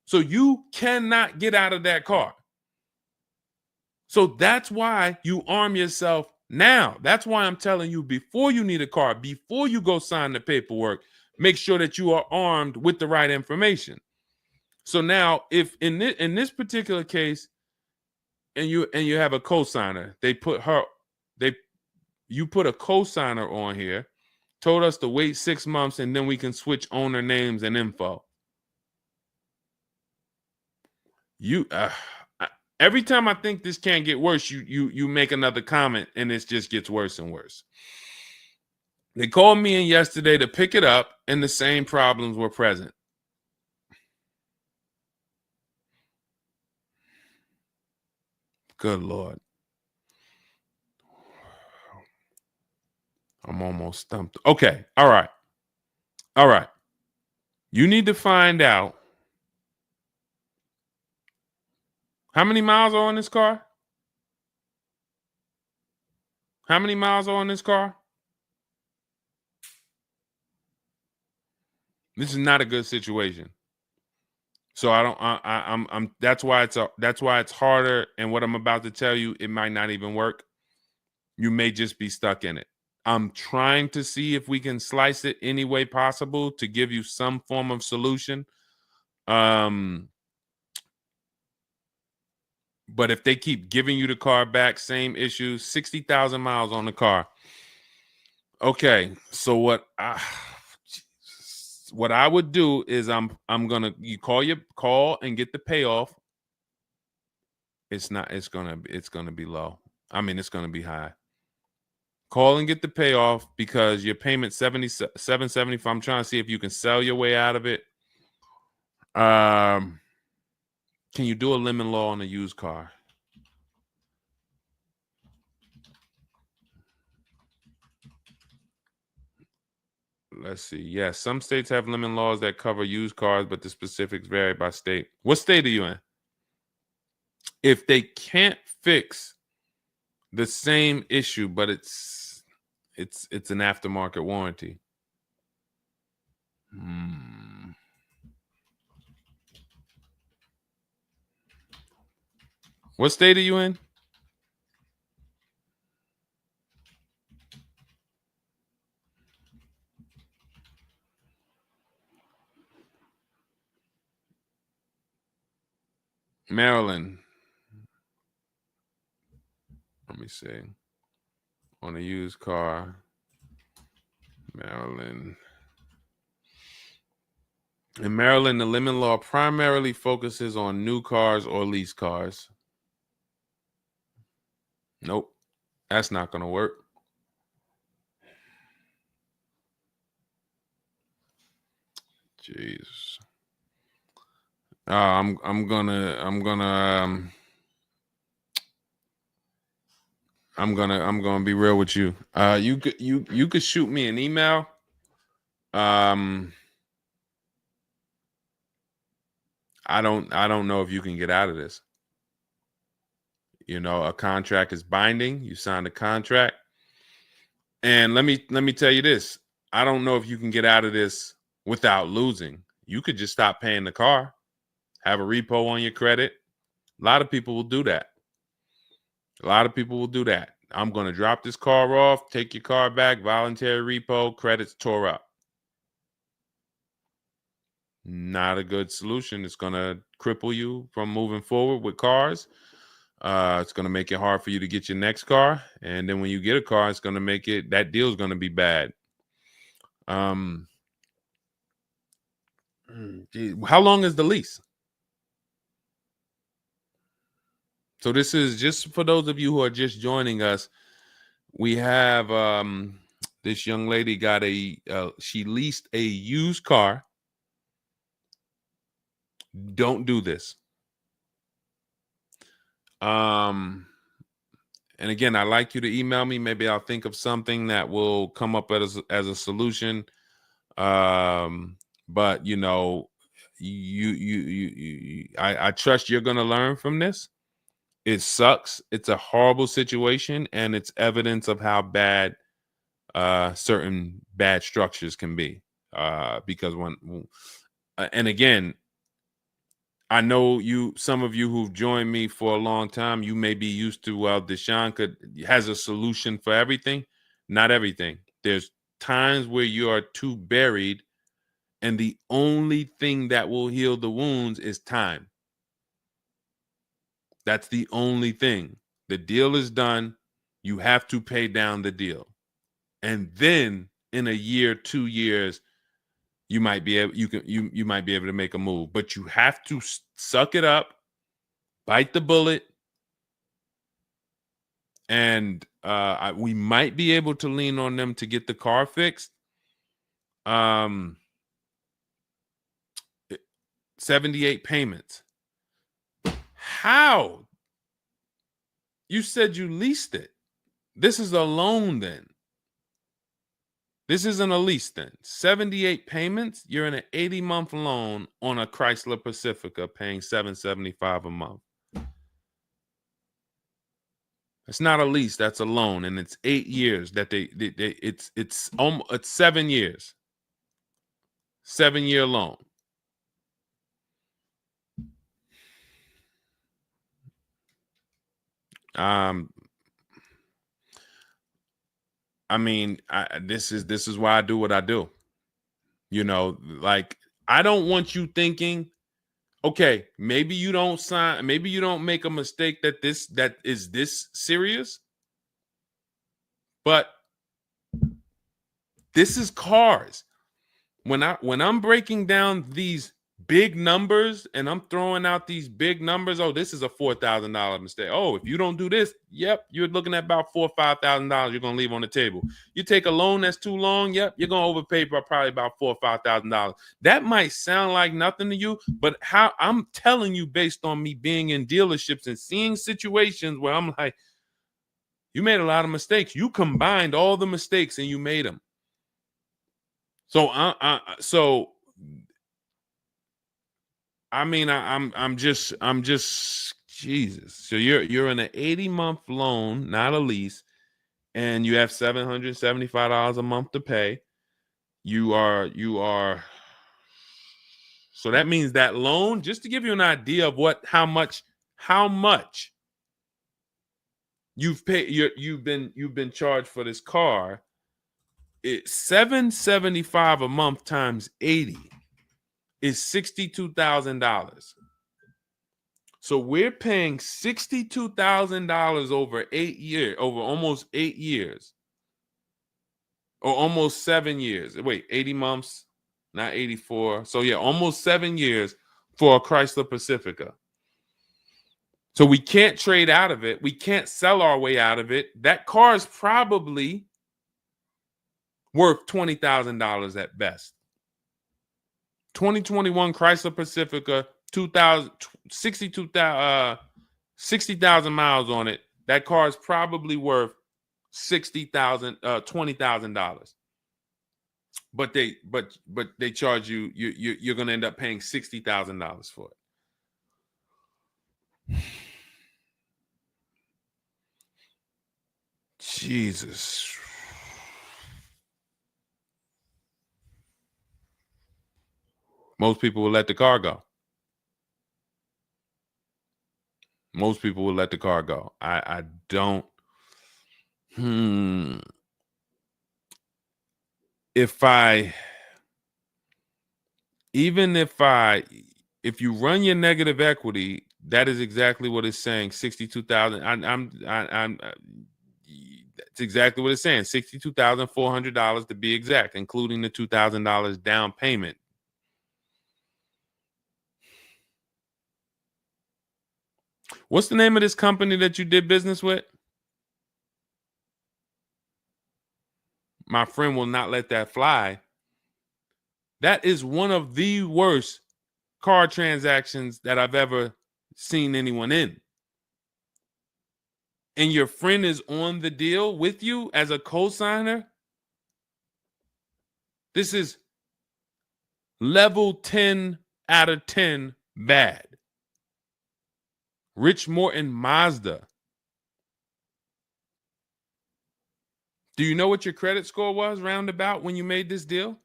So you cannot get out of that car. So that's why you arm yourself now. That's why I'm telling you, before you need a car, before you go sign the paperwork, make sure that you are armed with the right information. So now, if in this particular case, and you have a cosigner, you put a cosigner on here, told us to wait 6 months, and then we can switch owner names and info. Every time I think this can't get worse, you make another comment, and it just gets worse and worse. They called me in yesterday to pick it up, and the same problems were present. Good Lord. I'm almost stumped. Okay. All right. All right. You need to find out how many miles are on this car? How many miles are on this car? This is not a good situation. So that's why it's harder. And what I'm about to tell you, it might not even work. You may just be stuck in it. I'm trying to see if we can slice it any way possible to give you some form of solution. But if they keep giving you the car back, same issue, 60,000 miles on the car. Okay, so what I would do is you call and get the payoff. It's gonna be low. I mean, it's gonna be high. Call and get the payoff because your payment $775. I'm trying to see if you can sell your way out of it. Can you do a lemon law on a used car? Let's see. Yes, some states have lemon laws that cover used cars, but the specifics vary by state. What state are you in? If they can't fix the same issue, but it's an aftermarket warranty. What state are you in? Maryland. Let me see. On a used car, Maryland. In Maryland, the lemon law primarily focuses on new cars or lease cars. Nope, that's not going to work. Jeez. I'm gonna be real with you. You could shoot me an email. I don't know if you can get out of this. You know, a contract is binding. You signed a contract. And let me tell you this. I don't know if you can get out of this without losing. You could just stop paying the car, have a repo on your credit. A lot of people will do that. I'm going to drop this car off, take your car back, voluntary repo, credits tore up. Not a good solution. It's going to cripple you from moving forward with cars. It's going to make it hard for you to get your next car. And then when you get a car, it's going to make that deal is going to be bad. Geez, how long is the lease? So this is just for those of you who are just joining us. We have this young lady got she leased a used car. Don't do this. And again, I'd like you to email me. Maybe I'll think of something that will come up as a solution. But you know, I trust you're gonna learn from this. It sucks. It's a horrible situation, and it's evidence of how bad certain bad structures can be. Because and again, I know some of you who've joined me for a long time, you may be used to, well, Deshone has a solution for everything. Not everything. There's times where you are too buried, and the only thing that will heal the wounds is time. That's the only thing. The deal is done. You have to pay down the deal. And then in a year, 2 years, you might be able you might be able to make a move, but you have to suck it up, bite the bullet, and we might be able to lean on them to get the car fixed. 78 payments. How? You said you leased it. This is a loan then. This isn't a lease then. 78 payments. You're in an 80-month loan on a Chrysler Pacifica paying $775 a month. It's not a lease, that's a loan, and it's 8 years that it's 7 years. 7-year loan. I mean, this is why I do what I do. You know, like, I don't want you thinking, okay, maybe you don't sign, maybe you don't make a mistake that is this serious, but this is cars. When I'm breaking down these big numbers and I'm throwing out these big numbers, oh, this is a $4,000 mistake. Oh, if you don't do this, yep, you're looking at about $4,000 or $5,000 you're gonna leave on the table. You take a loan that's too long, yep, you're gonna overpay by probably about $4,000 or $5,000. That might sound like nothing to you, but how I'm telling you based on me being in dealerships and seeing situations where I'm like, you made a lot of mistakes. You combined all the mistakes and you made them. So I'm just Jesus. So you're in an 80-month loan, not a lease, and you have $775 a month to pay. You are so that means that loan, just to give you an idea of how much you've paid, you've been charged for this car. It's $775 a month times 80 is $62,000. So we're paying $62,000 over 8 years, over almost 8 years, or almost 7 years. Wait, 80 months, not 84. So yeah, almost 7 years for a Chrysler Pacifica. So we can't trade out of it. We can't sell our way out of it. That car is probably worth $20,000 at best. 2021 Chrysler Pacifica, 60,000 miles on it. That car is probably worth $20,000. But they charge you're gonna end up paying $60,000 for it. Jesus. Most people will let the car go. Most people will let the car go. I don't. If you run your negative equity, that is exactly what it's saying. 62,000. It's exactly what it's saying. $62,400 to be exact, including the $2,000 down payment. What's the name of this company that you did business with? My friend will not let that fly. That is one of the worst car transactions that I've ever seen anyone in. And your friend is on the deal with you as a co-signer. This is level 10 out of 10 bad. Rich Morton Mazda. Do you know what your credit score was roundabout when you made this deal?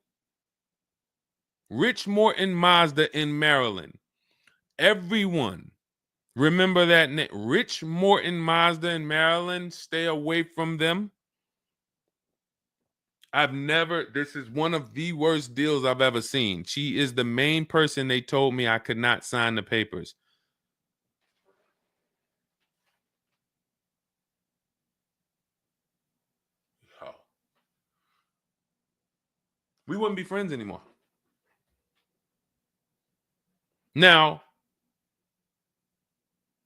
Rich Morton Mazda in Maryland. Everyone remember that name. Rich Morton Mazda in Maryland. Stay away from them. This is one of the worst deals I've ever seen. She is the main person they told me I could not sign the papers. Oh. We wouldn't be friends anymore. Now,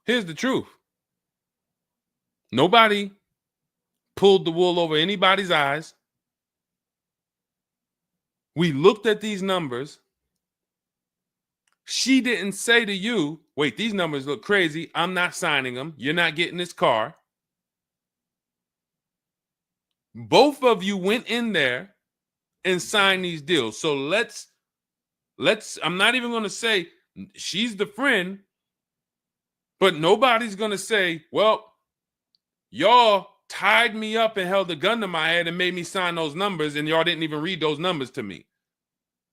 here's the truth. Nobody pulled the wool over anybody's eyes. We looked at these numbers. She didn't say to you, wait, these numbers look crazy. I'm not signing them. You're not getting this car. Both of you went in there and signed these deals. So let's I'm not even going to say she's the friend, but nobody's going to say, well, y'all tied me up and held a gun to my head and made me sign those numbers, and y'all didn't even read those numbers to me.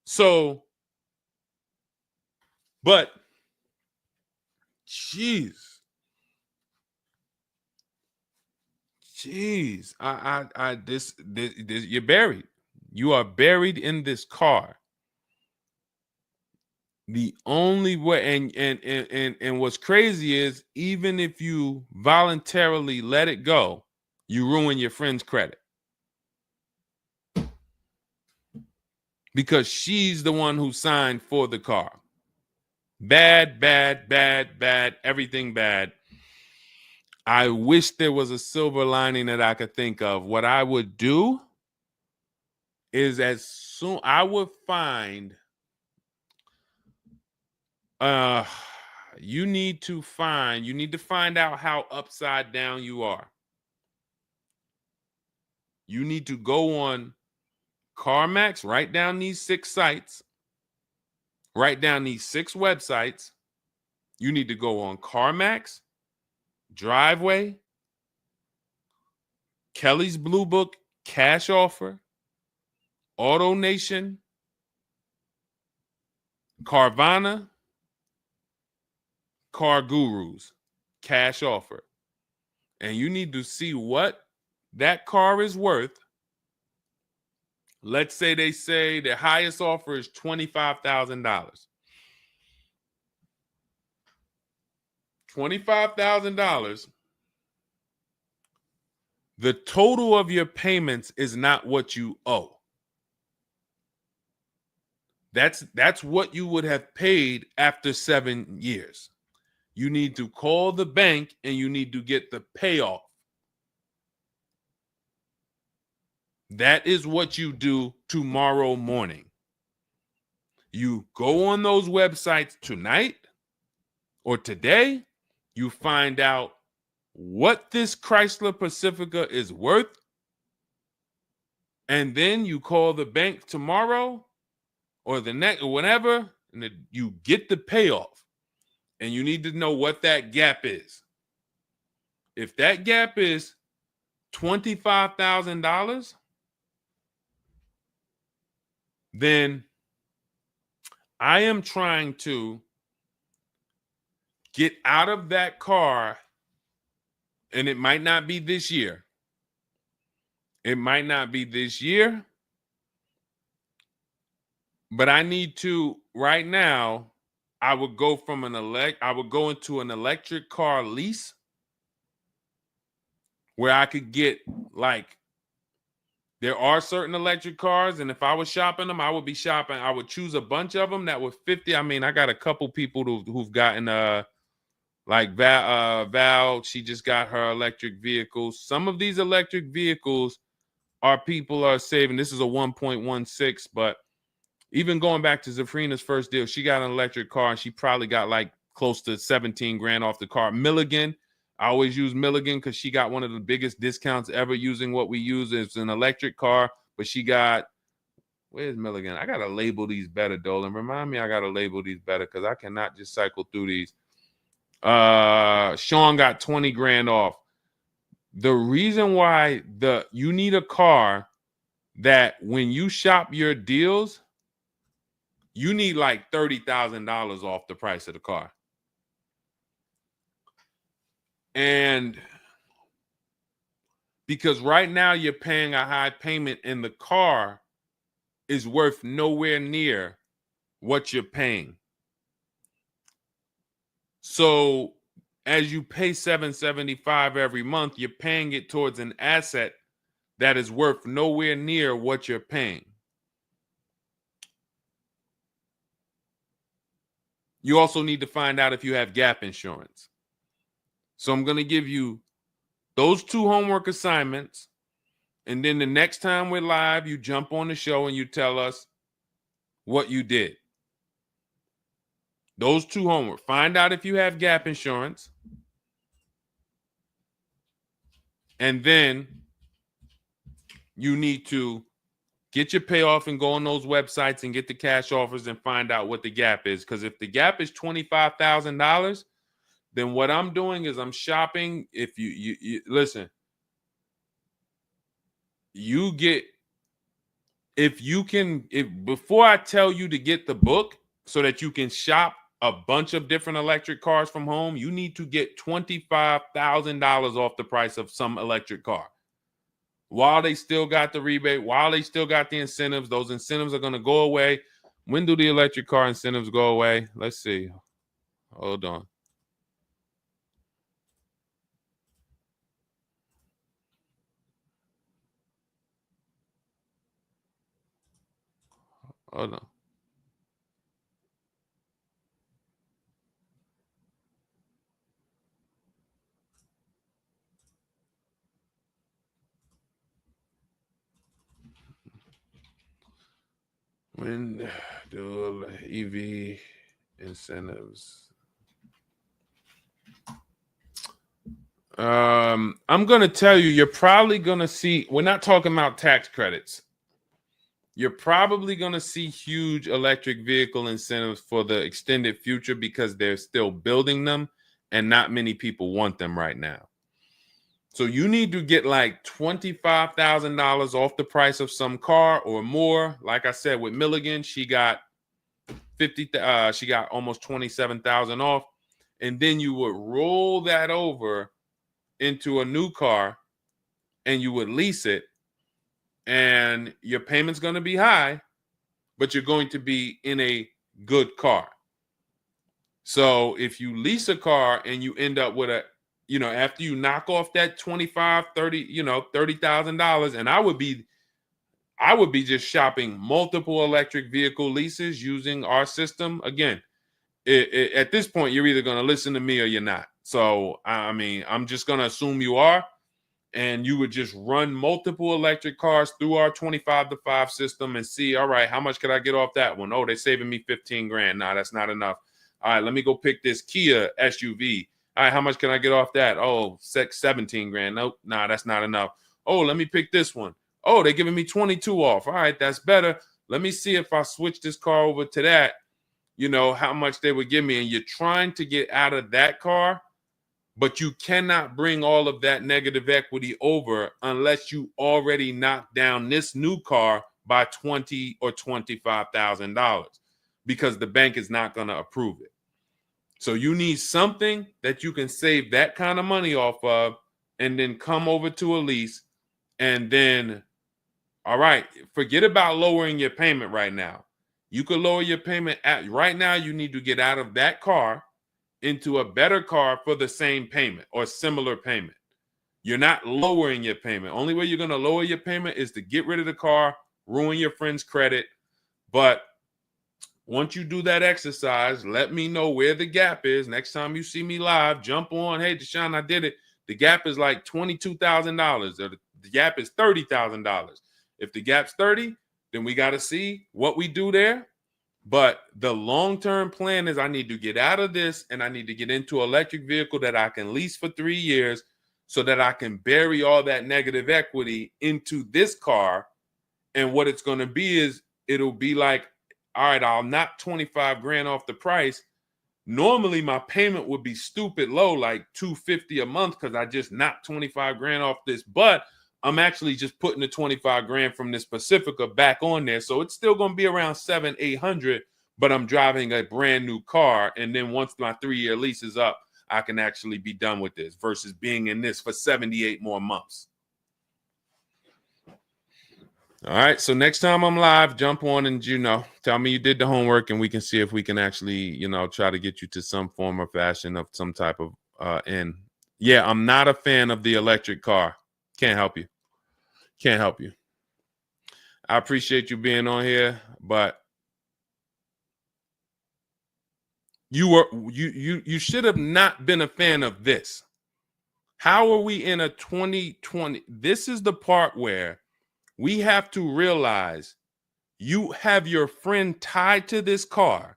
So, but, jeez, this, you're buried. You are buried in this car. The only way, and what's crazy is, even if you voluntarily let it go, you ruin your friend's credit. Because she's the one who signed for the car. Bad, bad, bad, bad, everything bad. I wish there was a silver lining that I could think of. What I would do is I would find, you need to find out how upside down you are. You need to go on CarMax, write down these 6 sites, write down these 6 websites. You need to go on CarMax, Driveway, Kelly's Blue Book, Cash Offer, Auto Nation, Carvana, Car Gurus, Cash Offer. And you need to see what that car is worth. Let's say they say the highest offer is $25,000. $25,000. The total of your payments is not what you owe. That's what you would have paid after 7 years. You need to call the bank and you need to get the payoff. That is what you do tomorrow morning. You go on those websites tonight or today. You find out what this Chrysler Pacifica is worth. And then you call the bank tomorrow or the next or whenever, and you get the payoff. And you need to know what that gap is. If that gap is $25,000, then I am trying to get out of that car, and it might not be this year. It might not be this year, but I need to right now. I would go into an electric car lease where I could get, like, there are certain electric cars, and if I was shopping them, I would choose a bunch of them that were 50. I mean, I got a couple people who've gotten Like Val, she just got her electric vehicle. Some of these electric vehicles people are saving. This is a 1.16, but even going back to Zafrina's first deal, she got an electric car and she probably got like close to 17 grand off the car. Milligan, I always use Milligan because she got one of the biggest discounts ever using what we use. It's an electric car, but she got, where's Milligan? I got to label these better, Dolan. Remind me I got to label these better because I cannot just cycle through these. Sean got 20 grand off. The reason why you need a car that when you shop your deals, you need like $30,000 off the price of the car. And because right now you're paying a high payment and the car is worth nowhere near what you're paying. So as you pay $775 every month, you're paying it towards an asset that is worth nowhere near what you're paying. You also need to find out if you have gap insurance. So I'm going to give you those 2 homework assignments. And then the next time we're live, you jump on the show and you tell us what you did. Those 2 homework. Find out if you have gap insurance. And then you need to get your payoff and go on those websites and get the cash offers and find out what the gap is. Because if the gap is $25,000, then what I'm doing is I'm shopping. If you listen, you get, if before I tell you to get the book so that you can shop a bunch of different electric cars from home, you need to get $25,000 off the price of some electric car. While they still got the rebate, while they still got the incentives, those incentives are going to go away. When do the electric car incentives go away? Let's see. Hold on. Hold on. When do EV incentives? I'm going to tell you, you're probably going to see, we're not talking about tax credits. You're probably going to see huge electric vehicle incentives for the extended future because they're still building them and not many people want them right now. So you need to get like $25,000 off the price of some car or more. Like I said, with Milligan, she got she got almost 27,000 off. And then you would roll that over into a new car and you would lease it. And your payment's going to be high, but you're going to be in a good car. So if you lease a car and you end up with after you knock off that $30,000, and I would be just shopping multiple electric vehicle leases using our system. Again, at this point, you're either going to listen to me or you're not. So, I mean, I'm just going to assume you are. And you would just run multiple electric cars through our 25-to-5 system and see, all right, how much could I get off that one? Oh, they're saving me 15 grand. Nah, that's not enough. All right, let me go pick this Kia SUV. All right, how much can I get off that? Oh, 17 grand. Nope, nah, that's not enough. Oh, let me pick this one. Oh, they're giving me 22 off. All right, that's better. Let me see if I switch this car over to that, how much they would give me. And you're trying to get out of that car, but you cannot bring all of that negative equity over unless you already knock down this new car by $20,000 or $25,000 because the bank is not going to approve it. So you need something that you can save that kind of money off of and then come over to a lease and then, all right, forget about lowering your payment right now. You could lower your payment right now. You need to get out of that car into a better car for the same payment or similar payment. You're not lowering your payment. Only way you're going to lower your payment is to get rid of the car, ruin your friend's credit. But once you do that exercise, let me know where the gap is. Next time you see me live, jump on. Hey, Deshone, I did it. The gap is like $22,000, or the gap is $30,000. If the gap's 30, then we got to see what we do there. But the long-term plan is I need to get out of this and I need to get into an electric vehicle that I can lease for 3 years so that I can bury all that negative equity into this car. And what it's going to be is it'll be like, all right, I'll knock 25 grand off the price. Normally my payment would be stupid low, like $250 a month, because I just knocked 25 grand off this, but I'm actually just putting the 25 grand from this Pacifica back on there. So it's still going to be around 700-800, but I'm driving a brand new car. And then once my 3-year lease is up, I can actually be done with this versus being in this for 78 more months. All right. So next time I'm live, jump on and, tell me you did the homework and we can see if we can actually, try to get you to some form or fashion of some type of end. Yeah, I'm not a fan of the electric car. Can't help you. Can't help you. I appreciate you being on here, but you should have not been a fan of this. How are we in a 2020? This is the part where we have to realize you have your friend tied to this car.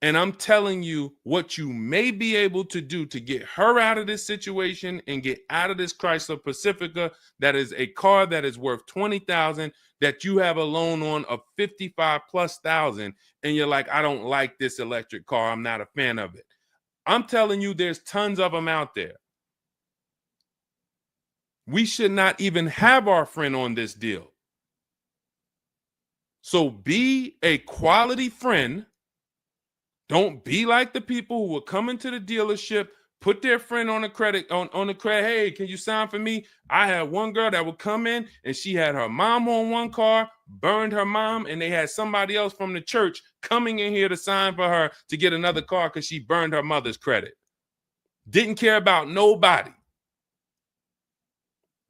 And I'm telling you what you may be able to do to get her out of this situation and get out of this Chrysler Pacifica. That is a car that is worth $20,000 that you have a loan on of $55,000+. And you're like, I don't like this electric car. I'm not a fan of it. I'm telling you, there's tons of them out there. We should not even have our friend on this deal. So be a quality friend. Don't be like the people who will come into the dealership, put their friend on a credit, on the credit. Hey, can you sign for me? I had one girl that would come in and she had her mom on one car, burned her mom, and they had somebody else from the church coming in here to sign for her to get another car because she burned her mother's credit. Didn't care about nobody.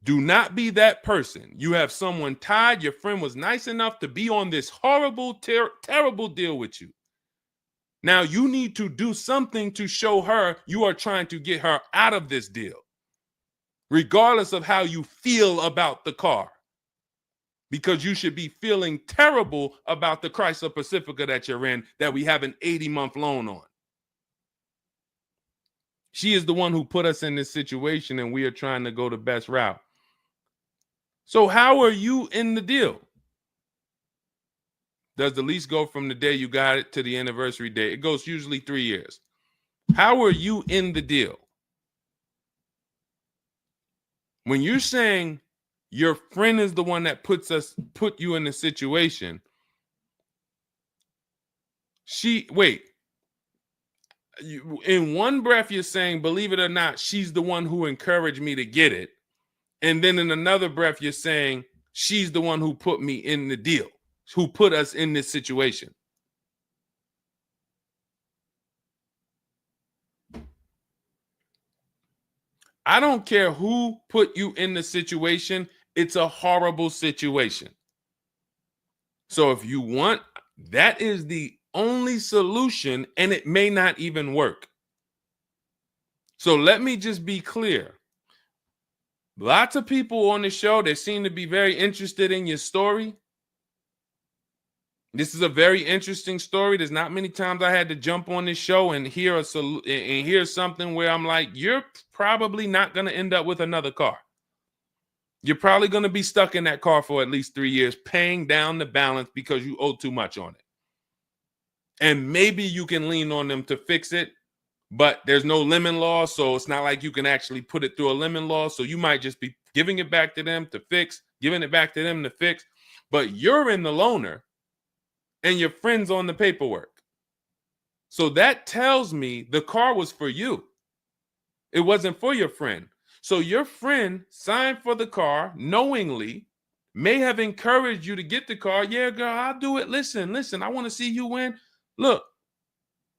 Do not be that person. You have someone tied. Your friend was nice enough to be on this horrible, terrible deal with you. Now you need to do something to show her you are trying to get her out of this deal, regardless of how you feel about the car, because you should be feeling terrible about the Chrysler Pacifica that you're in that we have an 80-month loan on. She is the one who put us in this situation and we are trying to go the best route. So how are you in the deal? Does the lease go from the day you got it to the anniversary day? It goes usually 3 years. How are you in the deal? When you're saying your friend is the one that put you in the situation, in one breath you're saying, believe it or not, she's the one who encouraged me to get it. And then in another breath, you're saying she's the one who put me in the deal, who put us in this situation. I don't care who put you in the situation. It's a horrible situation. So if you want, that is the only solution, and it may not even work. So let me just be clear. Lots of people on the show, they seem to be very interested in your story. This is a very interesting story. There's not many times I had to jump on this show and hear something where I'm like, you're probably not going to end up with another car. You're probably going to be stuck in that car for at least 3 years, paying down the balance because you owe too much on it. And maybe you can lean on them to fix it, but there's no lemon law, so it's not like you can actually put it through a lemon law. So you might just be giving it back to them to fix, giving it back to them to fix. But you're in the loaner and your friend's on the paperwork. So that tells me the car was for you. It wasn't for your friend. So your friend signed for the car knowingly, may have encouraged you to get the car. Yeah, girl, I'll do it. Listen, I want to see you win. Look.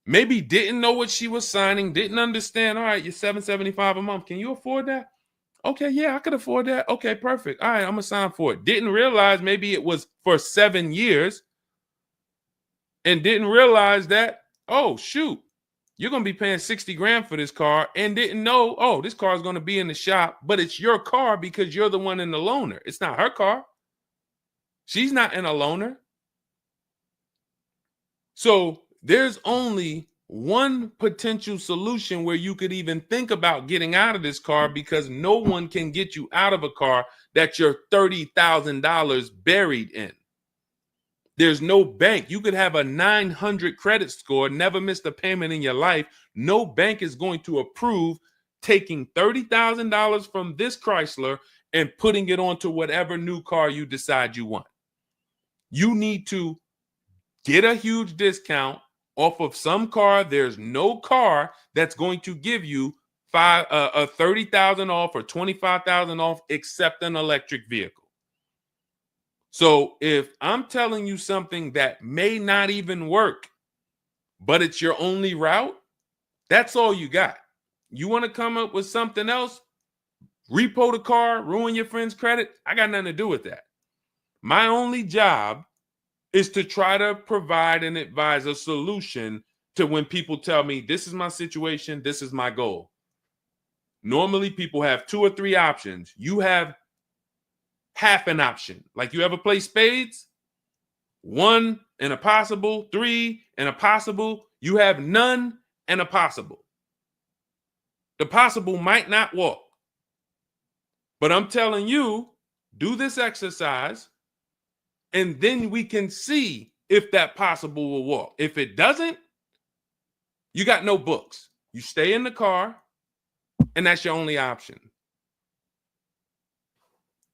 Maybe didn't know what she was signing, didn't understand. All right, you're $775 a month. Can you afford that? Okay, yeah, I could afford that. Okay, perfect. All right, I'm going to sign for it. Didn't realize maybe it was for 7 years. and didn't realize that, oh, shoot, you're going to be paying 60 grand for this car, and didn't know, oh, this car is going to be in the shop, but it's your car because you're the one in the loaner. It's not her car. She's not in a loaner. So there's only one potential solution where you could even think about getting out of this car, because no one can get you out of a car that you're $30,000 buried in. There's no bank. You could have a 900 credit score, never missed a payment in your life. No bank is going to approve taking $30,000 from this Chrysler and putting it onto whatever new car you decide you want. You need to get a huge discount off of some car. There's no car that's going to give you $30,000 off or $25,000 off except an electric vehicle. So if I'm telling you something that may not even work, but it's your only route, that's all you got. You want to come up with something else, repo the car, ruin your friend's credit, I got nothing to do with that. My only job is to try to provide and advise a solution to when people tell me, this is my situation, this is my goal. Normally people have 2 or 3 options. You have half an option. Like, you ever play spades? 1 and a possible, 3 and a possible. You have none and a possible. The possible might not walk. But I'm telling you, do this exercise, and then we can see if that possible will walk. If it doesn't, you got no books. You stay in the car, and that's your only option.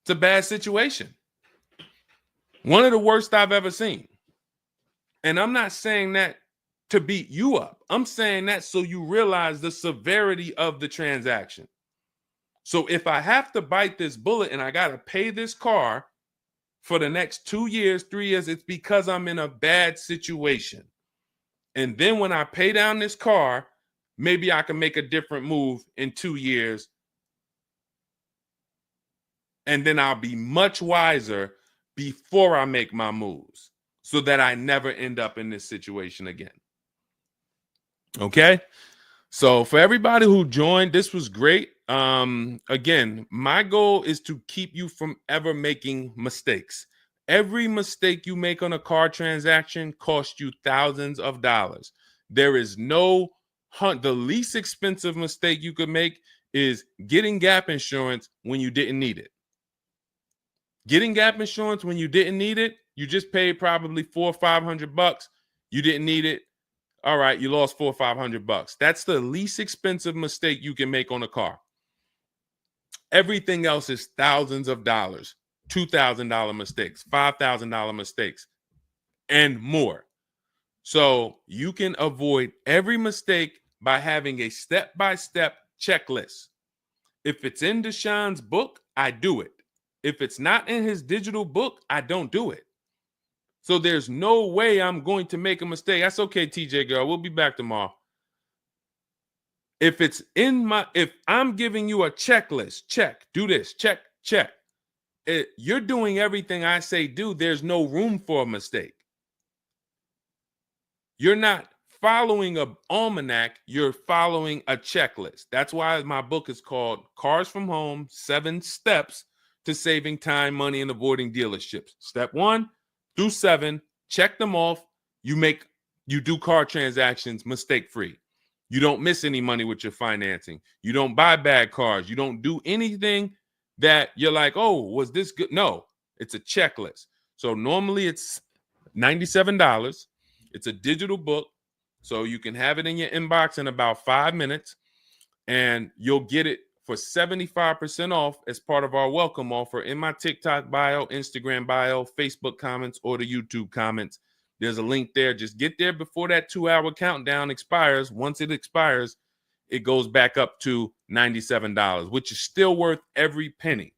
It's a bad situation. One of the worst I've ever seen. And I'm not saying that to beat you up. I'm saying that so you realize the severity of the transaction. So if I have to bite this bullet and I got to pay this car for the next 2 years, 3 years, it's because I'm in a bad situation. And then when I pay down this car, maybe I can make a different move in 2 years. And then I'll be much wiser before I make my moves, so that I never end up in this situation again. Okay? So for everybody who joined, this was great. Again, my goal is to keep you from ever making mistakes. Every mistake you make on a car transaction costs you thousands of dollars. There is no the least expensive mistake you could make is getting gap insurance when you didn't need it. Getting gap insurance when you didn't need it, you just paid probably $400 or $500. You didn't need it. All right, you lost $400 or $500. That's the least expensive mistake you can make on a car. Everything else is thousands of dollars, $2,000 mistakes, $5,000 mistakes, and more. So you can avoid every mistake by having a step-by-step checklist. If it's in Deshone's book, I do it. If it's not in his digital book, I don't do it. So there's no way I'm going to make a mistake. That's okay, TJ girl. We'll be back tomorrow. If I'm giving you a checklist, check, do this, check, check. You're doing everything I say do. There's no room for a mistake. You're not following an almanac. You're following a checklist. That's why my book is called Cars from Home, 7 Steps to Saving Time, Money, and Avoiding Dealerships. Step 1 through 7, check them off. You do car transactions mistake-free. You don't miss any money with your financing. You don't buy bad cars. You don't do anything that you're like, oh, was this good? No, it's a checklist. So normally it's $97. It's a digital book. So you can have it in your inbox in about 5 minutes, and you'll get it for 75% off as part of our welcome offer in my TikTok bio, Instagram bio, Facebook comments, or the YouTube comments. There's a link there. Just get there before that 2-hour countdown expires. Once it expires, it goes back up to $97, which is still worth every penny.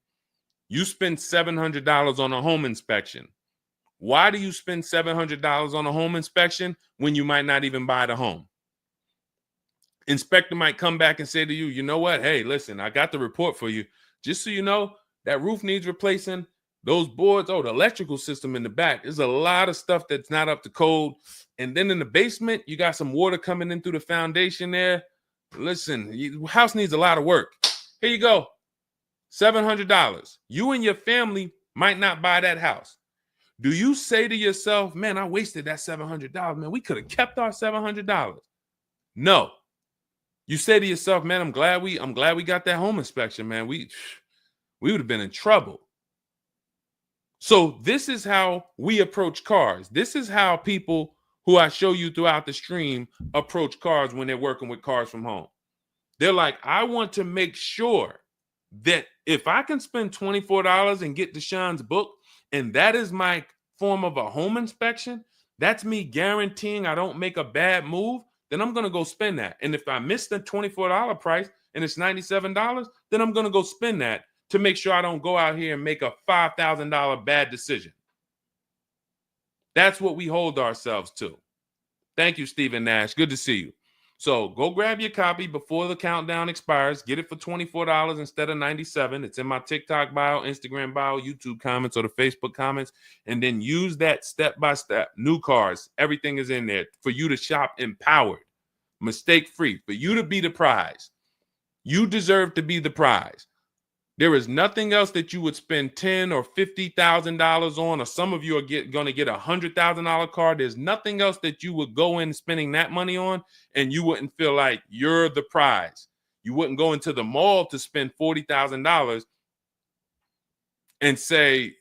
You spend $700 on a home inspection. Why do you spend $700 on a home inspection when you might not even buy the home? Inspector might come back and say to you, you know what? Hey, listen, I got the report for you. Just so you know, that roof needs replacing. Those boards, the electrical system in the back, there's a lot of stuff that's not up to code. And then in the basement, you got some water coming in through the foundation there. Listen, house needs a lot of work. Here you go, $700. You and your family might not buy that house. Do you say to yourself, man, I wasted that $700, man, we could have kept our $700? No. You say to yourself, man, I'm glad we got that home inspection, man. We would have been in trouble. So this is how we approach cars. This is how people who I show you throughout the stream approach cars when they're working with cars from home. They're like, I want to make sure that if I can spend $24 and get Deshone's book, and that is my form of a home inspection, that's me guaranteeing I don't make a bad move, then I'm going to go spend that. And if I miss the $24 price and it's $97, then I'm going to go spend that to make sure I don't go out here and make a $5,000 bad decision. That's what we hold ourselves to. Thank you, Stephen Nash. Good to see you. So go grab your copy before the countdown expires. Get it for $24 instead of $97. It's in my TikTok bio, Instagram bio, YouTube comments, or the Facebook comments. And then use that step-by-step. New cars. Everything is in there for you to shop empowered, mistake-free, for you to be the prize. You deserve to be the prize. There is nothing else that you would spend $10,000 or $50,000 on, or some of you are going to get a $100,000 car. There's nothing else that you would go in spending that money on, and you wouldn't feel like you're the prize. You wouldn't go into the mall to spend $40,000 and say,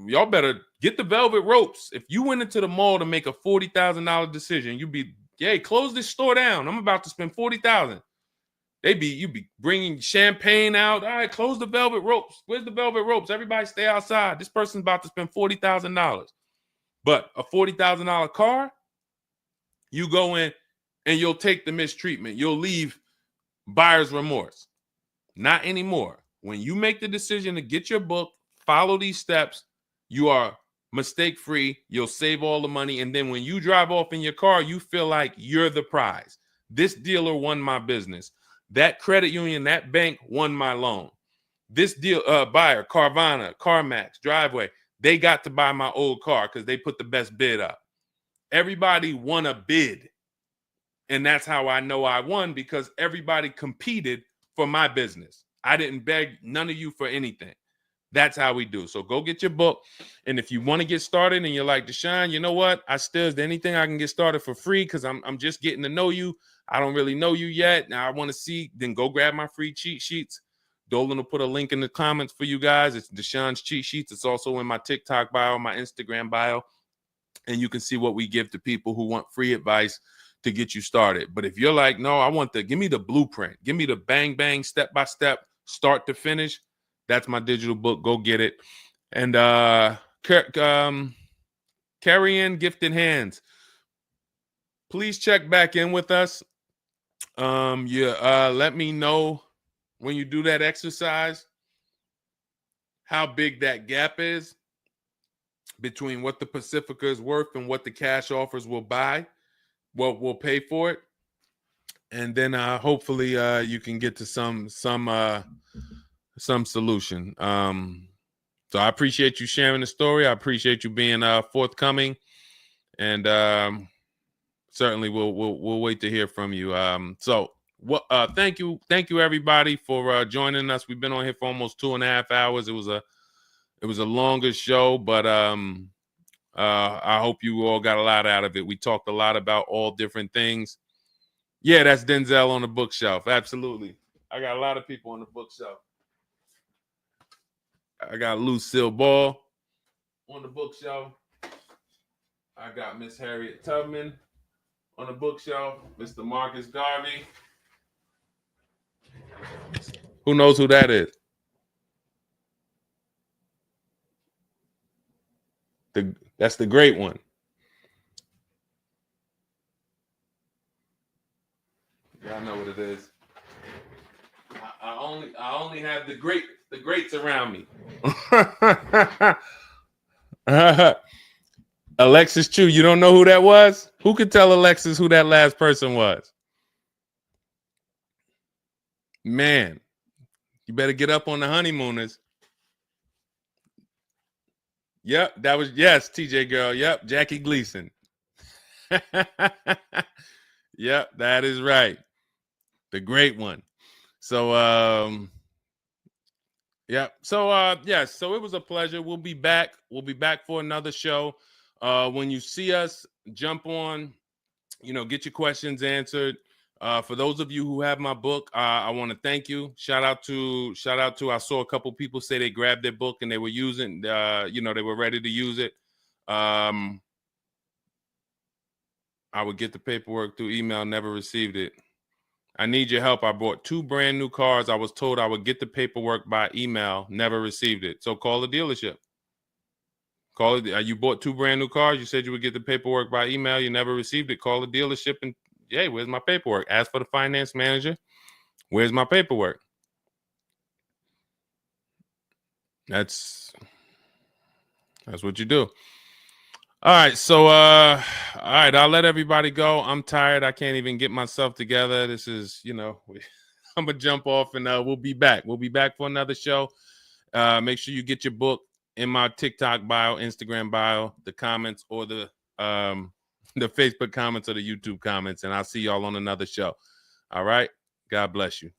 y'all better get the velvet ropes. If you went into the mall to make a $40,000 decision, you'd be, hey, close this store down. I'm about to spend $40,000. You'd be bringing champagne out. All right, close the velvet ropes. Where's the velvet ropes? Everybody stay outside. This person's about to spend $40,000. But a $40,000 car, you go in and you'll take the mistreatment. You'll leave buyer's remorse. Not anymore. When you make the decision to get your book, follow these steps, you are mistake-free. You'll save all the money. And then when you drive off in your car, you feel like you're the prize. This dealer won my business. That credit union, that bank won my loan. This deal, buyer, Carvana, CarMax, Driveway, they got to buy my old car because they put the best bid up. Everybody won a bid. And that's how I know I won, because everybody competed for my business. I didn't beg none of you for anything. That's how we do. So go get your book. And if you want to get started and you're like, Deshone, you know what? Is there anything I can get started for free? Because I'm just getting to know you. I don't really know you yet. Now I want to see, then go grab my free cheat sheets. Dolan will put a link in the comments for you guys. It's Deshone's cheat sheets. It's also in my TikTok bio, my Instagram bio. And you can see what we give to people who want free advice to get you started. But if you're like, no, give me the blueprint. Give me the bang, bang, step-by-step, start to finish. That's my digital book. Go get it. And carry in gifted hands. Please check back in with us. Let me know when you do that exercise how big that gap is between what the Pacifica is worth and what the cash offers will buy, what will pay for it. And then hopefully you can get to some solution. So I appreciate you sharing the story. I appreciate you being forthcoming, and certainly we'll wait to hear from you. Thank you everybody for joining us. We've been on here for almost 2.5 hours. It was a longer show, but I hope you all got a lot out of it. We talked a lot about all different things. Yeah, that's Denzel on the bookshelf. Absolutely. I got a lot of people on the bookshelf. I got Lucille Ball on the bookshelf. I got Miss Harriet Tubman on the bookshelf. Mr. Marcus Garvey. Who knows who that is? That's the great one. Y'all know what it is. I only have the greats around me. Alexis Chu, you don't know who that was? Who could tell Alexis who that last person was? Man, you better get up on the honeymooners. Yep, that was, yes, TJ girl. Yep, Jackie Gleason. Yep, that is right. The great one. So yeah. So yes, so it was a pleasure. We'll be back. We'll be back for another show. When you see us, jump on, get your questions answered. For those of you who have my book, I want to thank you. Shout out to I saw a couple people say they grabbed their book and they were using they were ready to use it. I would get the paperwork through email, never received it. I need your help. I bought 2 brand new cars. I was told I would get the paperwork by email, never received it. So call the dealership. Call it. You bought 2 brand new cars. You said you would get the paperwork by email. You never received it. Call the dealership and, hey, where's my paperwork? Ask for the finance manager. Where's my paperwork? That's what you do. All right. So all right, I'll let everybody go. I'm tired. I can't even get myself together. This is, I'm gonna jump off and we'll be back. We'll be back for another show. Make sure you get your book in my TikTok bio, Instagram bio, the comments, or the Facebook comments or the YouTube comments, and I'll see y'all on another show. All right. God bless you.